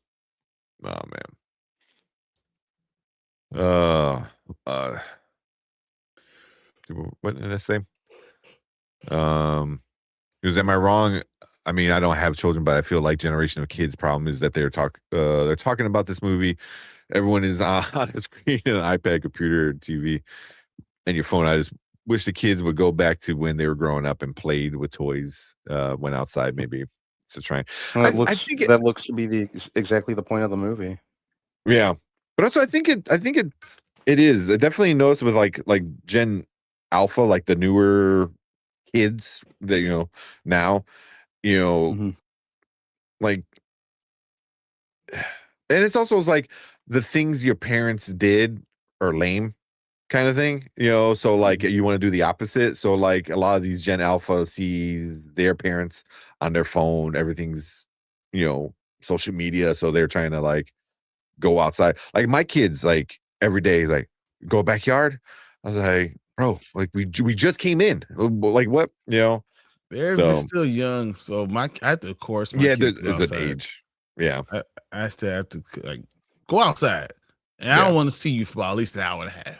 What did I say? Because am I wrong? I mean, I don't have children, but I feel like generation of kids' problem is that they're talking about this movie. Everyone is on a screen, an iPad, computer, TV, and your phone. I just wish the kids would go back to when they were growing up and played with toys, went outside, maybe to try. That I think that looks to be exactly the point of the movie. Yeah, but also I think it is. I definitely noticed with like Gen Alpha, like the newer kids that now, like, and it's also like the things your parents did are lame kind of thing, so like you want to do the opposite. So like a lot of these Gen Alpha sees their parents on their phone, everything's social media, so they're trying to like go outside. Like my kids, like every day, like go backyard. I was like, bro, like we just came in. Like what? They're still young, so I have to, of course, my there's kids go an outside. age. Yeah, I still have to like go outside, and I don't want to see you for about at least an hour and a half.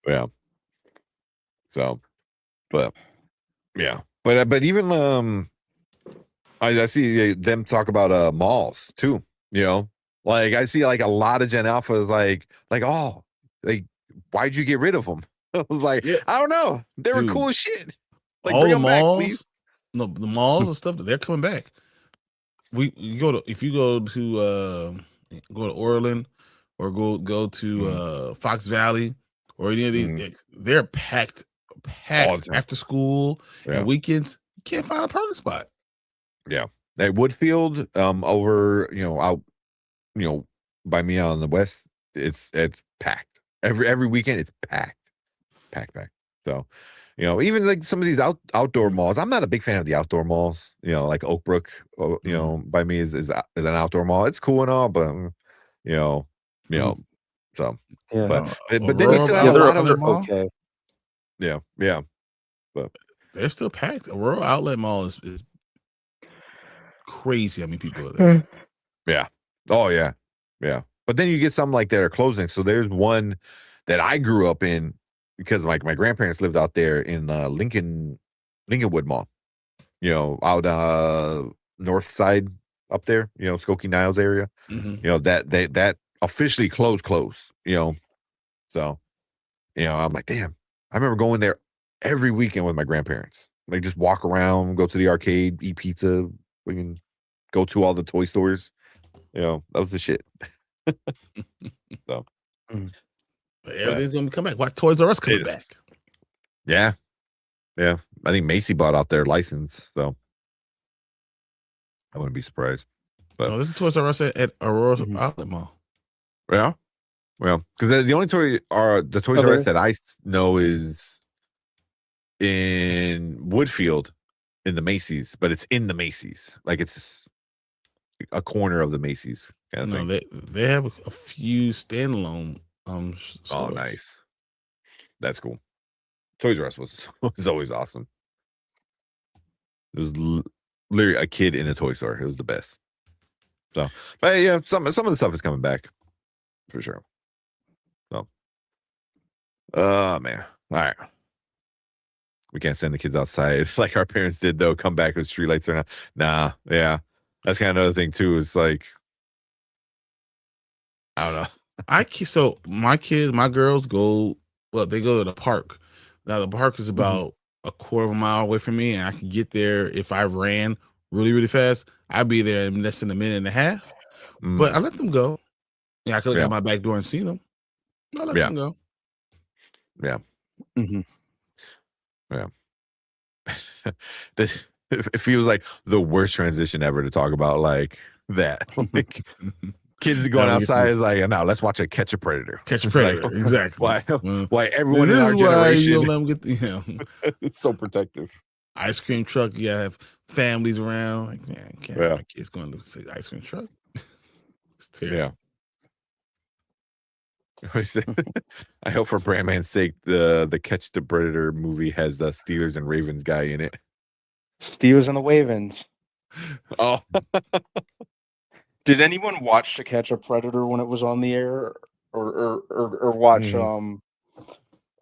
Yeah. So, but yeah, but even I see them talk about malls too. Like I see like a lot of Gen Alphas like oh, like why'd you get rid of them? I was like, I don't know, they were cool as shit. Like All bring the them back, malls, please. no, the malls and stuff, they're coming back. If you go to Orland or go to Fox Valley or any of these, they're packed after school and weekends. You can't find a parking spot. Yeah, at Woodfield, over out by me out in the west, it's packed every weekend. It's packed. So even like some of these outdoor malls, I'm not a big fan of the outdoor malls. Like Oakbrook, by me is an outdoor mall. It's cool and all, but so but then you still have a lot of them. Okay. Yeah, but they're still packed. Aurora Outlet Mall is crazy how many people are there. Yeah. Oh yeah. Yeah. But then you get some like that are closing. So there's one that I grew up in because like my grandparents lived out there in Lincolnwood Mall. Out north side up there, Skokie Niles area. That officially closed. So, I'm like, damn. I remember going there every weekend with my grandparents. Like just walk around, go to the arcade, eat pizza, we can go to all the toy stores. That was the shit. So, but everything's gonna come back. Why Toys R Us coming back? Yeah. I think Macy bought out their license, so I wouldn't be surprised. But this is Toys R Us at Aurora Outlet Mall. Yeah, well, because the only Toys R Us that I know is in Woodfield in the Macy's, but it's in the Macy's, like it's a corner of the Macy's kind of thing. They have a few standalone stores. Oh, nice. That's cool. Toys R Us was always awesome. It was literally a kid in a toy store. It was the best. So, but yeah, some of the stuff is coming back for sure. So, man, all right. We can't send the kids outside like our parents did, though. Come back with streetlights or not. Nah, yeah. That's kind of another thing too. It's like, I don't know. So my girls go they go to the park. Now the park is about a quarter of a mile away from me, and I can get there if I ran really, really fast. I'd be there in less than a minute and a half. But I let them go. Yeah, I could look out my back door and see them. I let them go. Yeah. Yeah. It feels like the worst transition ever to talk about like that. Like, kids going outside is like, no, let's watch Catch a Predator. Catch a Predator, like, exactly. Why everyone in our generation you don't let them get it's so protective. Ice cream truck, you have families around. Like, man, I can't have my kids going to see ice cream truck. It's terrible. I hope for Brandman's sake the Catch the Predator movie has the Steelers and Ravens guy in it. Steelers and the Ravens. Oh. Did anyone watch To Catch a Predator when it was on the air, or watch?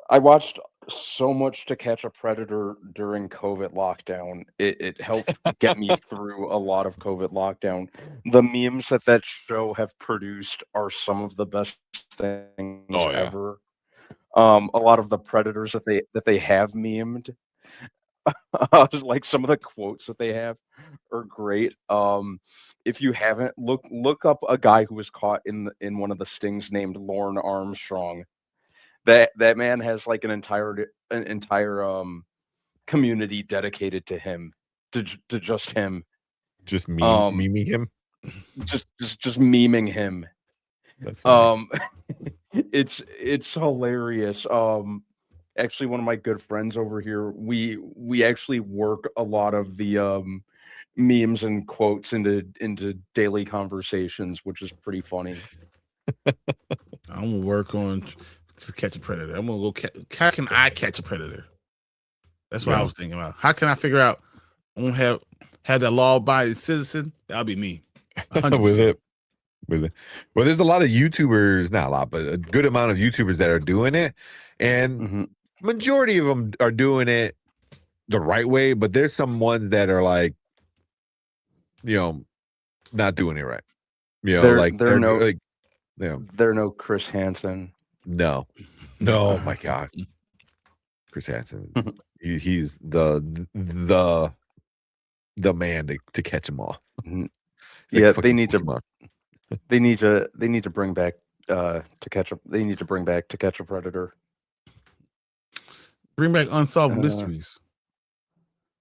I watched so much To Catch a Predator during COVID lockdown. It helped get me through a lot of COVID lockdown. The memes that show have produced are some of the best things ever. A lot of the predators that they have memed Like some of the quotes that they have are great. If you haven't, look up a guy who was caught in one of the stings named Lorne Armstrong. That man has like an entire community dedicated to him, to just him. Just memeing him. Just memeing him. That's funny. It's hilarious. Actually, one of my good friends over here, we actually work a lot of the memes and quotes into daily conversations, which is pretty funny. I'm gonna work on to catch a predator. I'm gonna go. How can I catch a predator? That's what I was thinking about. How can I figure out? I won't have that law-abiding citizen. That'll be me. 100%. with it. Well, there's a lot of YouTubers, not a lot, but a good amount of YouTubers that are doing it, and majority of them are doing it the right way. But there's some ones that are like, not doing it right. They're no Chris Hansen. No, oh my God, Chris Hansen. He's the man to catch them all. Yeah, they need to bring back To Catch a Predator. Bring back Unsolved Mysteries.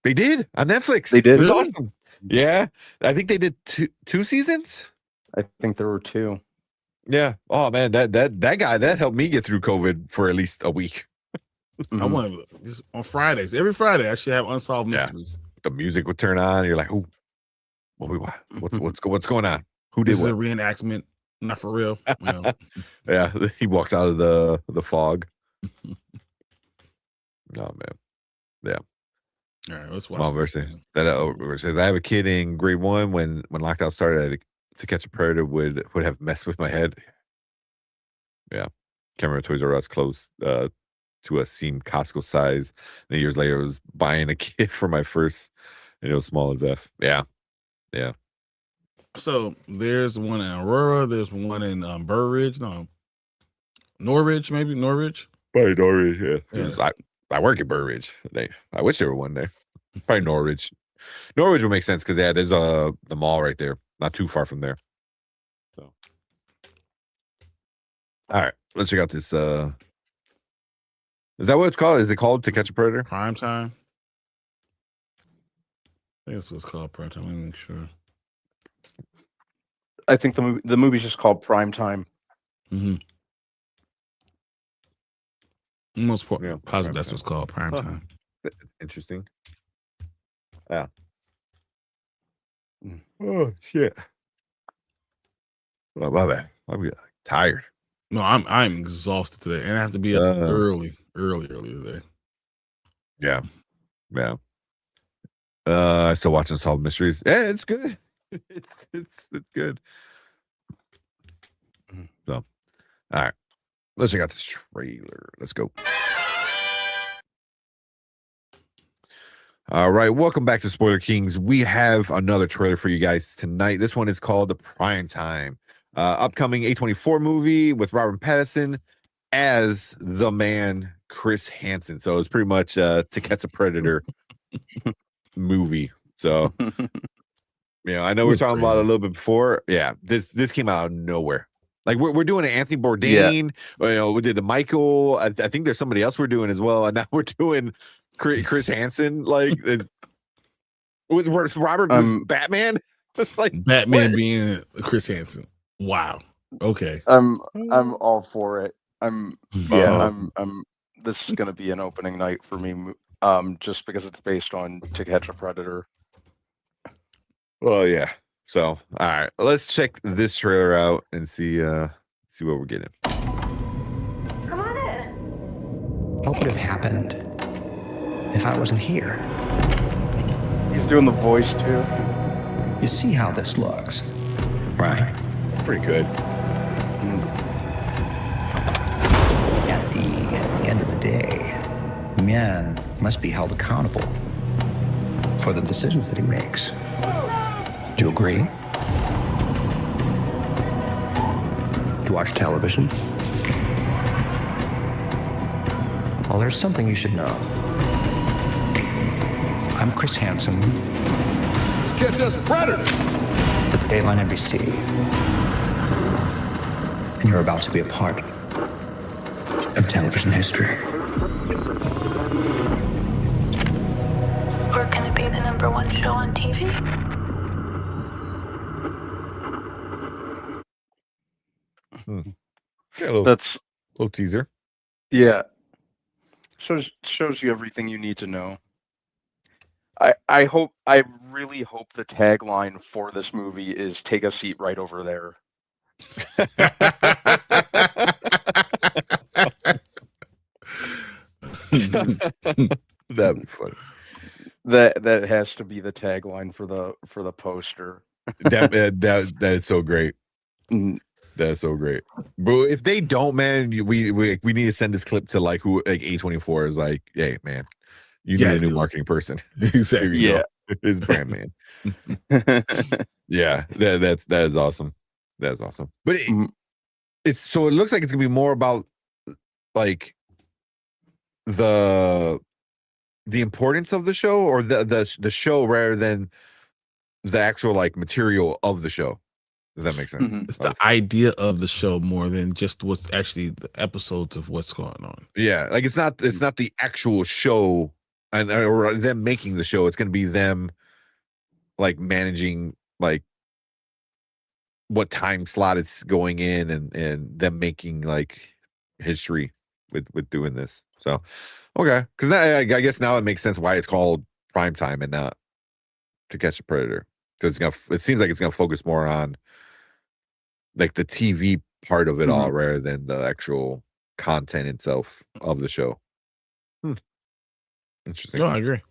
They did on Netflix. They did. It was awesome. Yeah, I think they did two seasons. I think there were 2. Yeah. Oh man, that guy that helped me get through COVID for at least a week. I want to on Fridays. Every Friday, I should have Unsolved Mysteries. The music would turn on. You're like, "Ooh, what's going on? Who did this what?" Is a reenactment, not for real. Yeah, he walked out of the fog. Oh man, yeah. All right, let's watch this. That says, I have a kid in grade 1 when lockdown started. To Catch a Predator would have messed with my head. Yeah, can't remember Toys R Us closed to a seemed Costco size. And years later, I was buying a kit for my first, and it was small as F. Yeah. So there's one in Aurora. There's one in Norwich, maybe Norwich. Probably Norwich. Yeah. I work at Burridge. I wish there were one there. Probably Norwich. Norwich would make sense because there's the mall right there, not too far from there. So, all right, let's check out this. Is that what it's called? Is it called To Catch a Predator? Primetime. I think that's what it's called. Primetime. Let me make sure. I think the movie's just called Primetime. Mm-hmm. Most positive that's what's called Primetime. Interesting. Yeah. Oh shit. Well, my bad. I'm tired. No, I'm exhausted today, and I have to be up early today. Yeah. Still watching Solved Mysteries. Yeah, it's good. It's good. So, all right. Let's check out this trailer. Let's go. All right. Welcome back to Spoiler Kings. We have another trailer for you guys tonight. This one is called The Primetime. Upcoming A24 movie with Robert Pattinson as the man Chris Hansen. So it's pretty much To Catch a Predator movie. So, I know we're talking about it a little bit before. Yeah, this came out of nowhere. Like we're doing an Anthony Bourdain. Yeah. We did a Michael. I think there's somebody else we're doing as well, and now we're doing Chris Hansen. Like with Robert with Batman. Like Batman being Chris Hansen. Wow. Okay. I'm all for it. This is gonna be an opening night for me. Just because it's based on To Catch a Predator. Well, yeah. So, all right, let's check this trailer out and see what we're getting. Come on in. What would have happened if I wasn't here? He's doing the voice too. You see how this looks, right? Pretty good. At the end of the day, man must be held accountable for the decisions that he makes. Do you agree? Do you watch television? Well, there's something you should know. I'm Chris Hansen. Let's catch us predators. For the Dateline NBC. And you're about to be a part of television history. We're gonna be the #1 show on TV. Yeah, That's little teaser. Yeah. Shows you everything you need to know. I really hope the tagline for this movie is "Take a seat right over there." That'd be funny. That has to be the tagline for the poster. that is so great. That's so great, bro. If they don't, man, we need to send this clip to like A24 is like, hey, man, you need a new marketing person. Exactly. Yeah, his brand man. Yeah, that is awesome. That's awesome. But it looks like it's gonna be more about like the importance of the show or the show rather than the actual like material of the show. Does that make sense? It's the idea of the show more than just what's actually the episodes of what's going on. Yeah, like it's not the actual show or them making the show. It's going to be them like managing like what time slot it's going in and them making like history with doing this. So okay, because I guess now it makes sense why it's called Primetime and not To Catch a Predator. Because it seems like it's gonna focus more on like the TV part of it all rather than the actual content itself of the show. Interesting. No, I agree.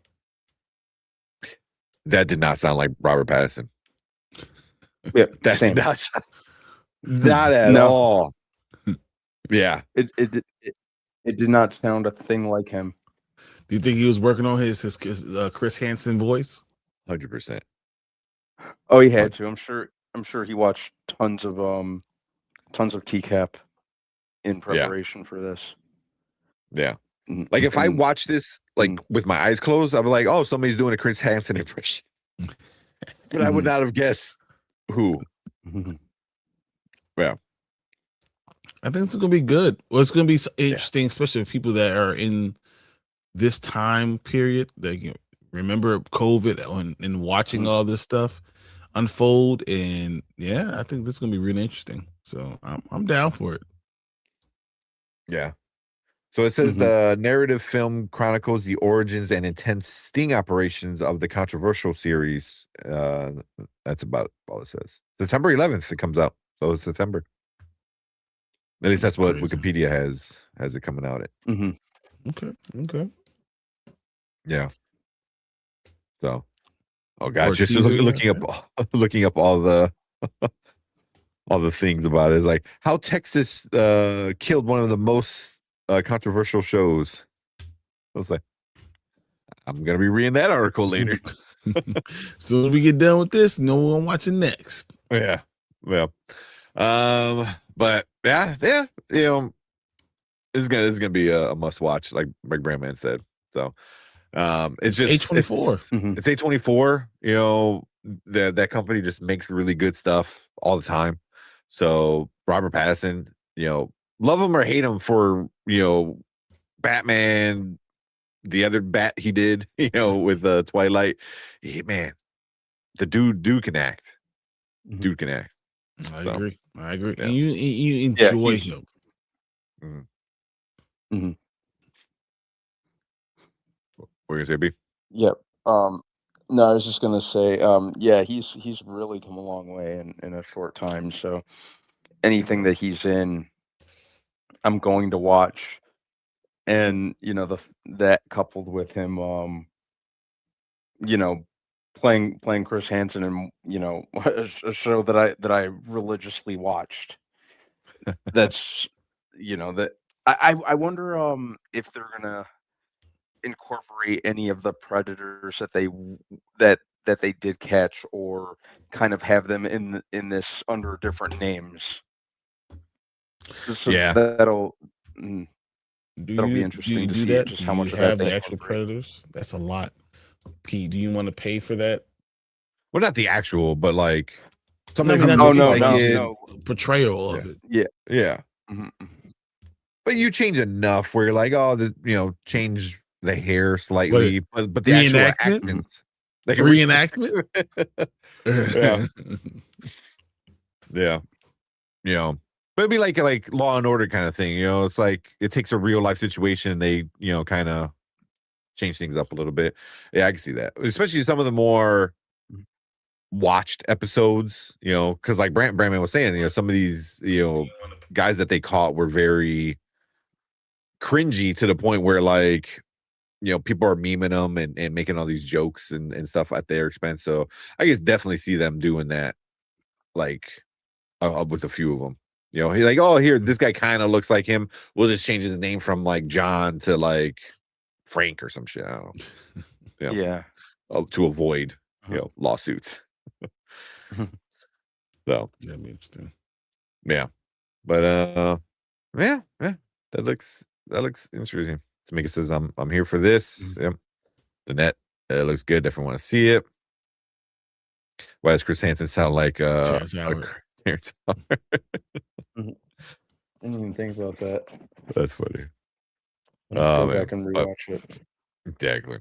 That did not sound like Robert Pattinson. Yeah, that did not sound, not at all. Yeah, it did not sound a thing like him. Do you think he was working on his Chris Hansen voice? 100%. Oh, he had to. I'm sure he watched tons of TCAP in preparation for this. Yeah. Like if I watch this like with my eyes closed, I'd be like, oh, somebody's doing a Chris Hansen impression. But I would not have guessed who. Yeah. I think it's gonna be good. Well, it's gonna be interesting, especially for people that are in this time period. They remember COVID and watching all this stuff unfold. And yeah, I think this is gonna be really interesting. So I'm down for it. Yeah. So it says the narrative film chronicles the origins and intense sting operations of the controversial series. That's about all it says. September 11th it comes out. So it's September. At least that's what Wikipedia has it coming out at. Okay. Yeah. So, oh god, just looking up all the all the things about it is like how Texas killed one of the most controversial shows. I was like, I'm gonna be reading that article later. So when we get done with this, know what I'm watching next. Yeah. Well. But yeah, you know, it's gonna be a must watch, like Brandman said. So it's just A24. It's A24. You know, that company just makes really good stuff all the time. So Robert Pattinson, you know, love him or hate him for, you know, Batman, the other Bat he did, you know, with Twilight. Man, the dude can act. Dude can act. I agree. Yeah. And you enjoy him. What are you gonna say, B? Yep. No, I was just gonna say, yeah, he's really come a long way in a short time. So anything that he's in, I'm going to watch. And you know, that coupled with him, you know, playing Chris Hansen in, you know, a show that I religiously watched. That's, you know, that I wonder if they're gonna incorporate any of the predators that they did catch, or kind of have them in this under different names. So Yeah, that'll be interesting to see just how much of that have they the actual incorporate. predators. That's a lot. do you want to pay for that? Well, not the actual, but like somebody I mean, comes not like no. portrayal of it. Yeah. But you change enough where you're like, oh, change the hair slightly, but the actual actions, like reenactment. Yeah. But it'd be like Law and Order kind of thing. It's like it takes a real life situation. They, kind of change things up a little bit. Yeah, I can see that, especially some of the more watched episodes. Because like Brandman was saying, some of these, guys that they caught were very cringy to the point where like people are memeing them and making all these jokes and stuff at their expense. So I guess definitely see them doing that, like with a few of them. He's like, oh, here, this guy kind of looks like him. We'll just change his name from like John to like Frank or some shit. I don't know. Yeah. To avoid lawsuits. So that'd be interesting. Yeah, but yeah, that looks interesting. Tamika says, I'm here for this. Yep. The net, it looks good. Definitely want to see it. Why does Chris Hansen sound like Terrence Howard? I didn't even think about that. That's funny. Go back and rewatch it. Exactly.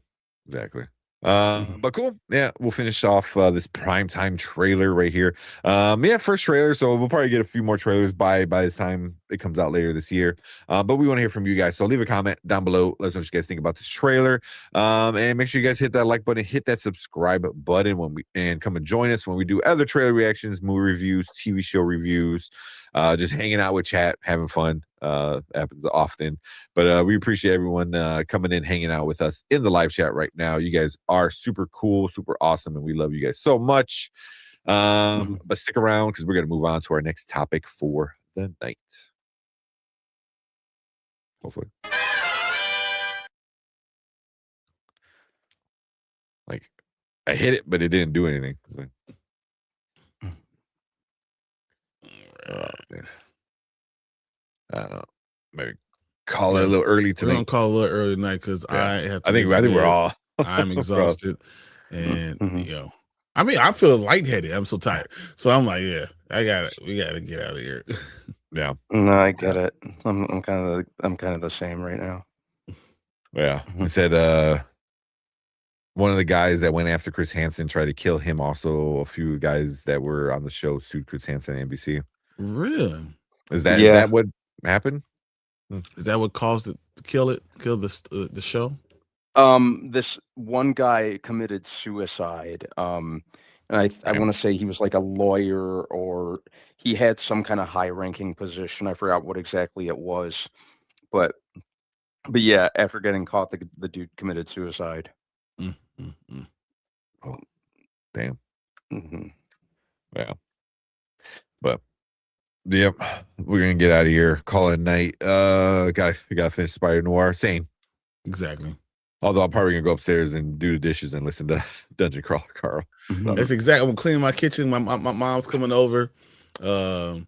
But cool. Yeah, we'll finish off this primetime trailer right here. First trailer. So we'll probably get a few more trailers by this time it comes out later this year. But we want to hear from you guys. So leave a comment down below. Let us know what you guys think about this trailer. And make sure you guys hit that like button, hit that subscribe button and come and join us when we do other trailer reactions, movie reviews, TV show reviews, just hanging out with chat, having fun. Happens often, but we appreciate everyone coming in, hanging out with us in the live chat right now. You guys are super cool, super awesome, and we love you guys so much. But stick around because we're gonna move on to our next topic for the night. Hopefully, like I hit it, but it didn't do anything. Man. I don't know. Maybe call it a little early tonight. We're gonna call it a little early tonight because I have. I think we're all. I'm exhausted, and I mean, I feel lightheaded. I'm so tired. So I'm like, we gotta get out of here. Yeah. No, I get it. I'm kind of the same right now. Yeah. I said one of the guys that went after Chris Hansen tried to kill him. Also, a few guys that were on the show sued Chris Hansen and NBC. Really? Is that what happened? Is that what caused it to kill the show? This one guy committed suicide. And I want to say he was like a lawyer, or he had some kind of high-ranking position. I forgot what exactly it was, but yeah, after getting caught, the dude committed suicide. Oh, damn. Yeah, but. Yep, we're gonna get out of here. Call it a night. Gotta finish Spider Noir. Same. Exactly. Although I'm probably gonna go upstairs and do the dishes and listen to Dungeon Crawler Carl. That's exactly. I'm cleaning my kitchen. My mom's coming over to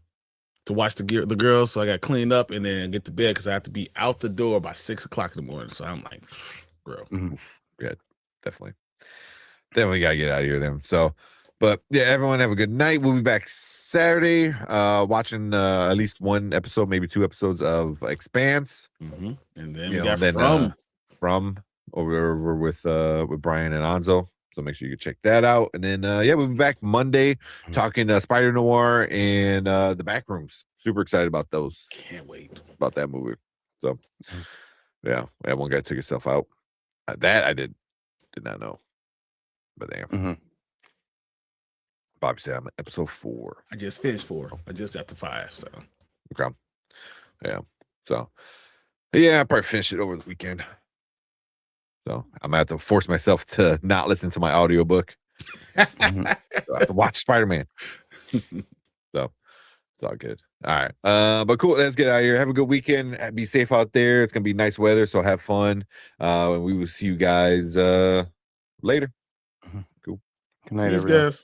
watch the girls, so I got cleaned up and then get to bed because I have to be out the door by 6 o'clock in the morning. So I'm like, bro. Yeah, definitely gotta get out of here then. So. But yeah, everyone have a good night. We'll be back Saturday, watching at least one episode, maybe 2 episodes of Expanse. And then we got From over with Brian and Anzo. So make sure you can check that out. And then we'll be back Monday talking Spider Noir and the Backrooms. Super excited about those. Can't wait about that movie. So one guy took himself out. That I did not know. But damn. Bobby said I'm at episode 4. I just finished 4. I just got to 5. So okay. Yeah. So I probably finish it over the weekend. So I'm gonna have to force myself to not listen to my audiobook. So I have to watch Spider-Man. So it's all good. All right. But cool. Let's get out of here. Have a good weekend. Be safe out there. It's gonna be nice weather, so have fun. And we will see you guys later. Good night, Peace, everyone. guys.